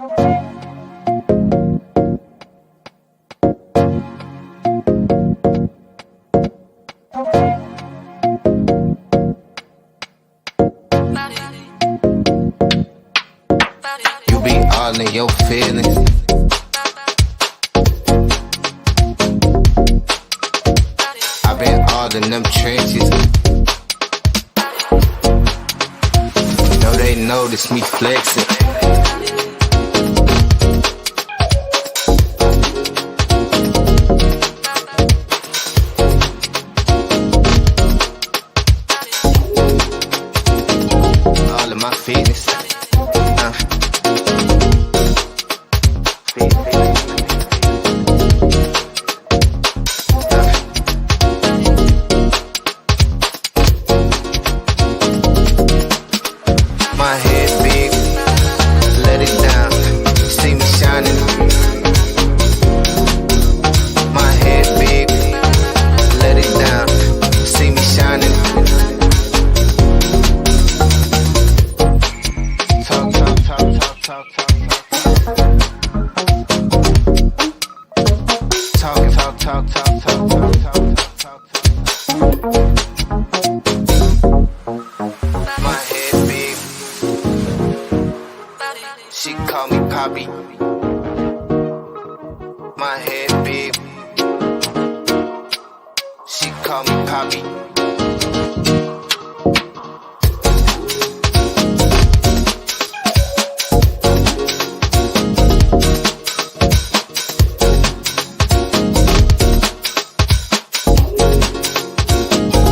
You be all in your feelings. I've been all in them trenches. No, they notice me flexing. All of my fitness. My head big, let it down, see me shining. My head big, let it down, see me shining. Talk, talk, talk, talk, talk, talk, talk. Talk, talk, talk, talk, talk, talk, talk, talk. My head big. She call me Poppy. My head big. She call me Poppy.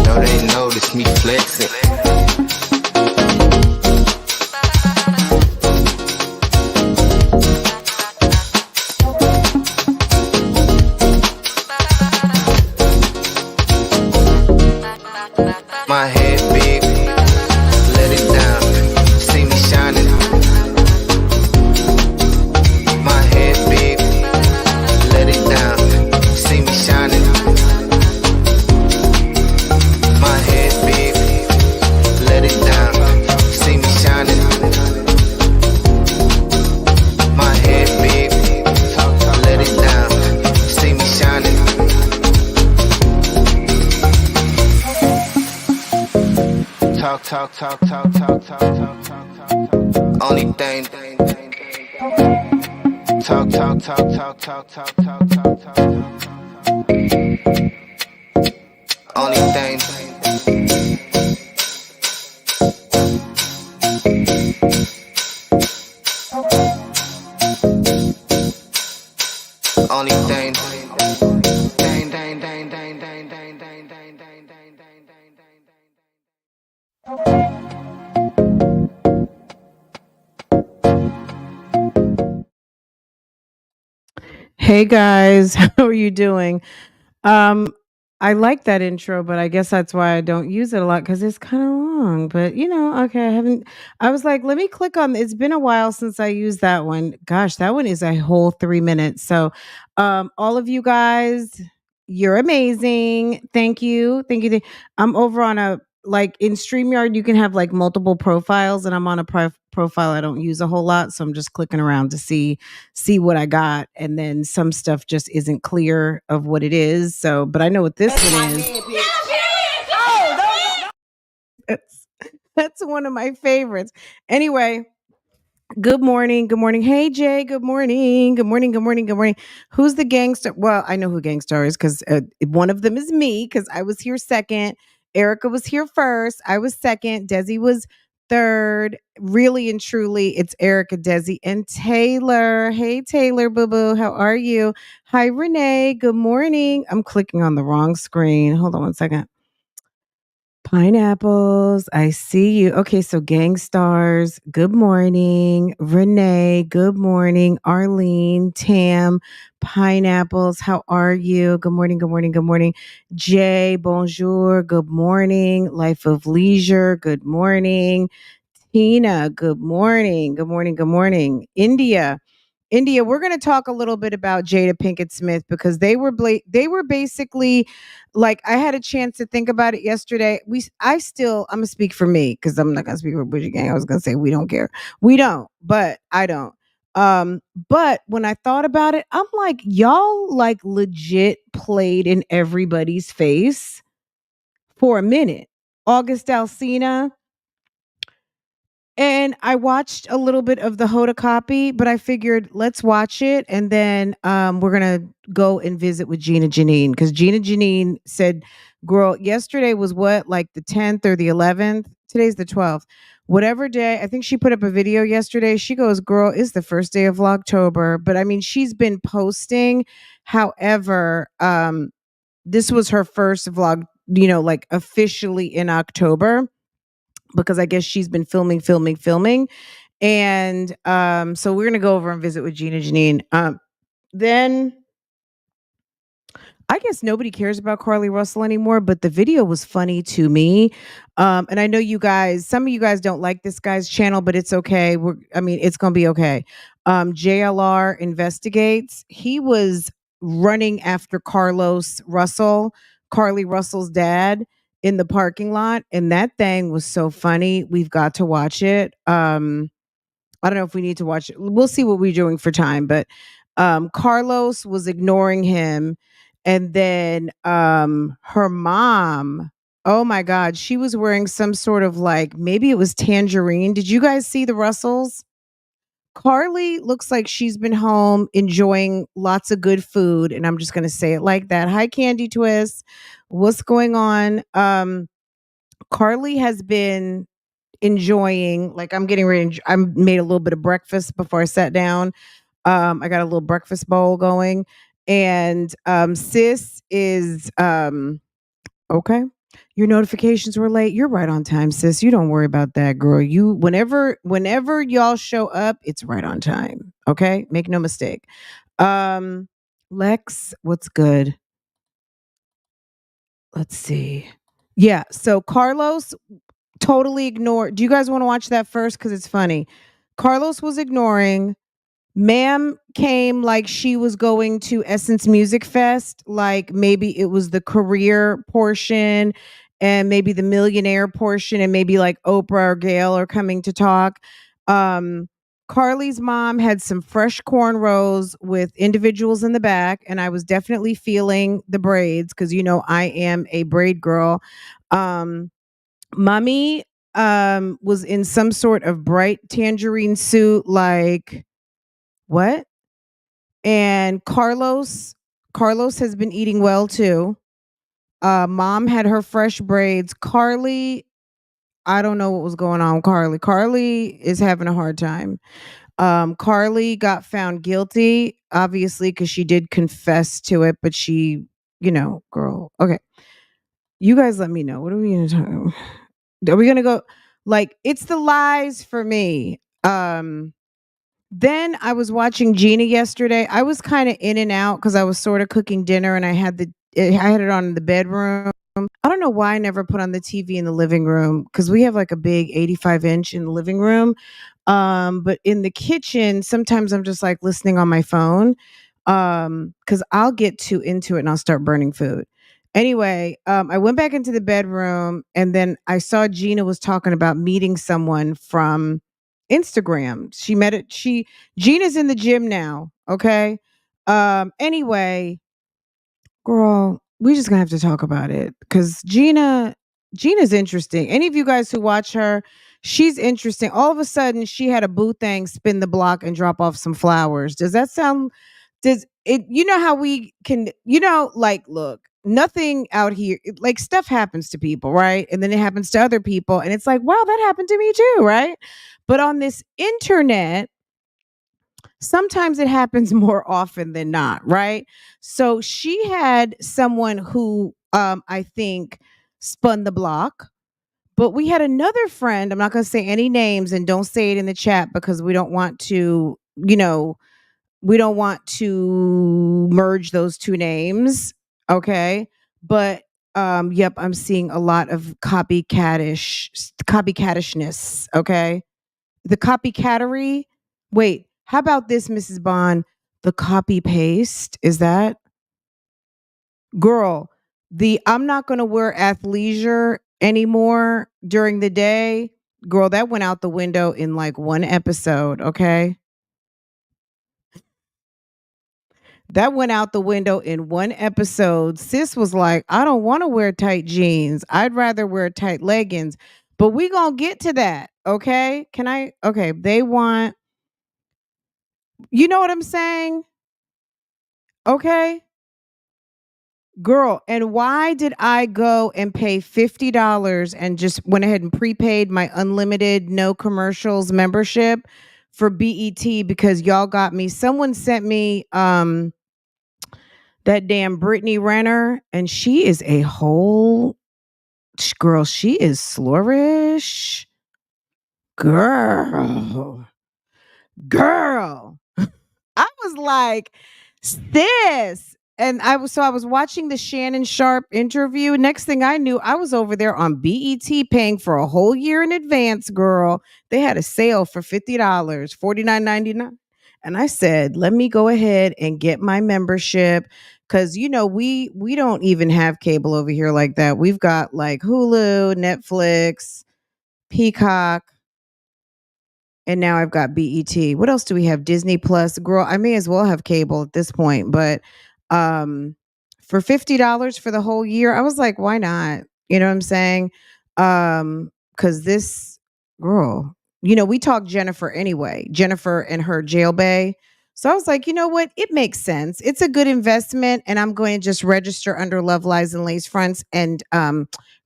No, they notice me flexing. My head big, let it down, see me shining. My head big, let it down, see me shining. My head big, let it down, see me shining. My head big, let it down, see me shining. Talk, talk, talk, talk, talk, talk, talk, talk, talk. Only thing. Talk, talk, talk, talk, talk, talk, talk, talk, talk. Only thing. Only thing. Dang, dang, dang, dang, dang, dang, dang, dang, dang, dang, dang, dang, Hey guys, how are you doing? Um, I like that intro, but I guess that's why I don't use it a lot because it's kind of long. But okay, I haven't. I was like, let me click on. It's been a while since I used that one. Gosh, that one is a whole 3 minutes. So, all of you guys, you're amazing. Thank you, thank you. I'm over on a like in StreamYard. You can have like multiple profiles, and I'm on a profile I don't use a whole lot, so I'm just clicking around to see what I got, and then some stuff just isn't clear of what it is. So, but I know what this one is. That's, that's one of my favorites. Anyway, good morning. Good morning. Hey Jay. Good morning. Good morning. Good morning. Good morning. Who's the gangster? Well, I know who gangster is because one of them is me because I was here second. Erica was here first. I was second. Jezzy was third. Really and truly, it's Erica, Jezzy, and Taylor. Hey Taylor, boo boo. How are you? Hi Renee. Good morning. I'm clicking on the wrong screen. Hold on one second. Pineapples, I see you. Okay, so gang stars, good morning. Renee, good morning. Arlene, Tam, pineapples, how are you? Good morning, good morning, good morning. Jay, bonjour, good morning. Life of Leisure, good morning. Tina, good morning, good morning, good morning. India, we're going to talk a little bit about Jada Pinkett Smith because they were basically like I had a chance to think about it yesterday. I'm gonna speak for me because I'm not gonna speak for Bougie Gang. I was gonna say we don't care, we don't, but I don't. But when I thought about it, I'm like, y'all like legit played in everybody's face for a minute. August Alsina, and I watched a little bit of the Hoda copy, but I figured let's watch it and then we're gonna go and visit with Gina Jyneen because Gina Jyneen said, "Girl, yesterday was what, like the 10th or the 11th? Today's the 12th. Whatever day. I think she put up a video yesterday. She goes, "Girl, it's the first day of Vlogtober." But I mean, she's been posting. However, this was her first vlog, like officially in October because I guess she's been filming. And so we're gonna go over and visit with Gina Jyneen. Then I guess nobody cares about Carly Russell anymore, but the video was funny to me. And I know some of you guys don't like this guy's channel, but it's okay. It's gonna be okay. JLR investigates. He was running after Carly Russell's dad in the parking lot, and that thing was so funny. We've got to watch it. I don't know if we need to watch it. We'll see what we're doing for time, but Carlos was ignoring him, and then her mom, oh my god, she was wearing some sort of, like, maybe it was tangerine. Did you guys see the Russells? Carly looks like she's been home enjoying lots of good food, and I'm just going to say it like that. Hi, Candy Twist. What's going on? Carly has been enjoying, like, I'm getting ready. I made a little bit of breakfast before I sat down. I got a little breakfast bowl going, and sis is okay. Your notifications were late. You're right on time, sis. You don't worry about that, girl. You whenever y'all show up, it's right on time. Okay? Make no mistake. Um Lex, what's good? Let's see. Yeah, so Carlos totally ignored. Do you guys want to watch that first cuz it's funny? Carlos was ignoring. Ma'am came like she was going to Essence Music Fest, like maybe it was the career portion and maybe the millionaire portion, and maybe like Oprah or Gail are coming to talk. Um, Carly's mom had some fresh cornrows with individuals in the back, and I was definitely feeling the braids because I am a braid girl. Um, Mommy was in some sort of bright tangerine suit, like what? And Carlos has been eating well too. Mom had her fresh braids. Carly, I don't know what was going on with Carly. Carly is having a hard time. Carly got found guilty, obviously, because she did confess to it, but she, girl. Okay. You guys let me know. What are we gonna talk about? Are we gonna go, like, it's the lies for me? Then I was watching Gina yesterday. I was kind of in and out because I was sort of cooking dinner and I had it on in the bedroom. I don't know why I never put on the TV in the living room because we have like a big 85-inch in the living room. But in the kitchen, sometimes I'm just like listening on my phone because I'll get too into it and I'll start burning food. Anyway, I went back into the bedroom and then I saw Gina was talking about meeting someone from Instagram. She met it. Gina's in the gym now. Okay. Anyway, girl, we just gonna have to talk about it because Gina's interesting. Any of you guys who watch her, she's interesting. All of a sudden, she had a boo thing spin the block and drop off some flowers. Does that sound? Does it? You know how we can? Like, look, nothing out here. Like, stuff happens to people, right? And then it happens to other people, and it's like, wow, that happened to me too, right? But on this internet, sometimes it happens more often than not, right? So she had someone who I think spun the block, but we had another friend, I'm not going to say any names and don't say it in the chat because we don't want to merge those two names, okay? But yep, I'm seeing a lot of copycatishness, okay? The copycattery. Wait, how about this, Mrs. Bond? The copy paste. Is that, girl? The I'm not going to wear athleisure anymore during the day. Girl, that went out the window in like one episode. Okay. That went out the window in one episode. Sis was like, I don't want to wear tight jeans. I'd rather wear tight leggings. But we gonna get to that. Okay. Can I? Okay. They want, you know what I'm saying? Okay. Girl, and why did I go and pay $50 and just went ahead and prepaid my unlimited no commercials membership for BET because y'all got me. Someone sent me that damn Brittany Renner, and she is a whole girl. She is slurish. Girl. Girl. I was like, sis. And I was watching the Shannon Sharp interview. Next thing I knew, I was over there on BET paying for a whole year in advance, girl. They had a sale for $50, $49.99. And I said, let me go ahead and get my membership. Cause we don't even have cable over here like that. We've got like Hulu, Netflix, Peacock, and now I've got BET. What else do we have? Disney Plus. Girl, I may as well have cable at this point. But for $50 for the whole year, I was like, why not? You know what I'm saying? Because this girl, we talk Jennifer anyway. Jennifer and her jail bay. So I was like, you know what? It makes sense. It's a good investment, and I'm going to just register under Love Lies and Lacefronts and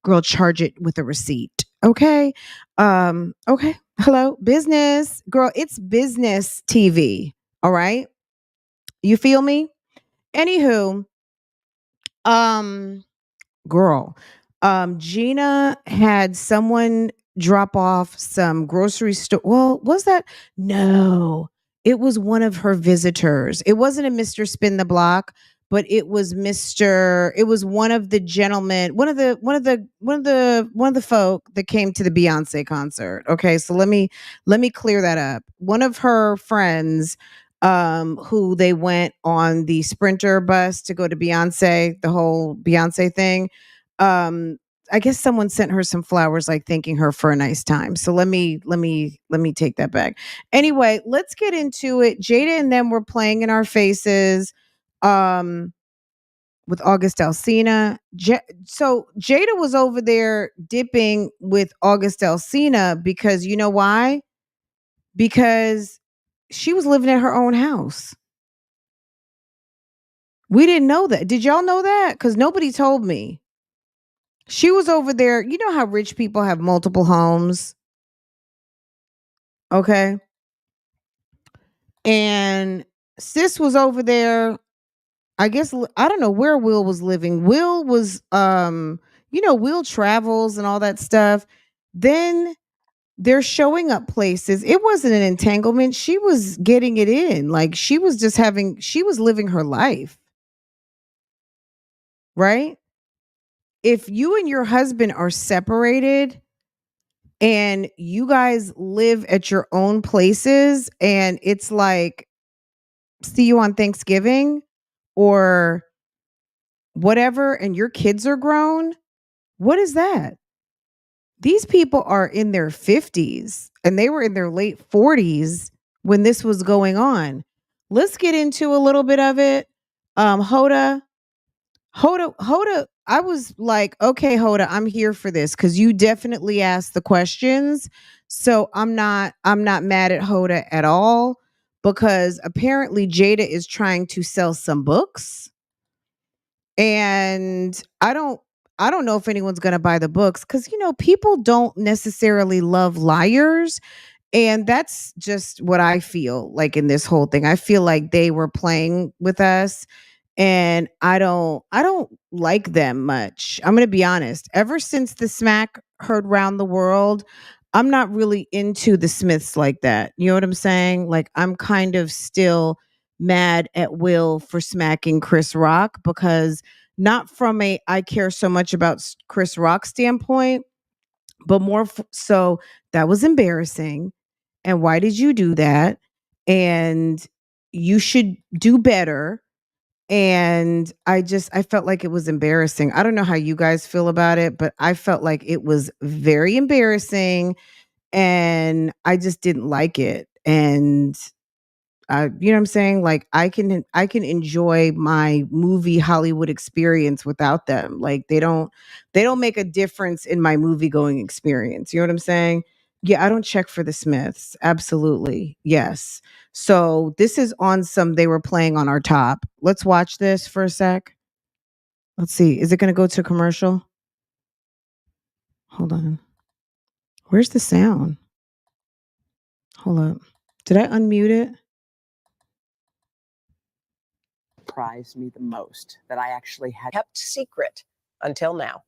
girl, charge it with a receipt. Okay. Okay. Hello, business. Girl, it's business TV. All right. You feel me? Anywho, um, girl, Gina had someone drop off some grocery store. Well, was that? No, it was one of her visitors. It wasn't a Mr. Spin the Block, but it was one of the gentlemen, one of the folk that came to the Beyonce concert. Okay, so let me clear that up. One of her friends, who they went on the Sprinter bus to go to Beyonce, the whole Beyonce thing. um I guess someone sent her some flowers, like thanking her for a nice time. So let me take that back. Anyway, let's get into it. Jada and them were playing in our faces um with August Alsina. So Jada was over there dipping with August Alsina because you know why? Because she was living at her own house. We didn't know that. Did y'all know that? Because nobody told me. She was over there. You know how rich people have multiple homes? Okay. And sis was over there. I guess I don't know where Will was living. Will was Will travels and all that stuff. Then they're showing up places. It wasn't an entanglement. She was getting it in. Like she was living her life, right? If you and your husband are separated and you guys live at your own places and it's like see you on Thanksgiving or whatever and your kids are grown, what is that? These people are in their 50s and they were in their late 40s when this was going on. Let's get into a little bit of it. Hoda, Hoda, I was like, okay, Hoda, I'm here for this because you definitely asked the questions. So I'm not mad at Hoda at all because apparently Jada is trying to sell some books. And I don't know if anyone's gonna buy the books because people don't necessarily love liars. And that's just what I feel like in this whole thing. I feel like they were playing with us and I don't like them much. I'm going to be honest. Ever since the smack heard round the world, I'm not really into the Smiths like that. You know what I'm saying? Like I'm kind of still mad at Will for smacking Chris Rock because not from a I care so much about Chris Rock standpoint, but more so that was embarrassing. And why did you do that? And you should do better. And I felt like it was embarrassing. I don't know how you guys feel about it, but I felt like it was very embarrassing and I just didn't like it. And You know what I'm saying? Like I can enjoy my movie Hollywood experience without them. Like they don't make a difference in my movie going experience. You know what I'm saying? Yeah, I don't check for the Smiths. Absolutely. Yes. So this is on some they were playing on our top. Let's watch this for a sec. Let's see. Is it going to go to commercial? Hold on. Where's the sound? Hold up. Did I unmute it? Surprised me the most that I actually had kept secret until now.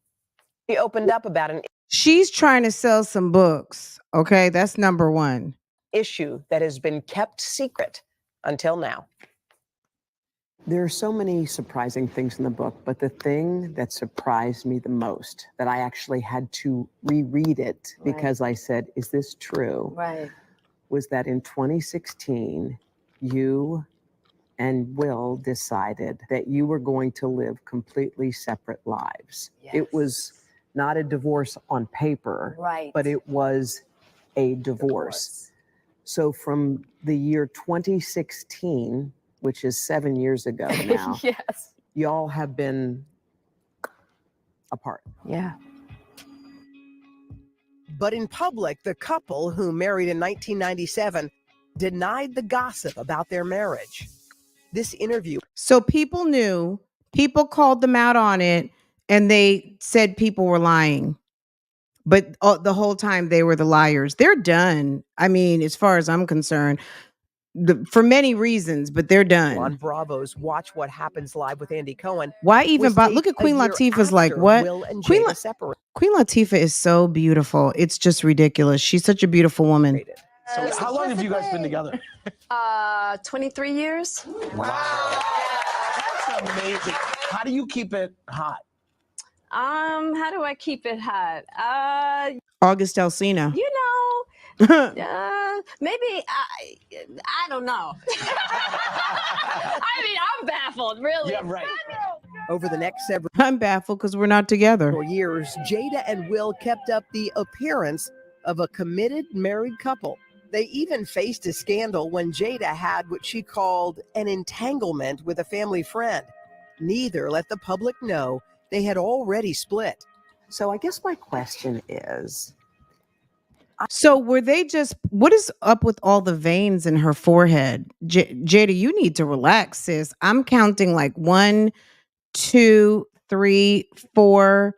He opened up about an She's trying to sell some books. Okay, that's number one. issue that has been kept secret until now. There are so many surprising things in the book, but the thing that surprised me the most, that I actually had to reread it because I said, is this true? Right. Was that in 2016, you and Will decided that you were going to live completely separate lives. Yes. It was not a divorce on paper, Right. but it was a divorce. So from the year 2016, which is 7 years ago now, Yes. y'all have been apart. Yeah. But in public, the couple who married in 1997 denied the gossip about their marriage. This interview. So people knew, people called them out on it, and they said people were lying. But the whole time they were the liars. They're done. I mean, as far as I'm concerned, for many reasons, but they're On done. Bravo's Watch What Happens Live with Andy Cohen. Why even was look at taped a Queen year Latifah's like, after what? Will and Queen, Jada separated. Queen Latifah is so beautiful. It's just ridiculous. She's such a beautiful woman. So how long have you guys been together? 23 years. Wow. That's amazing. How do you keep it hot? How do I keep it hot? August Alsina. You know, maybe I don't know. I mean, I'm baffled, really. Yeah, right. Over the next several I'm baffled because we're not together. years, Jada and Will kept up the appearance of a committed married couple. They even faced a scandal when Jada had what she called an entanglement with a family friend. Neither let the public know they had already split. So I guess my question is, So were they just, what is up with all the veins in her forehead? Jada, you need to relax, sis. I'm counting like 1, 2, 3, 4,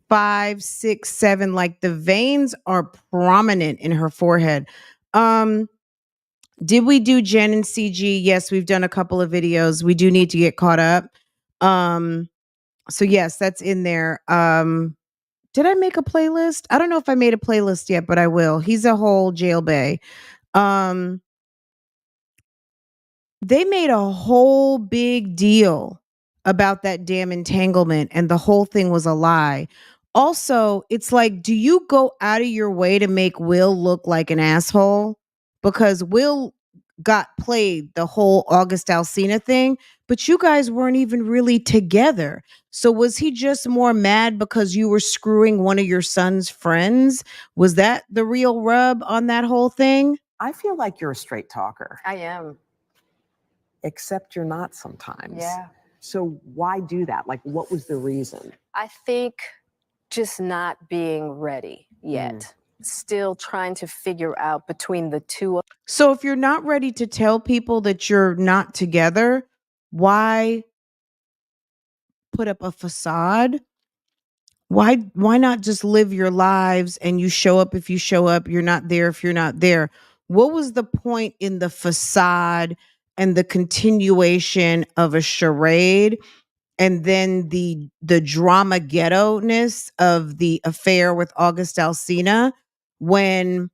5, 6, 7. Like the veins are prominent in her forehead. Did we do Jen and CG? Yes, we've done a couple of videos. We do need to get caught up. So yes, that's in there. Did I make a playlist? I don't know if I made a playlist yet, but I will. He's a whole jail bay. They made a whole big deal about that damn entanglement, and the whole thing was a lie. Also, it's like, do you go out of your way to make Will look like an asshole? Because Will got played the whole August Alsina thing, but you guys weren't even really together. So was he just more mad because you were screwing one of your son's friends? Was that the real rub on that whole thing? I feel like you're a straight talker, I am. except you're not sometimes. Yeah. So why do that? Like, what was the reason? I think just not being ready yet. Still trying to figure out between the two. So if you're not ready to tell people that you're not together, why put up a facade? Why not just live your lives, and you show up if you show up, you're not there if you're not there? What was the point in the facade and the continuation of a charade, and then the drama ghetto-ness of the affair with August Alsina, when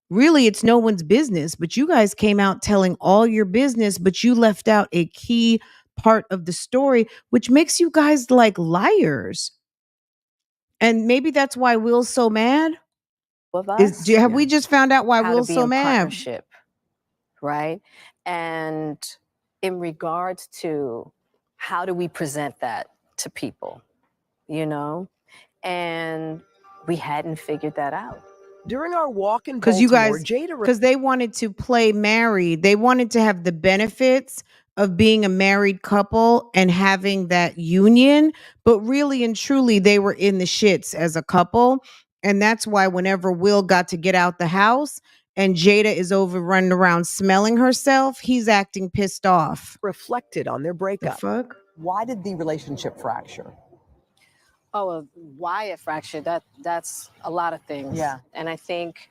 really it's no one's business? But you guys came out telling all your business, but you left out a key part of the story, which makes you guys like liars. And maybe that's why Will's so mad. Of us. Have we just found out why how Will's to be so in mad? partnership, right? And in regards to how do we present that to people, you know? And we hadn't figured that out. During our walk in Because you Baltimore, guys, Jada because they wanted to play married. They wanted to have the benefits of being a married couple and having that union. But really and truly, they were in the shits as a couple. And that's why whenever Will got to get out the house and Jada is over running around smelling herself, he's acting pissed off. reflected on their The breakup. fuck? Why did the relationship fracture? Oh, well, why a fracture? That's a lot of things. Yeah. And I think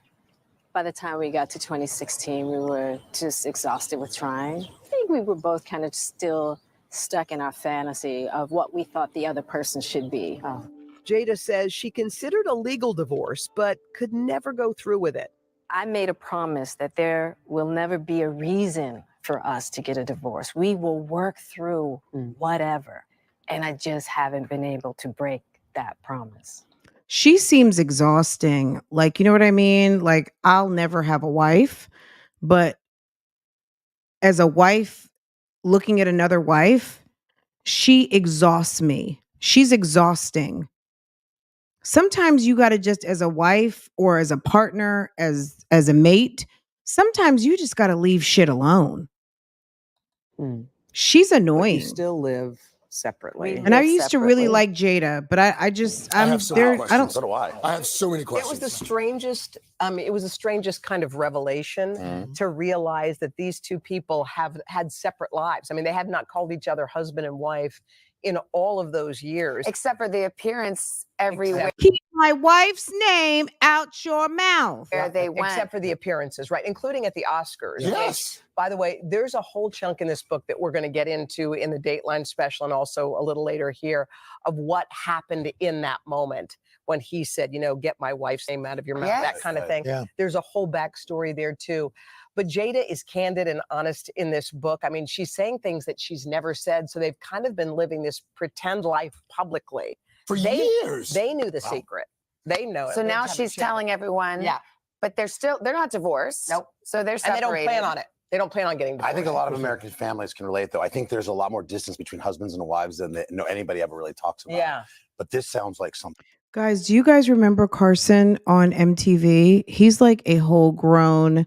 by the time we got to 2016, we were just exhausted with trying. I think we were both kind of still stuck in our fantasy of what we thought the other person should be. Jada says she considered a legal divorce, but could never go through with it. I made a promise that there will never be a reason for us to get a divorce. We will work through whatever. And I just haven't been able to break that promise. She seems exhausting. Like, you know what I mean? Like, I'll never have a wife, but as a wife looking at another wife, she exhausts me. She's exhausting. Sometimes you got to just as a wife or as a partner, as a mate, sometimes you just got to leave shit alone. She's But annoying. you still live separately. And I live used to really separately. like Jada, but I just I I'm have so there. many I questions. don't. So do I. I have so many It questions. was the strangest, it was the strangest kind of revelation to realize that these two people have had separate lives. I mean, they had not called each other husband and wife in all of those years. Except for the appearance everywhere Keep my wife's name out your mouth. they went. Except for the appearances, right? Including at the Oscars. Yes. By the way, there's a whole chunk in this book that we're going to get into in the Dateline special and also a little later here of what happened in that moment when he said, you know, get my wife's name out of your mouth, that kind of thing. Yeah. There's a whole backstory there too. But Jada is candid and honest in this book. I mean, she's saying things that she's never said. So they've kind of been living this pretend life publicly. For years. They knew the secret. They know it. So They now just haven't she's shared it. telling everyone. Yeah. But they're not divorced. Nope. So they're And separated. they don't plan on it. They don't plan on getting divorced. I think a lot of American families can relate, though. I think there's a lot more distance between husbands and wives than anybody ever really talks about. Yeah. But this sounds like something. Guys, do you guys remember Carson on MTV? He's like a whole grown,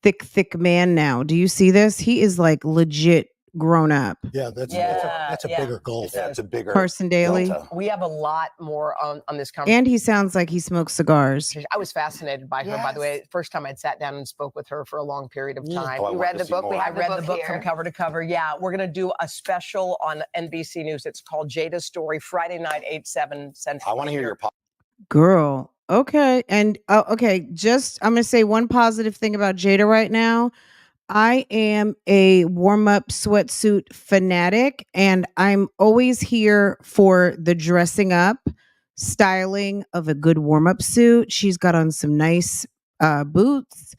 thick man now. Do you see this? He is like legit grown up. Yeah, that's a Yeah. bigger gulf. Yeah, it's a bigger Carson Daly. delta. We have a lot more on this conversation. And he sounds like he smokes cigars. I was fascinated by her, by the way. First time I'd sat down and spoke with her for a long period of time. Oh, I You want read to the see book. more. We I have read the the book book from here. cover to cover. Yeah, we're going to do a special on NBC News. It's called Jada's Story, Friday night, 8/7 Central. I want to hear your Girl. Okay. And okay, just I'm going to say one positive thing about Jada right now. I am a warm-up sweatsuit fanatic, and I'm always here for the dressing up, styling of a good warm-up suit. She's got on some nice boots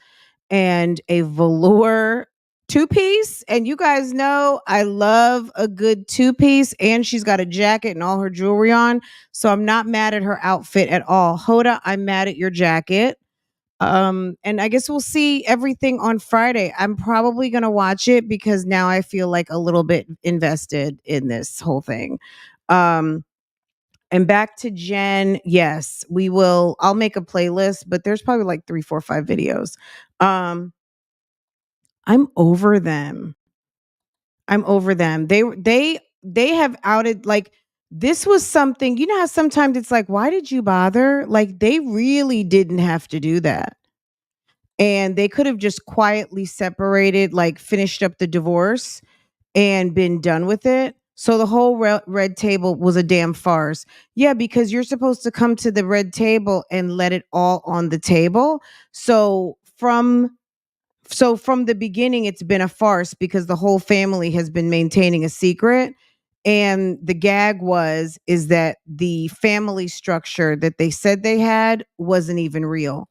and a velour two-piece. And you guys know I love a good two-piece, and she's got a jacket and all her jewelry on. So I'm not mad at her outfit at all. Hoda, I'm mad at your jacket. And I guess we'll see everything on Friday. I'm probably going to watch it because now I feel like a little bit invested in this whole thing. And back to Jen. Yes, we will. I'll make a playlist, but there's probably like 3, 4, 5 videos. I'm over them. I'm over them. They have outed, like, this was something, you know how sometimes it's like, why did you bother? Like, they really didn't have to do that. And they could have just quietly separated, like finished up the divorce and been done with it. So the whole red table was a damn farce. Yeah, because you're supposed to come to the red table and let it all on the table. So from the beginning, it's been a farce because the whole family has been maintaining a secret. And the gag is that the family structure that they said they had wasn't even real.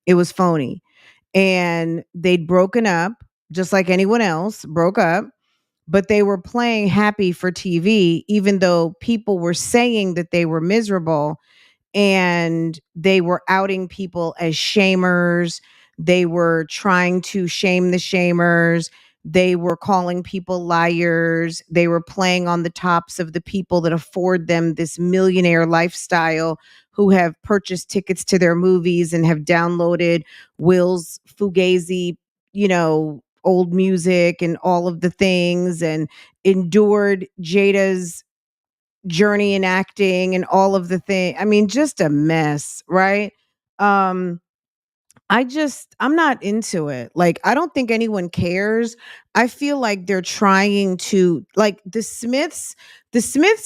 It was phony. And they'd broken up just like anyone else broke up, but they were playing happy for TV, even though people were saying that they were miserable, and they were outing people as shamers. They were trying to shame the shamers. They were calling people liars. They were playing on the tops of the people that afford them this millionaire lifestyle, who have purchased tickets to their movies and have downloaded Will's Fugazi, old music and all of the things, and endured Jada's journey in acting and all of the thing. I mean, just a mess, right? Um, I'm not into it. Like, I don't think anyone cares. I feel like they're trying to, like, the Smiths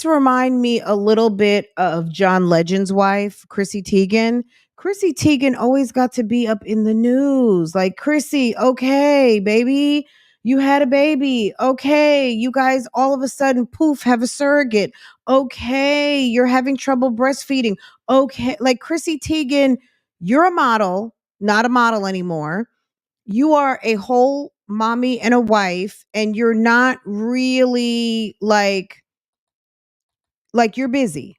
remind me a little bit of John Legend's wife, Chrissy Teigen. Chrissy Teigen always got to be up in the news. Like, Chrissy, okay, baby, you had a baby. Okay, you guys all of a sudden, poof, have a surrogate. Okay, you're having trouble breastfeeding. Okay, like Chrissy Teigen, you're a model, not a model anymore. You are a whole mommy and a wife, and you're not really like you're busy.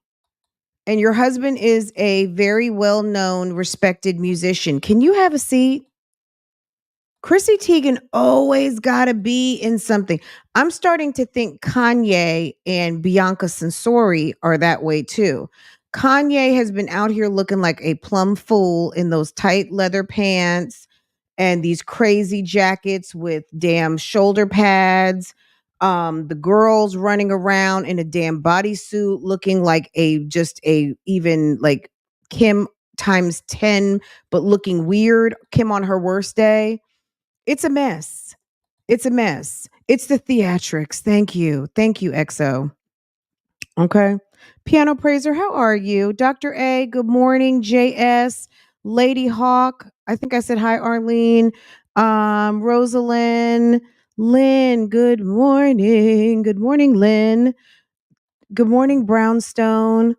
And your husband is a very well-known, respected musician. Can you have a seat? Chrissy Teigen always got to be in something. I'm starting to think Kanye and Bianca Sensori are that way too. Kanye has been out here looking like a plum fool in those tight leather pants and these crazy jackets with damn shoulder pads. The girls running around in a damn bodysuit looking like a even like Kim times 10, but looking weird. Kim on her worst day. It's a mess. It's a mess. It's the theatrics. Thank you. Thank you, EXO. Okay. Piano Praiser, how are you? Dr. A, good morning. JS, Lady Hawk. I think I said hi, Arlene. Rosalind, Lynn, good morning. Good morning, Lynn. Good morning, Brownstone.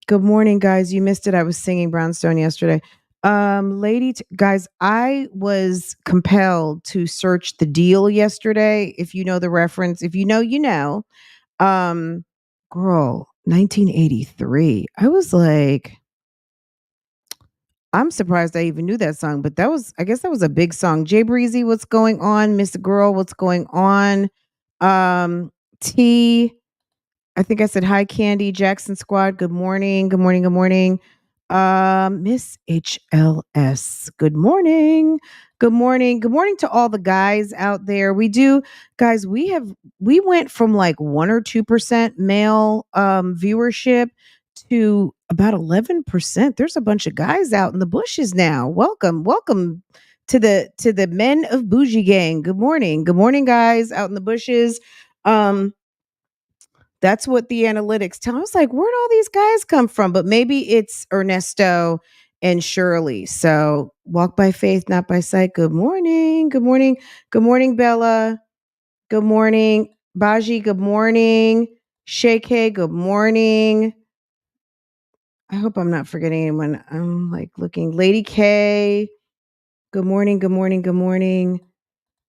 Good morning, guys. You missed it. I was singing Brownstone yesterday. Guys, I was compelled to search The Deal yesterday. If you know the reference, if you know, you know. Um, Girl, 1983. I was like, I'm surprised I even knew that song, but I guess that was a big song. Jay Breezy, what's going on? Miss Girl, what's going on? T, I think I said hi, Candy Jackson Squad. Good morning. Good morning. Good morning. Miss HLS. Good morning. Good morning. Good morning to all the guys out there. Guys, we went from like 1 or 2% male viewership to about 11%. There's a bunch of guys out in the bushes now. Welcome. Welcome to the men of Bougie gang. Good morning. Good morning, guys out in the bushes. That's what the analytics tell. I was like, where'd all these guys come from? But maybe it's Ernesto and Shirley. So walk by faith, not by sight. Good morning. Good morning. Good morning, Bella. Good morning. Baji, good morning. Shake, good morning. I hope I'm not forgetting anyone. I'm like looking. Lady K. Good morning. Good morning. Good morning.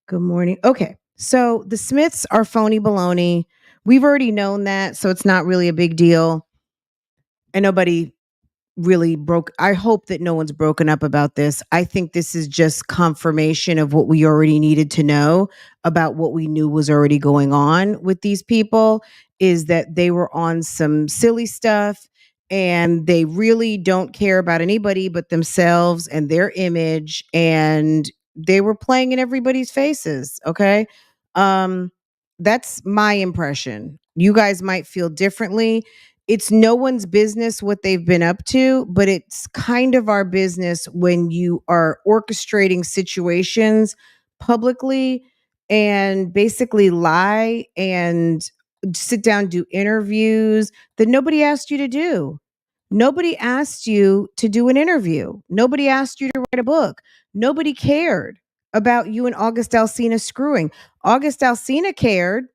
Good morning. Okay. So the Smiths are phony baloney. We've already known that, so it's not really a big deal. And nobody really I hope that no one's broken up about this. I think this is just confirmation of what we already needed to know about what we knew was already going on with these people, is that they were on some silly stuff and they really don't care about anybody but themselves and their image, and they were playing in everybody's faces. Okay. That's my impression. You guys might feel differently. It's no one's business what they've been up to, but it's kind of our business when you are orchestrating situations publicly and basically lie and sit down, do interviews that nobody asked you to do. Nobody asked you to do an interview. Nobody asked you to write a book. Nobody cared about you and August Alsina screwing. August Alsina cared,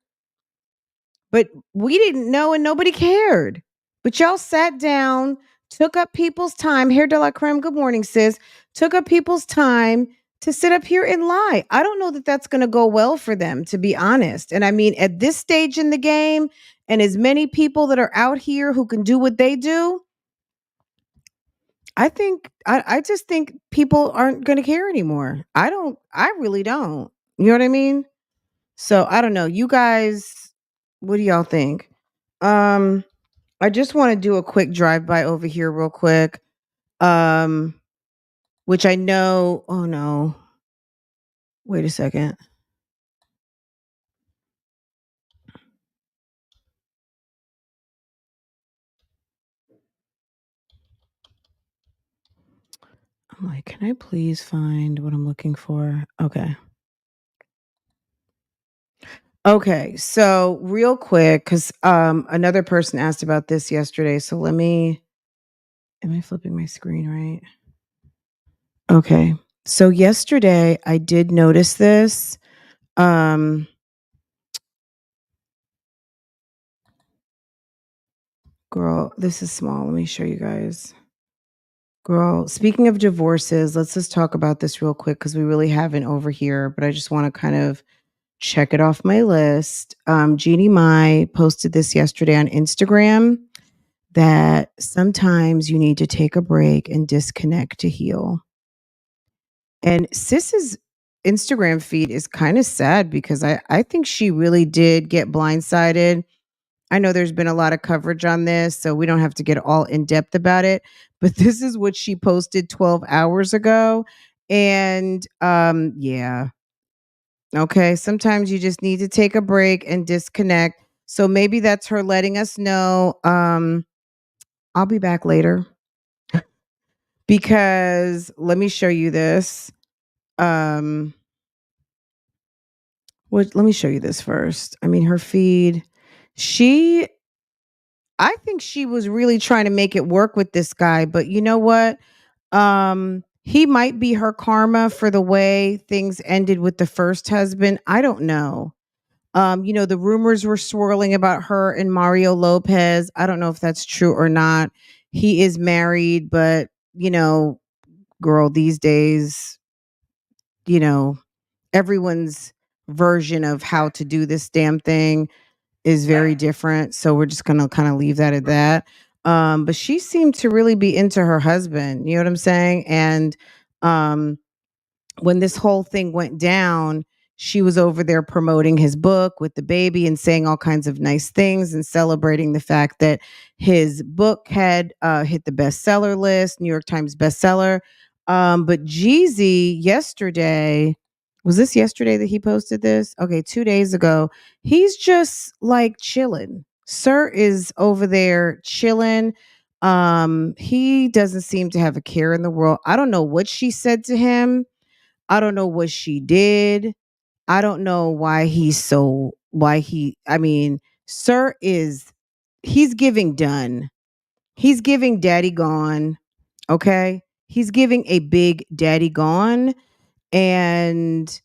but we didn't know and nobody cared. But y'all sat down, took up people's time. Hair de la creme, good morning, sis. Took up people's time to sit up here and lie. I don't know that that's going to go well for them, to be honest. And I mean, at this stage in the game, and as many people that are out here who can do what they do, I just think people aren't going to care anymore. I really don't. You know what I mean? So I don't know. You guys, what do y'all think? I just want to do a quick drive-by over here real quick. Which I know, oh no. Wait a second. I'm like, can I please find what I'm looking for? Okay. Okay, so real quick, because another person asked about this yesterday. So let me, am I flipping my screen right? Okay. So yesterday I did notice this. Girl, this is small. Let me show you guys. Girl, speaking of divorces, let's just talk about this real quick because we really haven't over here, but I just want to kind of check it off my list. Jeannie Mai posted this yesterday on Instagram that sometimes you need to take a break and disconnect to heal. And Sis's Instagram feed is kind of sad because I think she really did get blindsided. I know there's been a lot of coverage on this, so we don't have to get all in depth about it. But this is what she posted 12 hours ago. And yeah. Okay. Sometimes you just need to take a break and disconnect. So maybe that's her letting us know. I'll be back later. Because let me show you this. Let me show you this first. I mean, her feed. I think she was really trying to make it work with this guy, but you know what? He might be her karma for the way things ended with the first husband. I don't know. The rumors were swirling about her and Mario Lopez. I don't know if that's true or not. He is married, but girl, these days, you know, everyone's version of how to do this damn thing is very different. So we're just gonna kind of leave that at that. But she seemed to really be into her husband. You know what I'm saying? And um, when this whole thing went down, she was over there promoting his book with the baby and saying all kinds of nice things and celebrating the fact that his book had hit the bestseller list, New York Times bestseller. But Jeezy yesterday, was this yesterday that he posted this? Okay, 2 days ago. He's just like chilling. Sir is over there chilling. He doesn't seem to have a care in the world. I don't know what she said to him. I don't know what she did. I don't know I mean, sir he's giving done. He's giving daddy gone. Okay. He's giving a big daddy gone. And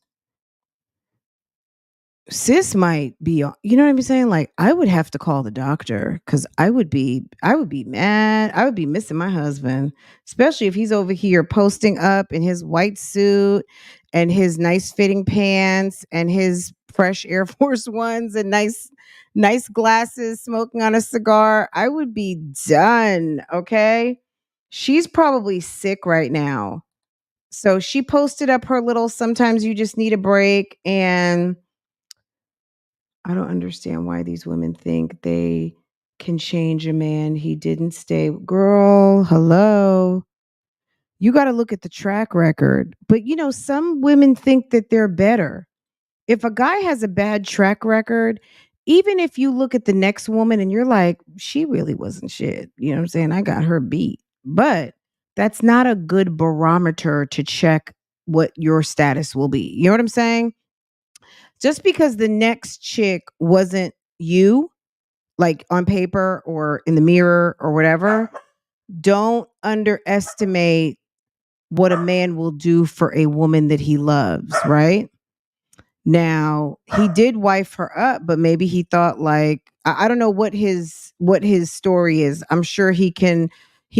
sis might be you know what I'm saying? Like I would have to call the doctor because I would be mad. I would be missing my husband, especially if he's over here posting up in his white suit and his nice fitting pants and his fresh Air Force Ones and nice glasses, smoking on a cigar. I would be done. Okay. She's probably sick right now. So she posted up her little sometimes you just need a break. And I don't understand why these women think they can change a man. He didn't stay. Girl, hello. You got to look at the track record. But some women think that they're better. If a guy has a bad track record, even if you look at the next woman and you're like, she really wasn't shit. You know what I'm saying? I got her beat. But that's not a good barometer to check what your status will be. You know what I'm saying? Just because the next chick wasn't you, like on paper or in the mirror or whatever, don't underestimate what a man will do for a woman that he loves, right? Now, he did wife her up, but maybe he thought like I don't know what his story is. I'm sure he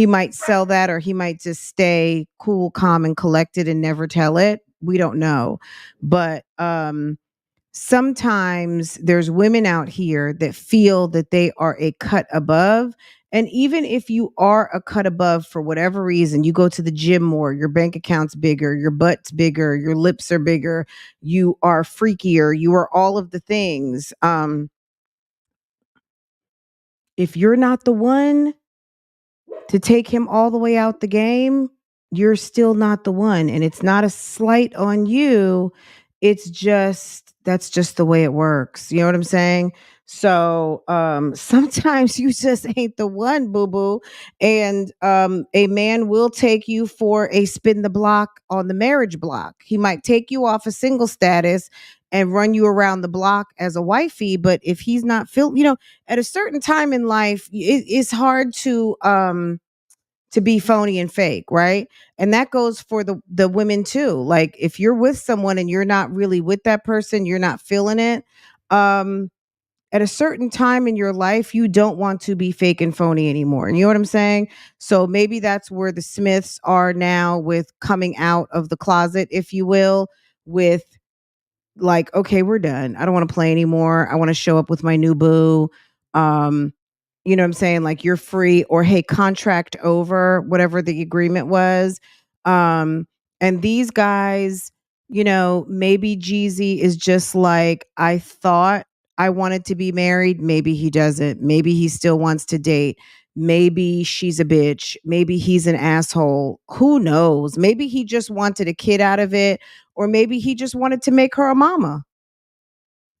might sell that or he might just stay cool, calm and collected and never tell it. We don't know. But sometimes there's women out here that feel that they are a cut above. And even if you are a cut above for whatever reason, you go to the gym more, your bank account's bigger, your butt's bigger, your lips are bigger, you are freakier, you are all of the things. if you're not the one to take him all the way out the game, you're still not the one. And it's not a slight on you. It's just that's just the way it works. You know what I'm saying? So sometimes you just ain't the one, boo-boo. And a man will take you for a spin the block on the marriage block. He might take you off a single status and run you around the block as a wifey. But if he's not at a certain time in life, it's hard to be phony and fake, right? And that goes for the women too. Like if you're with someone and you're not really with that person, you're not feeling it. Um, at a certain time in your life, you don't want to be fake and phony anymore. You know what I'm saying? So maybe that's where the Smiths are now with coming out of the closet, if you will, with like, okay, we're done. I don't want to play anymore. I want to show up with my new boo. Um, you know what I'm saying? Like you're free or hey, contract over, whatever the agreement was. And these guys, maybe Jeezy is just like, I thought I wanted to be married. Maybe he doesn't. Maybe he still wants to date. Maybe she's a bitch. Maybe he's an asshole. Who knows? Maybe he just wanted a kid out of it, or maybe he just wanted to make her a mama.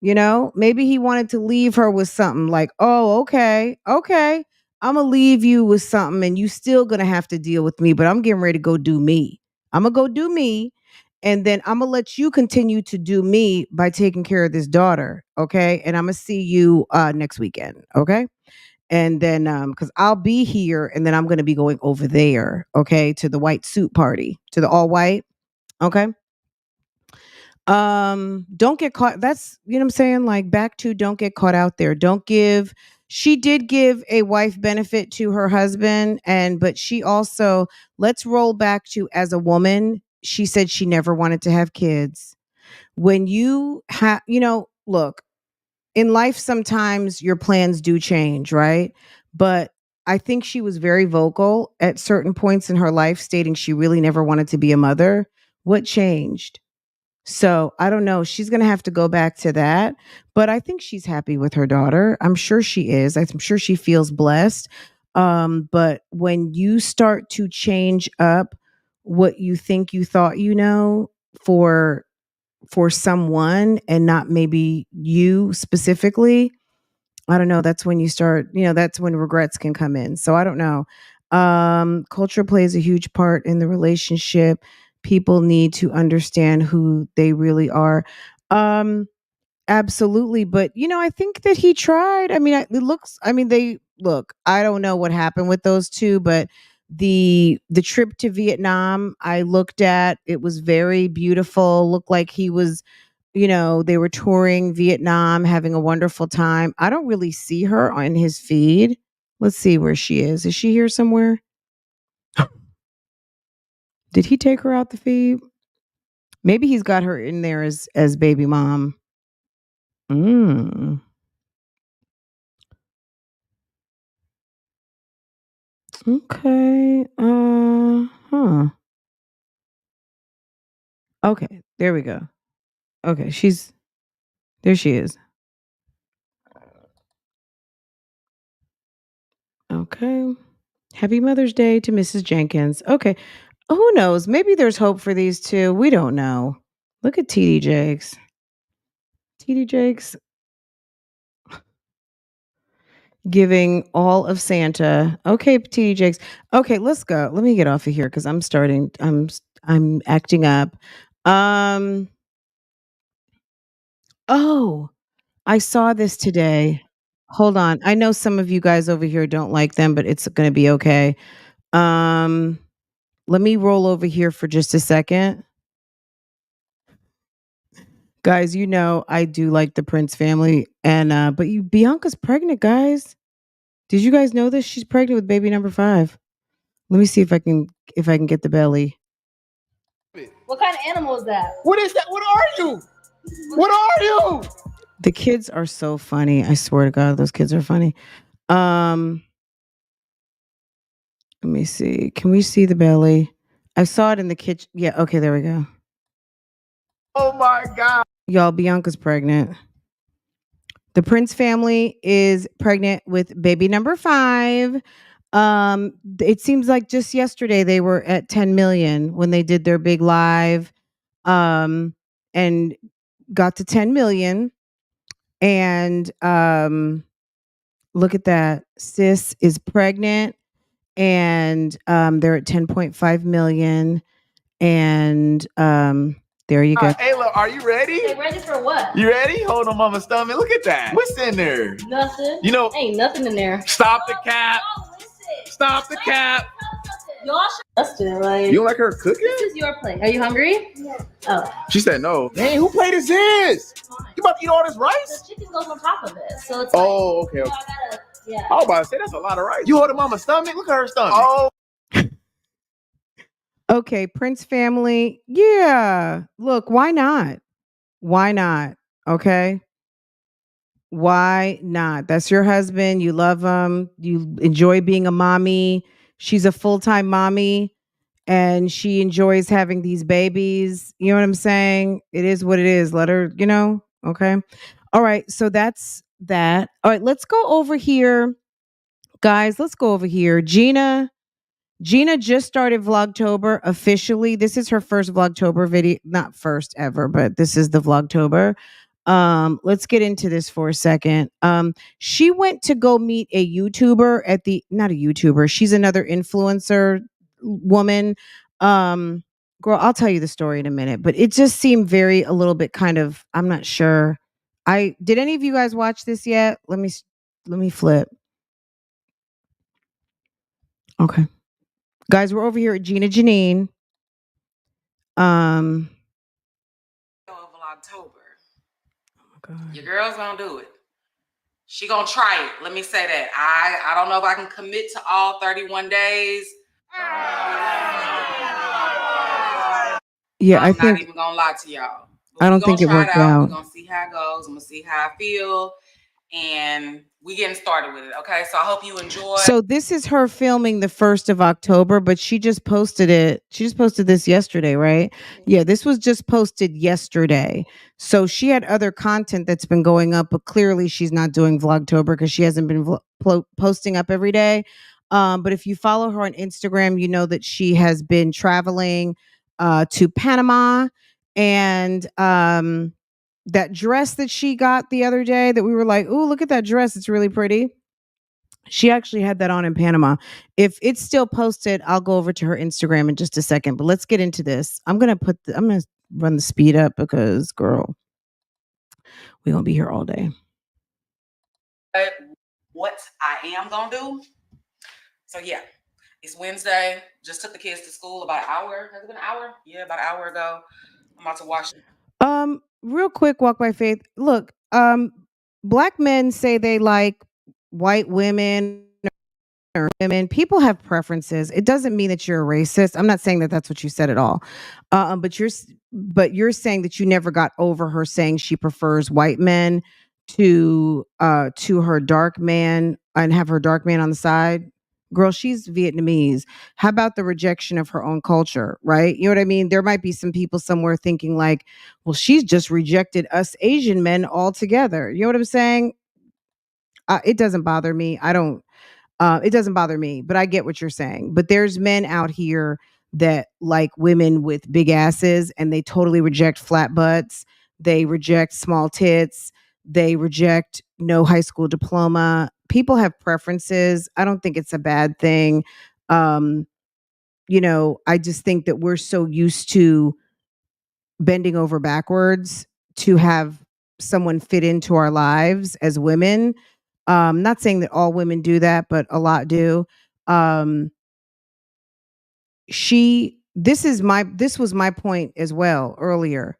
Maybe he wanted to leave her with something like, oh, okay, I'm gonna leave you with something and you still gonna have to deal with me, but I'm getting ready to go do me. I'm gonna go do me. And then I'm gonna let you continue to do me by taking care of this daughter. Okay. And I'm gonna see you next weekend. Okay. And then because I'll be here and then I'm gonna be going over there, okay, to the white suit party, to the all white. Okay. Don't get caught. That's what I'm saying, like back to don't get caught out there. Don't give She did give a wife benefit to her husband, but she also, let's roll back to, as a woman, she said she never wanted to have kids. When you have, look, in life sometimes your plans do change, right? But I think she was very vocal at certain points in her life stating she really never wanted to be a mother. What changed? So I don't know. She's going to have to go back to that. But I think she's happy with her daughter. I'm sure she is. I'm sure she feels blessed. But when you start to change up what you think you thought for someone and not maybe you specifically, I don't know. That's when you start, that's when regrets can come in. So I don't know. Culture plays a huge part in the relationship. People need to understand who they really are. Absolutely. But, I think that he tried. I mean, I don't know what happened with those two, but the trip to Vietnam I looked at, it was very beautiful. Looked like he was, they were touring Vietnam, having a wonderful time. I don't really see her on his feed. Let's see where she is. Is she here somewhere? Did he take her out the feed? Maybe he's got her in there as baby mom. Mm. Okay. Huh. Okay, there we go. Okay, there she is. Okay. Happy Mother's Day to Mrs. Jenkins. Okay. Who knows? Maybe there's hope for these two. We don't know. Look at TD Jakes. TD Jakes giving all of Santa. Okay, TD Jakes. Okay, let's go. Let me get off of here because I'm acting up. Oh, I saw this today. Hold on. I know some of you guys over here don't like them, but it's going to be okay. Um, Let me roll over here for just a second. Guys, I do like the Prince family, and but Bianca's pregnant, guys. Did you guys know this? She's pregnant with baby number 5. Let me see if I can get the belly. What kind of animal is that? What is that? What are you? What are you? The kids are so funny. I swear to God, those kids are funny. Let me see. Can we see the belly? I saw it in the kitchen. Yeah, okay, there we go. Oh my God. Y'all, Bianca's pregnant. The Prince family is pregnant with baby number 5. It seems like just yesterday they were at 10 million when they did their big live, and got to 10 million. And look at that. Sis is pregnant, and they're at 10.5 million. And there you go. Ayla, are you ready? They ready for what? You ready? Hold on mama's stomach. Look at that. What's in there? Nothing. You know, Ain't nothing in there. stop the cap. Stop the cap. Y'all should Justin, like, You don't like her cooking? this is your plate. Are you hungry? Yeah. Oh. She said no. Dang, who plate is this? You about to eat all this rice? The chicken goes on top of it. So it's Oh, like, okay. you Okay. know, I gotta, yeah. I was about to say that's a lot of rice. You holding mama's stomach? Look at her stomach. Oh. Okay, Prince family. Yeah. Look, why not? Why not? Okay. Why not? That's your husband. You love him. You enjoy being a mommy. She's a full-time mommy, and she enjoys having these babies. You know what I'm saying? It is what it is. Let her, okay. All right. So that's that. All right. Let's go over here. Guys, let's go over here. Gina just started Vlogtober officially. This is her first Vlogtober video. Not first ever, but this is the Vlogtober. Let's get into this for a second. She went to go meet a YouTuber not a YouTuber. She's another influencer woman. Girl, I'll tell you the story in a minute, but it just seemed a little bit kind of, I'm not sure. Did any of you guys watch this yet? Let me flip. Okay. Guys, we're over here at Gina Jyneen. Vlogtober. Oh my God. Your girl's gonna do it. She gonna try it. Let me say that. I don't know if I can commit to all 31 days. Yeah, I'm not even gonna lie to y'all. I don't think it worked out. We're gonna see how it goes. I'm gonna see how I feel. And we getting started with it. Okay. So I hope you enjoy. So this is her filming the 1st of October, but she just posted it. She just posted this yesterday, right? Yeah, this was just posted yesterday. So she had other content that's been going up, but clearly she's not doing Vlogtober because she hasn't been posting up every day. But if you follow her on Instagram, you know that she has been traveling to Panama, and that dress that she got the other day that we were like, "Ooh, look at that dress. It's really pretty." She actually had that on in Panama. If it's still posted, I'll go over to her Instagram in just a second. But let's get into this. I'm going to run the speed up because, girl, we're going to be here all day. What I am going to do. So, yeah, it's Wednesday. Just took the kids to school about an hour. Has it been an hour? Yeah, about an hour ago. I'm about to wash. Real quick, walk by faith. Look, Black men say they like white women or women. People have preferences. It doesn't mean that you're a racist. I'm not saying that that's what you said at all. But you're saying that you never got over her saying she prefers white men to her dark man and have her dark man on the side. Girl, she's Vietnamese. How about the rejection of her own culture, right? You know what I mean? There might be some people somewhere thinking like, well, she's just rejected us Asian men altogether. You know what I'm saying? It doesn't bother me. It doesn't bother me, but I get what you're saying. But there's men out here that like women with big asses, and they totally reject flat butts. They reject small tits. They reject no high school diploma. People have preferences. I don't think it's a bad thing. I just think that we're so used to bending over backwards to have someone fit into our lives as women. Not saying that all women do that, but a lot do. This was my point as well earlier.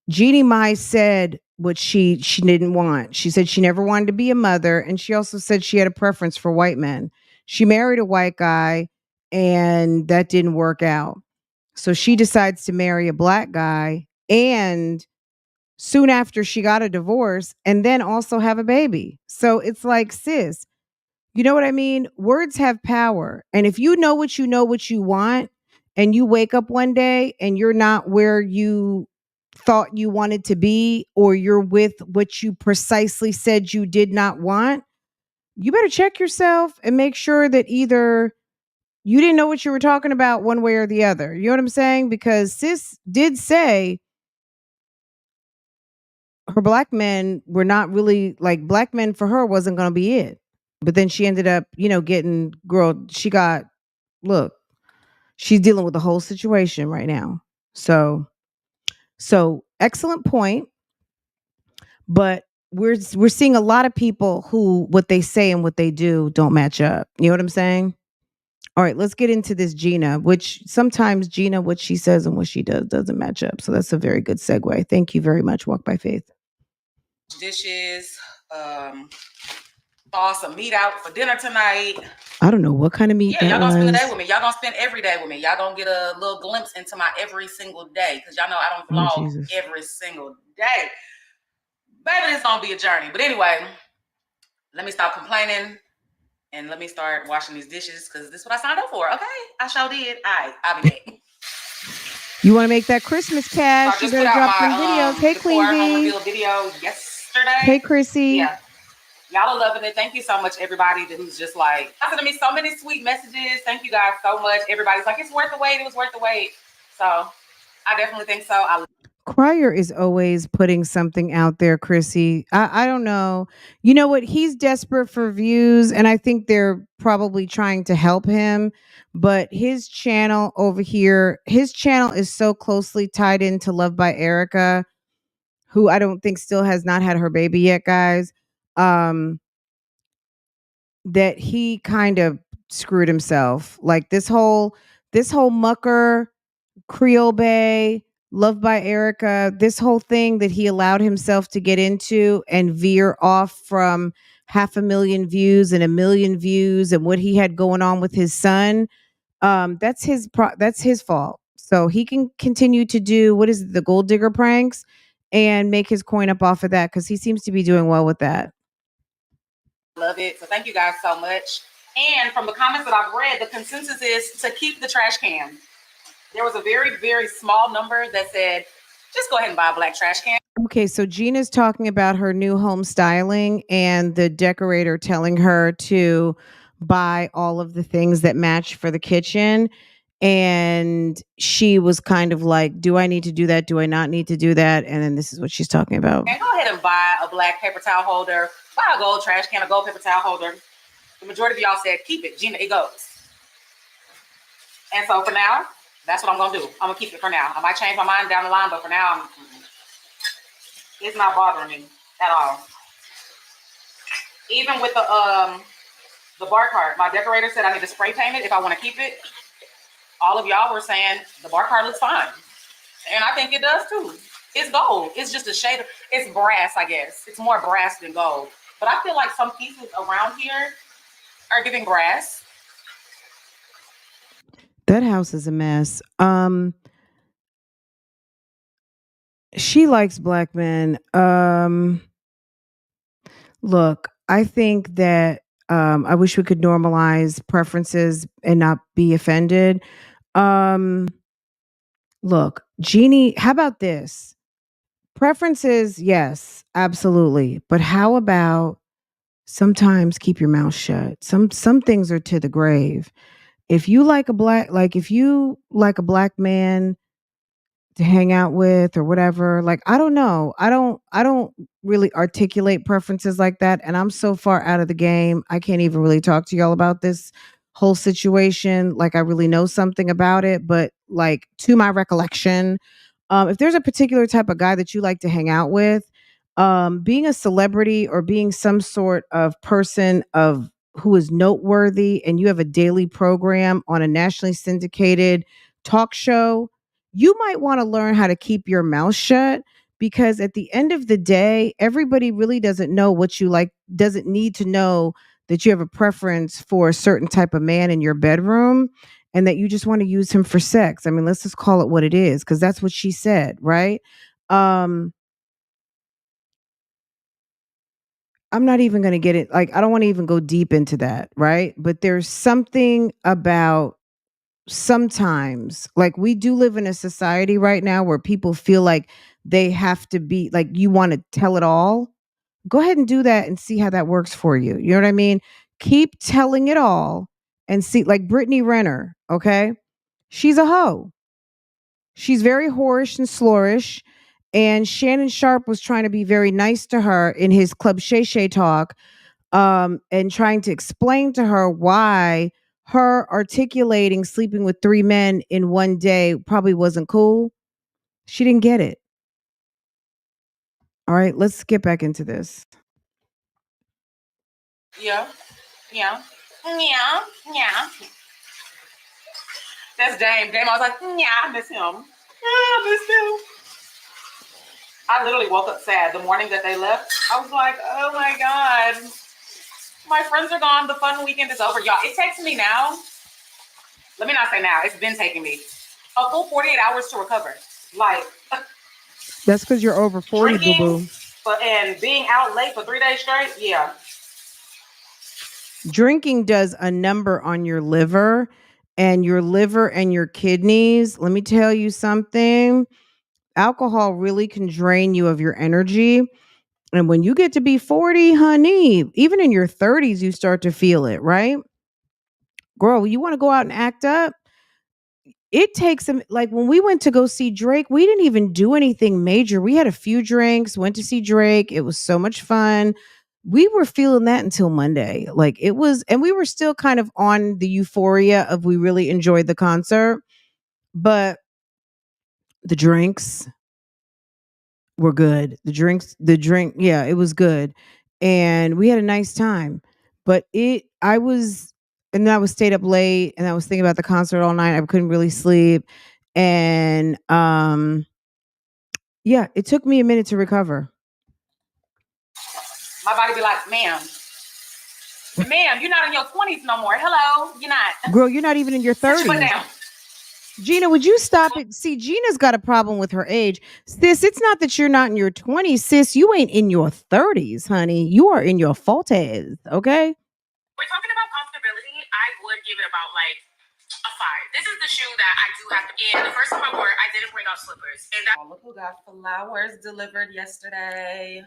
Jeannie Mai said what she didn't want. She said she never wanted to be a mother, and she also said she had a preference for white men. She married a white guy, and that didn't work out. So she decides to marry a black guy, and soon after she got a divorce, and then also have a baby. So it's like, sis, you know what I mean? Words have power. And if you know what you want, and you wake up one day and you're not where you thought you wanted to be, or you're with what you precisely said you did not want, you better check yourself and make sure that either you didn't know what you were talking about one way or the other. You know what I'm saying? Because sis did say her black men were not really like black men for her wasn't going to be it. But then she ended up, getting look, she's dealing with the whole situation right now. So excellent point, but we're seeing a lot of people who what they say and what they do don't match up. You know what I'm saying? All right, let's get into this Gina, which sometimes Gina, what she says and what she does doesn't match up. So that's a very good segue. Thank you very much, Walk by Faith. Dishes, thaw some meat out for dinner tonight. I don't know what kind of meat Yeah, y'all that gonna spend the day was. with me. Y'all gonna spend every day with me. Y'all gonna get a little glimpse into my every single day, because y'all know I don't Oh, vlog Jesus. every single day. Baby, it's gonna be a journey. But anyway, let me stop complaining and let me start washing these dishes, because this is what I signed up for. Okay, I sure did. All right, I'll be back. You want to make that Christmas cash? So I You just put better out drop them my videos. Hey, decor home Queensy. reveal video yesterday. Hey, Chrissy. Yeah. Y'all are loving it. Thank you so much, everybody who's just like sending me so many sweet messages. Thank you guys so much. Everybody's like, it's worth the wait. It was worth the wait. So I definitely think so. Crier is always putting something out there, Chrissy. I don't know. You know what? He's desperate for views, and I think they're probably trying to help him. But his channel over here, his channel is so closely tied into Love by Erica, who I don't think still has not had her baby yet, guys. That he kind of screwed himself. Like this whole mucker Creole Bay, Love by Erica, this whole thing that he allowed himself to get into and veer off from 500,000 views and 1,000,000 views and what he had going on with his son. That's his fault. So he can continue to do what is it, the gold digger pranks and make his coin up off of that, because he seems to be doing well with that. Love it. So thank you guys so much. And from the comments that I've read, the consensus is to keep the trash can. There was a very, very small number that said, just go ahead and buy a black trash can. Okay, so Gina's talking about her new home styling and the decorator telling her to buy all of the things that match for the kitchen. And she was kind of like, do I need to do that? Do I not need to do that? And then this is what she's talking about. And go ahead and buy a black paper towel holder, buy a gold trash can, a gold paper towel holder. The majority of y'all said, keep it. Gina, it goes. And so for now, that's what I'm going to do. I'm going to keep it for now. I might change my mind down the line, but for now, it's not bothering me at all. Even with the bar cart, my decorator said I need to spray paint it if I want to keep it. All of y'all were saying the bar cart looks fine. And I think it does too. It's gold. It's just a shade of, it's brass, I guess. It's more brass than gold. But I feel like some pieces around here are giving brass. That house is a mess. She likes black men. Look, I think that I wish we could normalize preferences and not be offended. Look, Jeannie, how about this? Preferences, yes, absolutely. But how about sometimes keep your mouth shut? Some things are to the grave. If you like if you like a black man to hang out with or whatever, like I don't know. I don't really articulate preferences like that, and I'm so far out of the game. I can't even really talk to y'all about this whole situation like I really know something about it, but like to my recollection, if there's a particular type of guy that you like to hang out with, being a celebrity or being some sort of person of who is noteworthy and you have a daily program on a nationally syndicated talk show, you might want to learn how to keep your mouth shut, because at the end of the day, everybody really doesn't know what you like, doesn't need to know that you have a preference for a certain type of man in your bedroom and that you just want to use him for sex. I mean, let's just call it what it is, because that's what she said, right? I'm not even going to get it. Like, I don't want to even go deep into that, right? But there's something about sometimes, like, we do live in a society right now where people feel like they have to be like, you want to tell it all. Go ahead and do that and see how that works for you. You know what I mean? Keep telling it all and see, like Brittany Renner, okay? She's a hoe. She's very whorish and slorish. And Shannon Sharp was trying to be very nice to her in his Club Shay Shay talk, and trying to explain to her why her articulating sleeping with 3 men in one day probably wasn't cool. She didn't get it. All right, let's get back into this. Yeah. That's Dame. Dame, I was like, yeah, I miss him. I literally woke up sad the morning that they left. I was like, oh my God. My friends are gone. The fun weekend is over. Y'all, it takes me now. Let me not say now. It's been taking me a full 48 hours to recover. Like, That's because you're over 40, drinking boo-boo. and being out late for 3 days straight. Yeah. Drinking does a number on your liver and your kidneys. Let me tell you something. Alcohol really can drain you of your energy. And when you get to be 40, honey, even in your 30s, you start to feel it, right? Girl, you want to go out and act up? It takes them, like when we went to go see Drake, we didn't even do anything major. We had a few drinks, went to see Drake. It was so much fun. We were feeling that until Monday. Like it was, and we were still kind of on the euphoria of we really enjoyed the concert, but the drinks were good. Yeah, it was good. And we had a nice time. But I was stayed up late and I was thinking about the concert all night. I couldn't really sleep. And yeah, it took me a minute to recover. My body be like, ma'am, you're not in your 20s no more. Hello, you're not. Girl, you're not even in your 30s. Sit your butt down. Gina, would you stop it? See, Gina's got a problem with her age. Sis, it's not that you're not in your 20s. Sis, you ain't in your 30s, honey. You are in your 40s, okay? We're talking about comfortability. I would give it about like a 5. This is the shoe that I do have to get. The first time I wore it, I didn't bring out slippers. And look who got flowers delivered yesterday.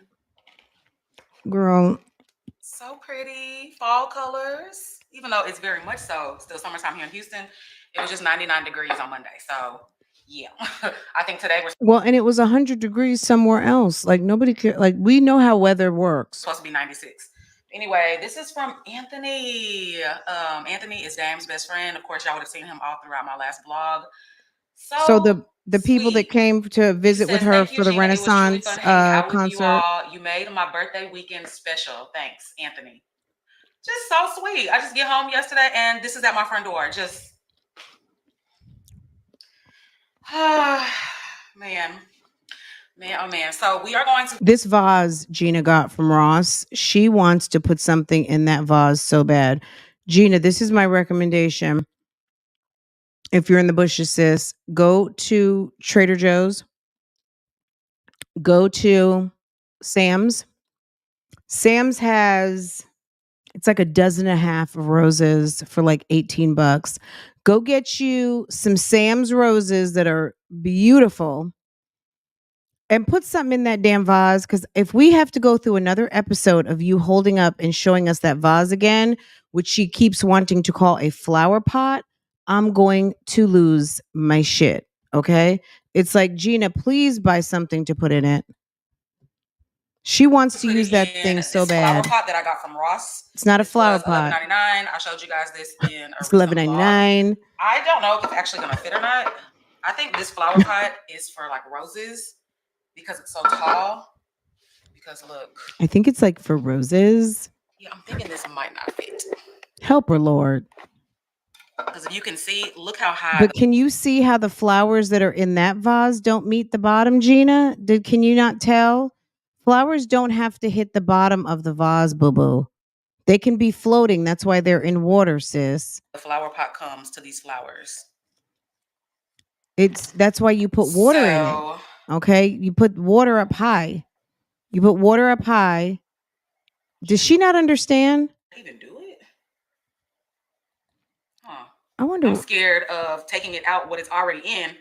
Girl. So pretty. Fall colors. Even though it's very much so still summertime here in Houston, it was just 99 degrees on Monday. So yeah. I think today we're Well, and it was 100 degrees somewhere else. Like nobody cares. Like we know how weather works. supposed to be 96. Anyway, this is from Anthony. Anthony is Dame's best friend. Of course, y'all would have seen him all throughout my last vlog. So the people that came to visit with her for the Gina. Renaissance concert. You made my birthday weekend special. Thanks, Anthony. Just so sweet. I just get home yesterday and this is at my front door. Just man. Oh man. So we are going to This vase Gina got from Ross. She wants to put something in that vase so bad. Gina, this is my recommendation. If you're in the bushes, sis, go to Trader Joe's. Go to Sam's. Sam's has, it's like a dozen and a half of roses for like $18. Go get you some Sam's roses that are beautiful and put something in that damn vase. Because if we have to go through another episode of you holding up and showing us that vase again, which she keeps wanting to call a flower pot, I'm going to lose my shit. Okay? It's like, Gina, please buy something to put in it. She wants to use that thing so bad. Flower pot that I got from Ross. It's not a flower pot. $11.99. I showed you guys this in It's $11.99. I don't know if it's actually gonna fit or not. I think this flower pot is for like roses because it's so tall. Because look. I think it's like for roses. Yeah, I'm thinking this might not fit. Help her, Lord. Because if you can see, look how high. But can you see how the flowers that are in that vase don't meet the bottom, Gina? Can you not tell? Flowers don't have to hit the bottom of the vase, boo-boo. They can be floating. That's why they're in water, sis. The flower pot comes to these flowers. That's why you put water in it. Okay? You put water up high. Does she not understand? Even do it? Huh. I wonder. I'm scared of taking it out what it's already in,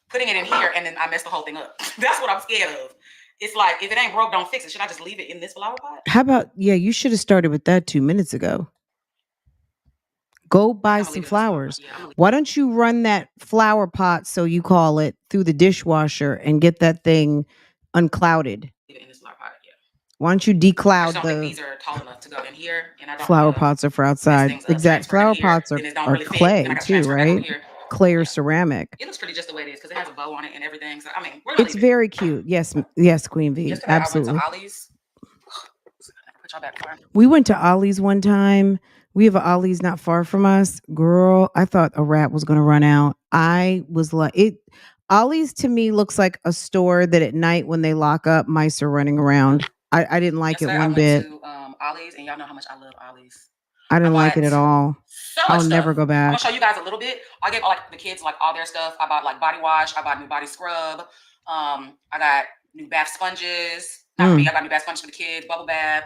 putting it in here, and then I mess the whole thing up. That's what I'm scared of. It's like, if it ain't broke, don't fix it. Should I just leave it in this flower pot? How about, yeah, you should have started with that 2 minutes ago. Go buy some flowers. Why don't you run that flower pot, so you call it, through the dishwasher and get that thing unclouded? Leave it in this flower pot, yeah. Why don't you I decloud just don't think the these are tall enough to go in here, and I don't flower wanna pots are for mess outside? things up, Exact. transfer it in Flower here, pots then it don't are really fit, clay then I got to too, transfer it back over right? here. Clay or ceramic. It looks pretty just the way it is because it has a bow on it and everything. So I mean, we're gonna It's leave it. very cute. Yes, yes, Queen V. Yesterday Absolutely. I went to Ollie's. Put y'all back far. We went to Ollie's one time. We have an Ollie's not far from us. Girl, I thought a rat was going to run out. I was like, it. Ollie's to me looks like a store that at night when they lock up, mice are running around. I didn't like Yesterday it I one went bit. to Ollie's, and y'all know how much I love Ollie's. I didn't like it at all. So much I'll stuff. never go I'm back. gonna show you guys a little bit. I gave like the kids like all their stuff. I bought like body wash. I bought new body scrub. I got new bath sponges. Not for me. I got new bath sponges for the kids. Bubble bath.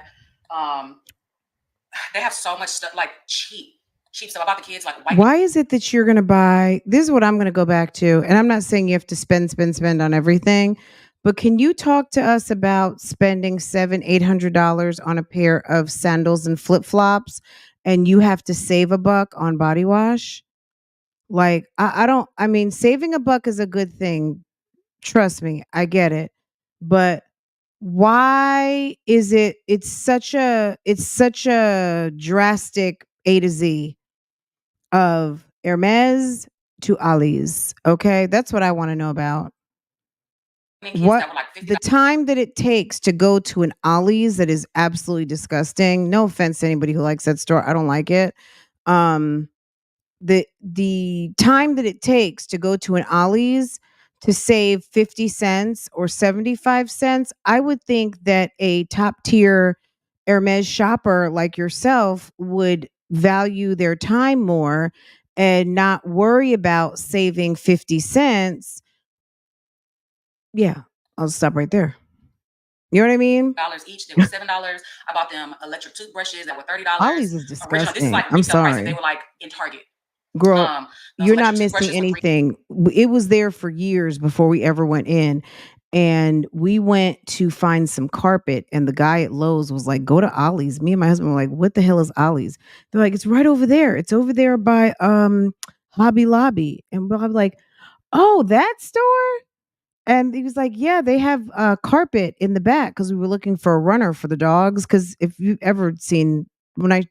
They have so much stuff, like cheap stuff. I bought the kids like white. Why is it that you're going to buy? This is what I'm going to go back to. And I'm not saying you have to spend on everything, but can you talk to us about spending $700-800 on a pair of sandals and flip flops, and you have to save $1 on body wash? Like, I mean, saving $1 is a good thing. Trust me, I get it. But why is it's such a drastic A to Z of Hermes to Ollie's? Okay, that's what I want to know about. What the time that it takes to go to an Ollie's that is absolutely disgusting. No offense to anybody who likes that store. I don't like it. The time that it takes to go to an Ollie's to save 50 cents or 75 cents, I would think that a top tier Hermes shopper like yourself would value their time more and not worry about saving 50 cents. Yeah, I'll stop right there. You know what I mean? $dollars each. They were $7. I bought them electric toothbrushes that were $30. Ollie's is Original. This disgusting. is like I'm retail prices. sorry. They were like in Target. Girl, those you're not electric missing toothbrushes were anything. It was there for years before we ever went in. And we went to find some carpet, and the guy at Lowe's was like, go to Ollie's. Me and my husband were like, what the hell is Ollie's? They're like, it's right over there. It's over there by Hobby Lobby. And we're like, oh, that store? And he was like, yeah, they have carpet in the back, because we were looking for a runner for the dogs. Because if you've ever seen, when I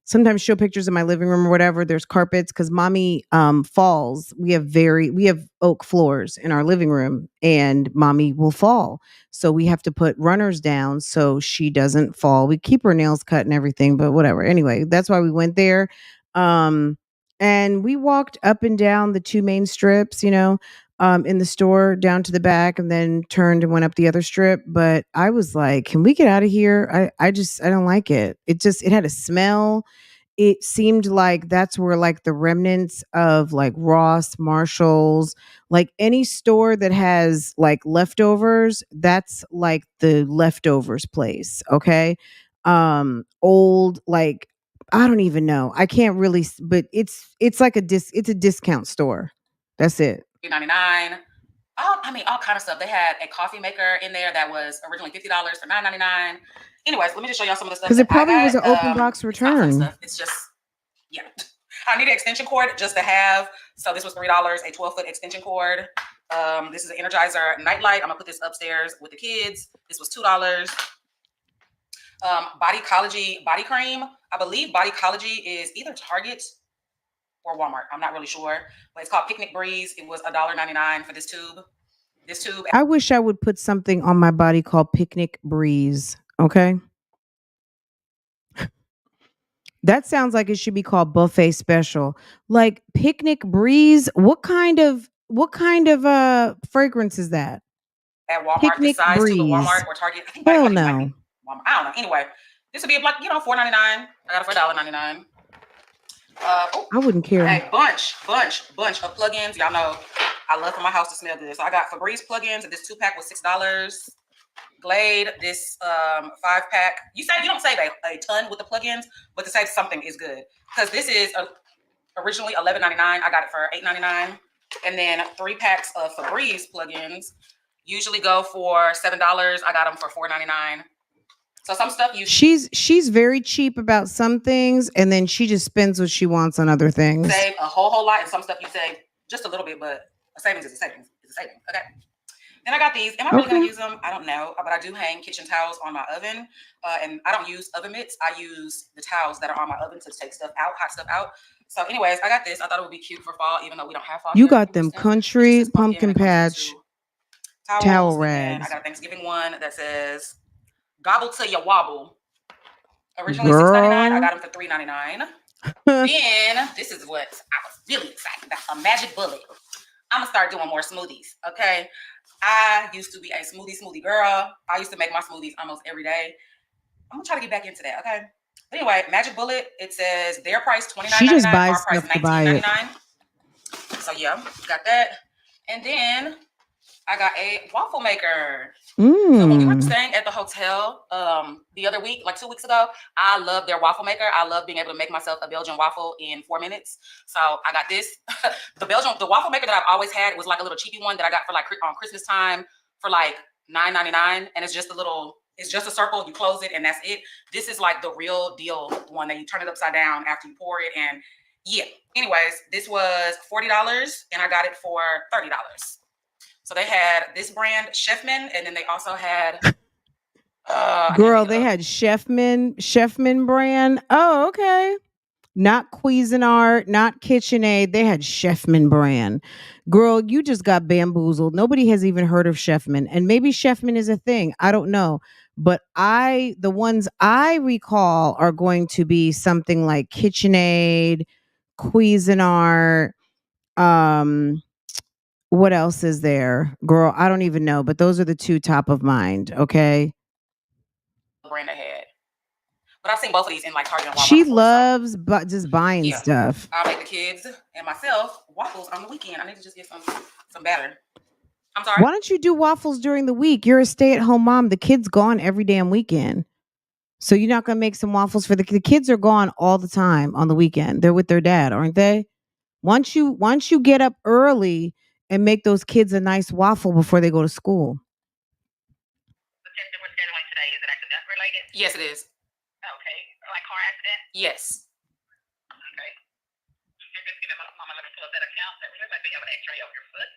sometimes show pictures in my living room or whatever, there's carpets, because mommy falls. We have oak floors in our living room, and mommy will fall. So we have to put runners down so she doesn't fall. We keep her nails cut and everything, but whatever. Anyway, that's why we went there. And we walked up and down the 2 main strips, in the store down to the back, and then turned and went up the other strip. But I was like, can we get out of here? I don't like it. It had a smell. It seemed like that's where like the remnants of like Ross, Marshalls, like any store that has like leftovers, that's like the leftovers place. Okay. Old, like, I don't even know. I can't really, but it's like it's a discount store. That's it. $3.99. All kind of stuff. They had a coffee maker in there that was originally $50 for $9.99. Anyways, let me just show y'all some of the stuff. Because it probably was an open box return. It's just, yeah. I need an extension cord just to have. So this was $3, a 12-foot extension cord. This is an Energizer nightlight. I'm gonna put this upstairs with the kids. This was $2. Bodycology body cream. I believe Bodycology is either Target or Walmart. I'm not really sure, but it's called Picnic Breeze. It was $1.99 for this tube. I wish I would put something on my body called Picnic Breeze. Okay. That sounds like it should be called Buffet Special. Like Picnic Breeze. What kind of fragrance is that? At Walmart, Picnic this size Breeze. tube at Walmart or Target. I think Hell Walmart. no. I don't know. Anyway, this would be like, $4.99. I got it for $1.99. I wouldn't care. A bunch of plugins. Y'all know I love for my house to smell good. So I got Febreze plugins. This 2-pack was $6. Glade, this 5-pack. You don't save a ton with the plugins, but to save something is good. Because this is originally $11.99. I got it for $8.99. And then 3 packs of Febreze plugins usually go for $7. I got them for $4.99. So some stuff you she's very cheap about some things, and then she just spends what she wants on other things. save a whole lot, and some stuff you save just a little bit, but a savings is a savings. It's a saving. Okay. Then I got these. Am I really gonna use them? I don't know, but I do hang kitchen towels on my oven, and I don't use oven mitts. I use the towels that are on my oven to take stuff out, hot stuff out. So, anyways, I got this. I thought it would be cute for fall, even though we don't have fall. You got them country pumpkin patch towel rags. I got a Thanksgiving one that says "Gobble till you wobble." Originally $6.99. I got them for $3.99. Then this is what I was really excited about: a magic bullet. I'm gonna start doing more smoothies. Okay. I used to be a smoothie girl. I used to make my smoothies almost every day. I'm gonna try to get back into that, okay? But anyway, Magic Bullet, it says their price $29.99, She just buys our price stuff to buy it. $19.99. So yeah, got that. And then I got a waffle maker. So when we were staying at the hotel the other week, like 2 weeks ago, I love their waffle maker. I love being able to make myself a Belgian waffle in 4 minutes. So I got this. The waffle maker that I've always had was like a little cheapy one that I got for like on Christmas time for like $9.99, and it's just a circle. You close it and that's it. This is like the real deal one that you turn it upside down after you pour it. And yeah, anyways, this was $40 and I got it for $30. So they had this brand, Chefman, and then they also had girl, they had Chefman brand. Oh, okay. Not Cuisinart, not KitchenAid. They had Chefman brand. Girl, you just got bamboozled. Nobody has even heard of Chefman. And maybe Chefman is a thing. I don't know. But the ones I recall are going to be something like KitchenAid, Cuisinart, what else is there? Girl, I don't even know, but those are the 2 top of mind, okay? Brand I had. But I've seen both of these in like Target and Walmart. She loves just buying stuff. I'll make the kids and myself waffles on the weekend. I need to just get some batter. I'm sorry. Why don't you do waffles during the week? You're a stay-at-home mom. The kid's gone every damn weekend. So you're not going to make some waffles for the kids are gone all the time on the weekend. They're with their dad, aren't they? Once you get up early and make those kids a nice waffle before they go to school. The test that we're scheduling today, is it accident related? Yes, it is. Okay. Like car accident? Yes. Okay. And just give them mama, let me pull up that account. That looks like they have an x-ray of your foot.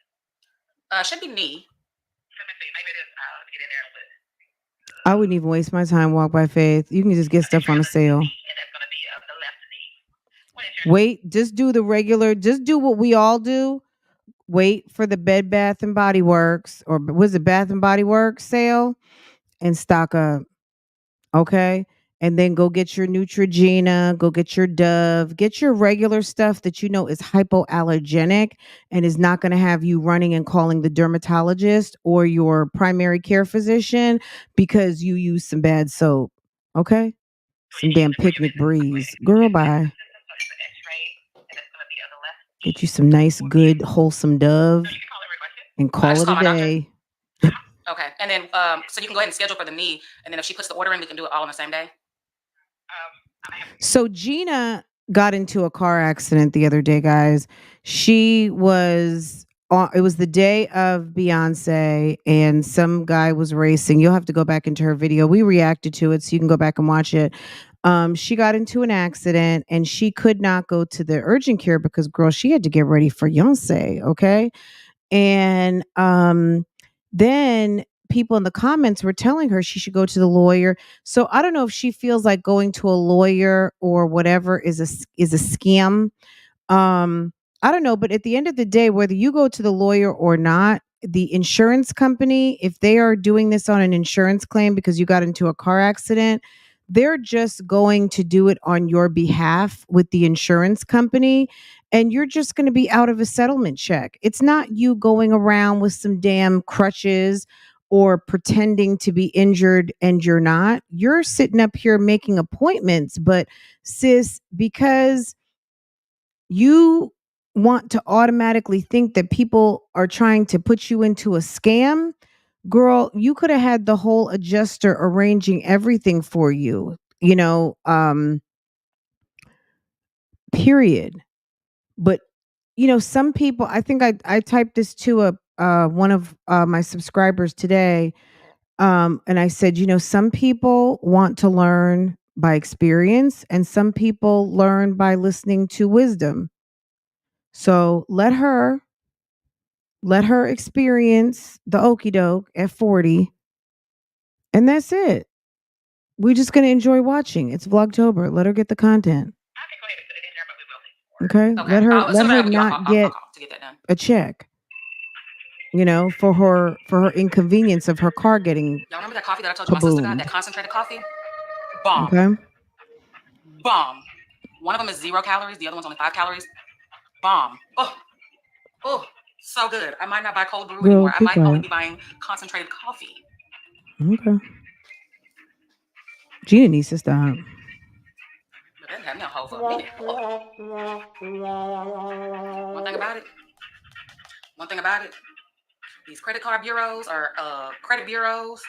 Should be knee. Let me see. Maybe it is. Let's get in there and look. I wouldn't even waste my time walk by faith. You can just get stuff on a sale. And that's going to be the left knee. Wait, just do the regular, just do what we all do. Wait for the Bed Bath and Body Works, or was it Bath and Body Works sale, and stock up. Okay? And then go get your Neutrogena, go get your Dove, get your regular stuff that you know is hypoallergenic and is not going to have you running and calling the dermatologist or your primary care physician because you use some bad soap. Okay? Some damn Picnic Breeze. Girl, bye. Get you some nice, good, wholesome Dove and call it a day. Okay. And then, so you can go ahead and schedule for the knee. And then if she puts the order in, we can do it all on the same day. So Gina got into a car accident the other day, guys. She was, it was the day of Beyonce and some guy was racing. You'll have to go back into her video. We reacted to it, so you can go back and watch it. She got into an accident and she could not go to the urgent care because, girl, she had to get ready for Beyonce. Okay. And then people in the comments were telling her she should go to the lawyer. So I don't know if she feels like going to a lawyer or whatever is a scam. I don't know, but at the end of the day, whether you go to the lawyer or not, the insurance company, if they are doing this on an insurance claim because you got into a car accident, they're just going to do it on your behalf with the insurance company. And you're just going to be out of a settlement check. It's not you going around with some damn crutches or pretending to be injured and you're not. You're sitting up here making appointments. But sis, because you want to automatically think that people are trying to put you into a scam, girl, you could have had the whole adjuster arranging everything for you, period. But some people, I think I typed this to one of my subscribers today. And I said, some people want to learn by experience and some people learn by listening to wisdom. So let her experience the okie doke at 40, and that's it. We're just gonna enjoy watching. It's Vlogtober. Let her get the content. Okay? Okay. Let her As soon as I have not I'll get call to get that done. a check, for her inconvenience of her car getting Y'all remember that coffee that I told you my sister got? kaboomed. That concentrated coffee? Bomb. Okay? Bomb. One of them is 0 calories. The other one's only 5 calories. Bomb. Oh, so good. I might not buy cold brew Girl, anymore. I keep might only quiet. be buying concentrated coffee. Okay. Gina needs to stop. But that had me on hold for a minute. One thing about it, these credit card bureaus or credit bureaus,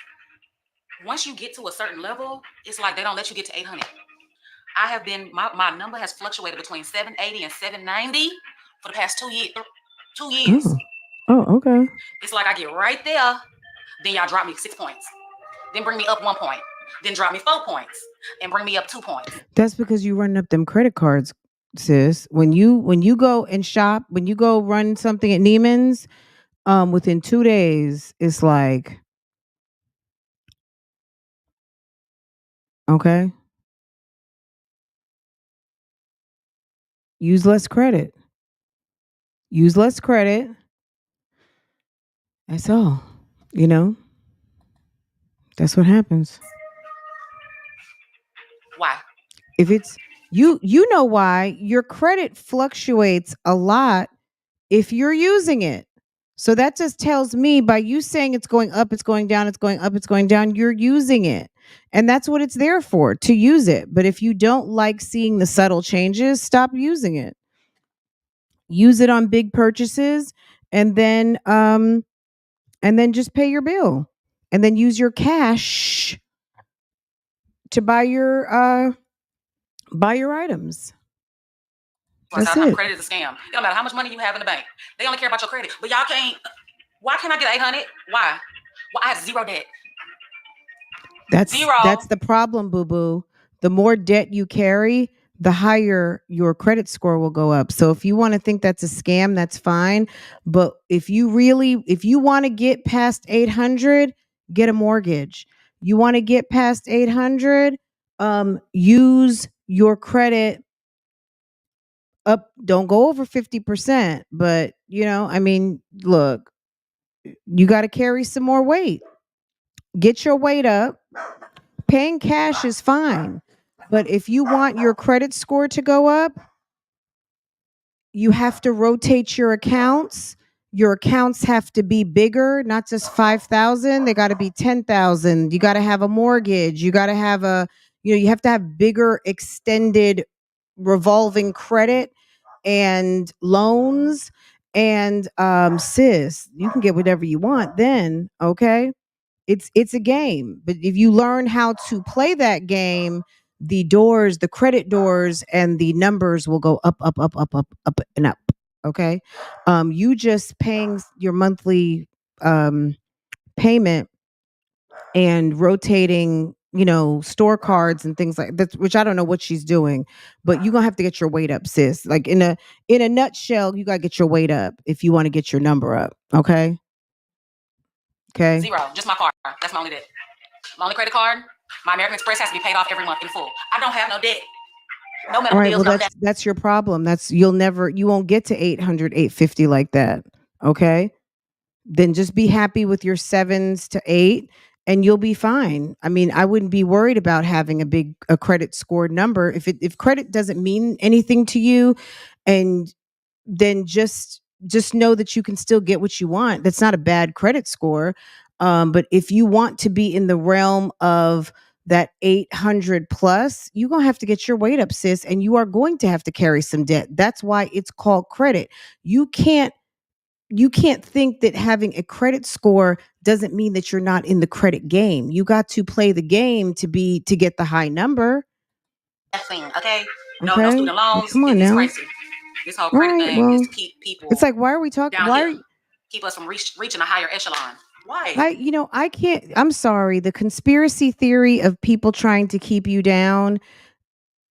once you get to a certain level, it's like they don't let you get to 800. I have been, my number has fluctuated between 780 and 790 for the past 2 years. 2 years. Oh, okay. It's like I get right there, then y'all drop me 6 points. Then bring me up 1 point. Then drop me 4 points. And bring me up 2 points. That's because you running up them credit cards, sis. When you go and shop, when you go run something at Neiman's, within 2 days, it's like, okay, use less credit. Use less credit. That's all. That's what happens. Why? If it's you know why your credit fluctuates a lot if you're using it. So that just tells me by you saying it's going up, it's going down, it's going up, it's going down, you're using it. And that's what it's there for, to use it. But if you don't like seeing the subtle changes, stop using it. Use it on big purchases and then just pay your bill. And then use your cash to buy your items. That's it. Credit is a scam. It don't matter how much money you have in the bank. They only care about your credit. But y'all can't. Why can't I get 800? Why? Well, I have 0 debt. That's 0. That's the problem, boo boo. The more debt you carry, the higher your credit score will go up. So if you want to think that's a scam, that's fine. But if you want to get past 800, get a mortgage. You want to get past 800, use your credit up. Don't go over 50%. But look, you got to carry some more weight. Get your weight up. Paying cash is fine. But if you want your credit score to go up, you have to rotate your accounts. Your accounts have to be bigger, not just 5,000. They got to be 10,000. You got to have a mortgage. You got to have you have to have bigger extended revolving credit and loans. And sis, you can get whatever you want then, okay? It's a game. But if you learn how to play that game, the credit doors and the numbers will go up, up, up, up, up, up, and up. Okay. You just paying your monthly payment and rotating, store cards and things like that, which I don't know what she's doing, but you're gonna have to get your weight up, sis. Like in a nutshell, you gotta get your weight up if you want to get your number up. Okay. Okay. 0. Just my card. That's my only debt. My only credit card. My American Express has to be paid off every month in full. I don't have no debt. No medical All right, bills. well, that's your problem. You won't get to 800, 850 like that. Okay. Then just be happy with your 7s to 8 and you'll be fine. I mean, I wouldn't be worried about having a credit score number. If credit doesn't mean anything to you, and then just know that you can still get what you want. That's not a bad credit score. But if you want to be in the realm of that 800 plus, you're going to have to get your weight up, sis, and you are going to have to carry some debt. That's why it's called credit. You can't think that having a credit score doesn't mean that you're not in the credit game. You got to play the game to get the high number. Thing, okay? No student loans. Come on now. Crazy. This whole All credit right. thing is Well, to keep people it's like, why are we talking? down Why here, are you, keep us from reaching a higher echelon. Why? I, you know, I can't, I'm sorry. The conspiracy theory of people trying to keep you down,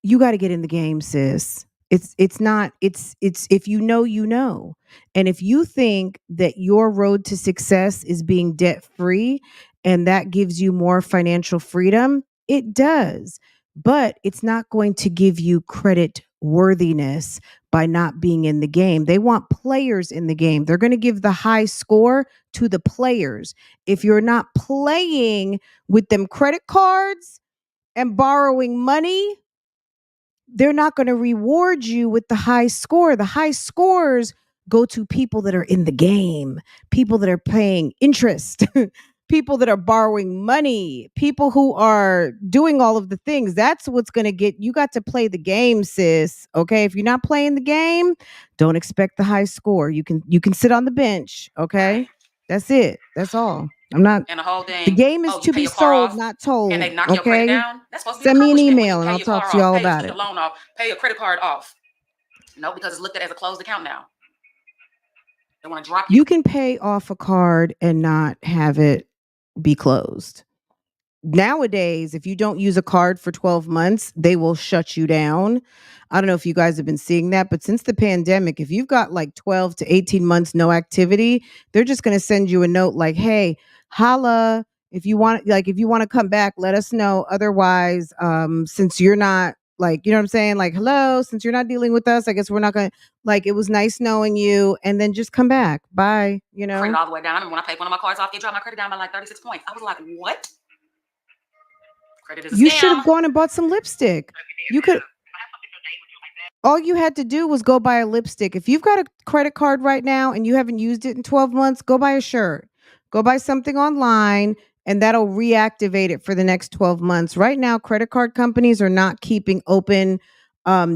you got to get in the game, sis. It's not it's if you know, you know. And if you think that your road to success is being debt free and that gives you more financial freedom, it does. But it's not going to give you credit worthiness by not being in the game. They want players in the game. They're going to give the high score to the players. If you're not playing with them credit cards and borrowing money, they're not going to reward you with the high score. The high scores go to people that are in the game, people that are paying interest, people that are borrowing money, people who are doing all of the things. That's what's going to get you. Got to play the game, sis. Okay, if you're not playing the game, don't expect the high score. You can sit on the bench. Okay, Right. that's it. That's all. I'm not. And the whole The thing, game is oh, you to pay be your car sold, off not and they told. knock your credit Okay, down. That's supposed to be an send me an accomplishment when you email and pay I'll your talk car to you off, all pay a about it. student loan off, pay your credit card off. No, because it's looked at as a closed account now. They want to drop you. You can pay off a card and not have it be closed. Nowadays, if you don't use a card for 12 months, they will shut you down. I don't know if you guys have been seeing that, but since the pandemic, if you've got like 12 to 18 months no activity, they're just going to send you a note like, "Hey, holla, if you want to come back, let us know. Otherwise, since you're not like, you know what I'm saying? Like, hello, since you're not dealing with us, I guess we're not going to like, it was nice knowing you and then just come back. Bye, you know?" Credit all the way down. And when I paid one of my cards off, they dropped my credit down by like 36 points. I was like, what? Credit is a You should have scam. gone and bought some lipstick. You could All you had to do was go buy a lipstick. If you've got a credit card right now and you haven't used it in 12 months, go buy a shirt. Go buy something online and that'll reactivate it for the next 12 months. Right now, credit card companies are not keeping open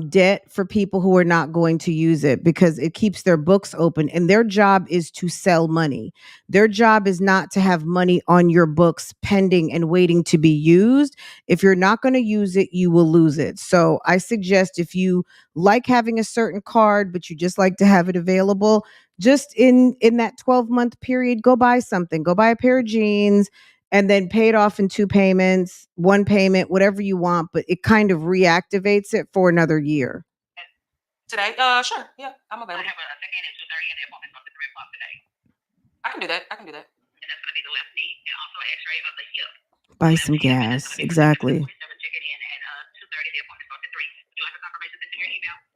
debt for people who are not going to use it because it keeps their books open and their job is to sell money. Their job is not to have money on your books pending and waiting to be used. If you're not going to use it, you will lose it. So I suggest if you like having a certain card, but you just like to have it available, just in that 12-month period, go buy something. Go buy a pair of jeans and then pay it off in 2 payments, 1 payment, whatever you want, but it kind of reactivates it for another year. Today? Sure. Yeah, I'm available. I can do that. I can do that. Buy some gas. Exactly.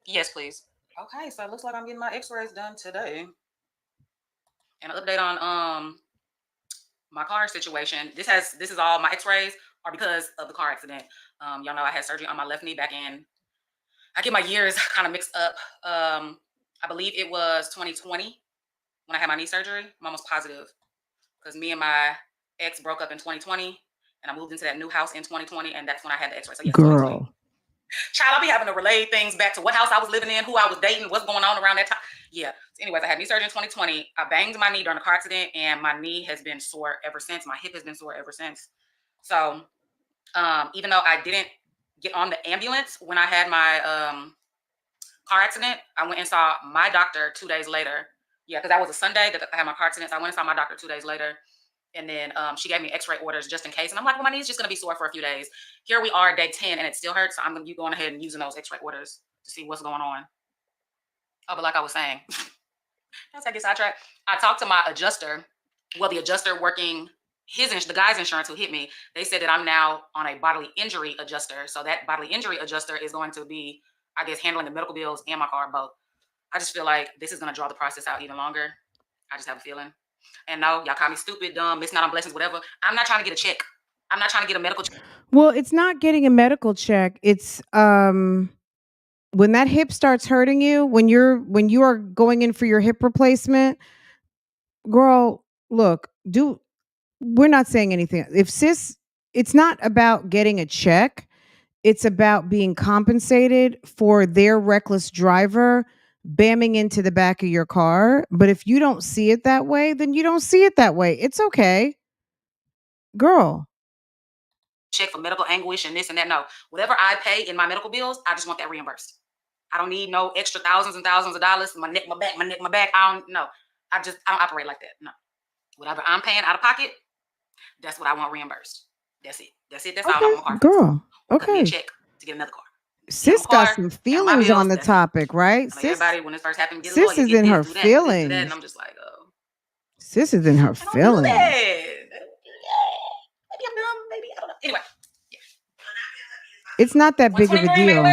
Yes, please. Okay, so it looks like I'm getting my x-rays done today. And an update on my car situation. This is all my x-rays are because of the car accident. Y'all know I had surgery on my left knee back in, I get my years kind of mixed up. I believe it was 2020 when I had my knee surgery. I'm almost positive because me and my ex broke up in 2020 and I moved into that new house in 2020 and that's when I had the x-ray. So yes, 2020. Girl. Child, I'll be having to relay things back to what house I was living in, who I was dating, what's going on around that time. Yeah. So anyways, I had knee surgery in 2020. I banged my knee during a car accident and my knee has been sore ever since. My hip has been sore ever since. So even though I didn't get on the ambulance when I had my car accident, I went and saw my doctor 2 days later. Yeah, because that was a Sunday that I had my car accident. So I went and saw my doctor 2 days later. And then she gave me x-ray orders just in case. And I'm like, well, my knee's just going to be sore for a few days. Here we are, day 10, and it still hurts. So I'm going to be going ahead and using those x-ray orders to see what's going on. Oh, but like I was saying, that's how I get sidetracked. I talked to my adjuster. Well, the adjuster working the guy's insurance who hit me, they said that I'm now on a bodily injury adjuster. So that bodily injury adjuster is going to be, I guess, handling the medical bills and my car both. I just feel like this is going to draw the process out even longer. I just have a feeling. And no, y'all call me stupid, dumb, missing out on blessings, whatever. I'm not trying to get a check. I'm not trying to get a medical check. Well, it's not getting a medical check. It's when that hip starts hurting you, when you are going in for your hip replacement, girl, look, we're not saying anything. It's not about getting a check. It's about being compensated for their reckless driver bamming into the back of your car. But if you don't see it that way, then you don't see it that way. It's okay. Girl. Check for medical anguish and this and that. No, whatever I pay in my medical bills, I just want that reimbursed. I don't need no extra thousands and thousands of dollars for my neck, my back. I don't know. I don't operate like that. No. Whatever I'm paying out of pocket, that's what I want reimbursed. That's it. That's all I want a car for. Girl. Cut me a Okay. check to get another car. Sis got some feelings on the topic, right? Sis, everybody, when this first happened, get a sis lawyer, is get in this, her do that, feelings. and I'm just like, sis is in her feelings. maybe I'm dumb. Maybe I don't know. Anyway, yeah. It's not that big of a deal.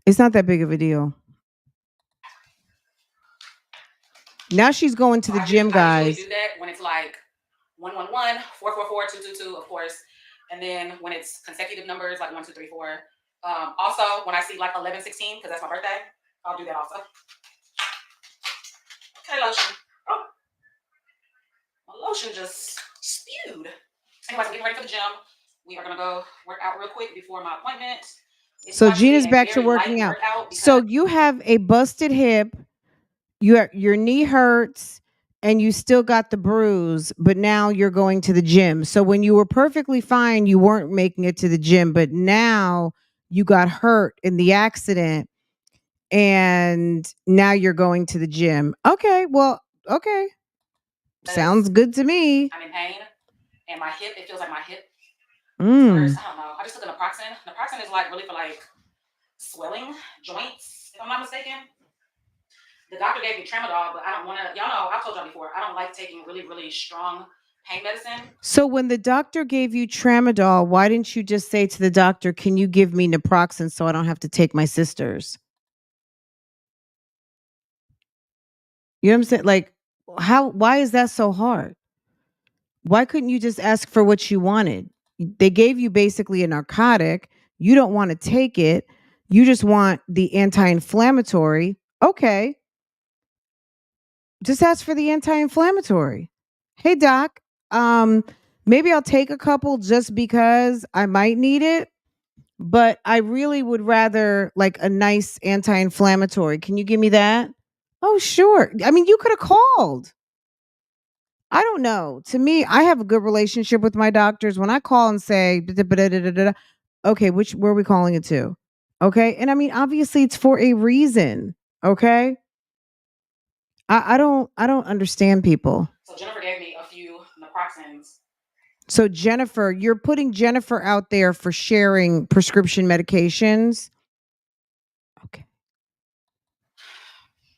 It's not that big of a deal. Now she's going to the gym, guys. I usually do that when it's like 111, 444, 222, of course. And then when it's consecutive numbers, like 1, 2, 3, 4. Also, when I see like 11, 16, because that's my birthday, I'll do that also. Okay, lotion. Oh. My lotion just spewed. Anyways, I'm getting ready for the gym. We are going to go work out real quick before my appointment. So Gina's back to working out. So you have a busted hip, your knee hurts, and you still got the bruise, but now you're going to the gym. So when you were perfectly fine, you weren't making it to the gym, but now you got hurt in the accident and now you're going to the gym. Okay, well, okay. Sounds good to me. I'm in pain, and my hip, it feels like my hip. Mm. First, I don't know. I just took a naproxen. Naproxen is like really for like swelling joints, if I'm not mistaken. The doctor gave me tramadol, but I don't want to. Y'all know, I've told y'all before, I don't like taking really, really strong pain medicine. So when the doctor gave you tramadol, why didn't you just say to the doctor, can you give me naproxen so I don't have to take my sister's? You know what I'm saying? Like, why is that so hard? Why couldn't you just ask for what you wanted? They gave you basically a narcotic. You don't want to take it. You just want the anti-inflammatory. Okay. Just ask for the anti-inflammatory. Hey, doc, maybe I'll take a couple just because I might need it, but I really would rather like a nice anti-inflammatory. Can you give me that? Oh, sure. I mean, you could have called. I don't know. To me, I have a good relationship with my doctors. When I call and say, okay, where are we calling it to? Okay. And I mean, obviously it's for a reason. Okay. I don't understand people. So Jennifer gave me a few naproxens. So Jennifer, you're putting Jennifer out there for sharing prescription medications. Okay.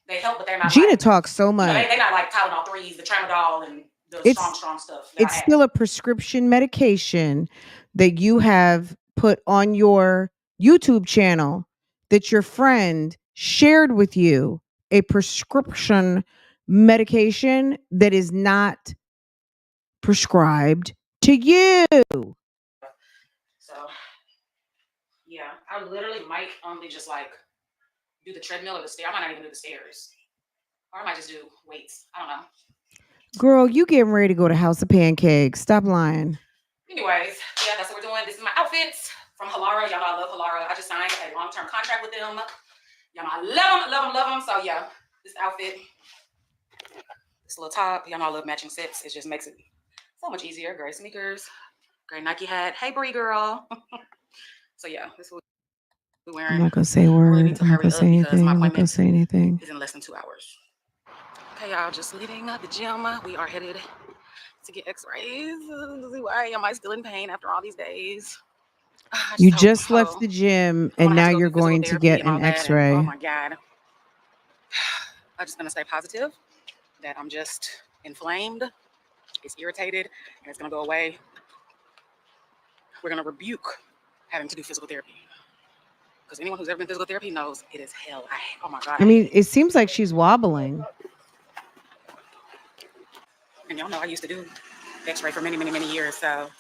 They help, but they're not. Gina like, talks so much. They're not like Tylenol 3s, the tramadol, and the strong stuff. It's still a prescription medication that you have put on your YouTube channel that your friend shared with you, a prescription medication that is not prescribed to you. So, yeah, I literally might only just like do the treadmill or the stair. I might not even do the stairs. Or I might just do weights. I don't know. Girl, you getting ready to go to House of Pancakes. Stop lying. Anyways, yeah, that's what we're doing. This is my outfits from Halara. Y'all know I love Halara. I just signed a long-term contract with them. Y'all know I love them. So yeah, this outfit, this little top. Y'all know I love matching sets. It just makes it so much easier. Gray sneakers, gray Nike hat. Hey, Bree girl. So yeah, this is what we're wearing. I'm not gonna say a word. I'm not gonna say anything. I'm not gonna say anything. It's in less than 2 hours. Okay, y'all, just leaving the gym. We are headed to get x-rays. Why am I still in pain after all these days? You just left the gym and now you're going to get an x-ray. Oh my God. I'm just gonna stay positive that I'm just inflamed. It's irritated and it's gonna go away. We're gonna rebuke having to do physical therapy. Because anyone who's ever been physical therapy knows it is hell. Oh my God. I mean, it seems like she's wobbling. And y'all know I used to do x-ray for many, many, many years. So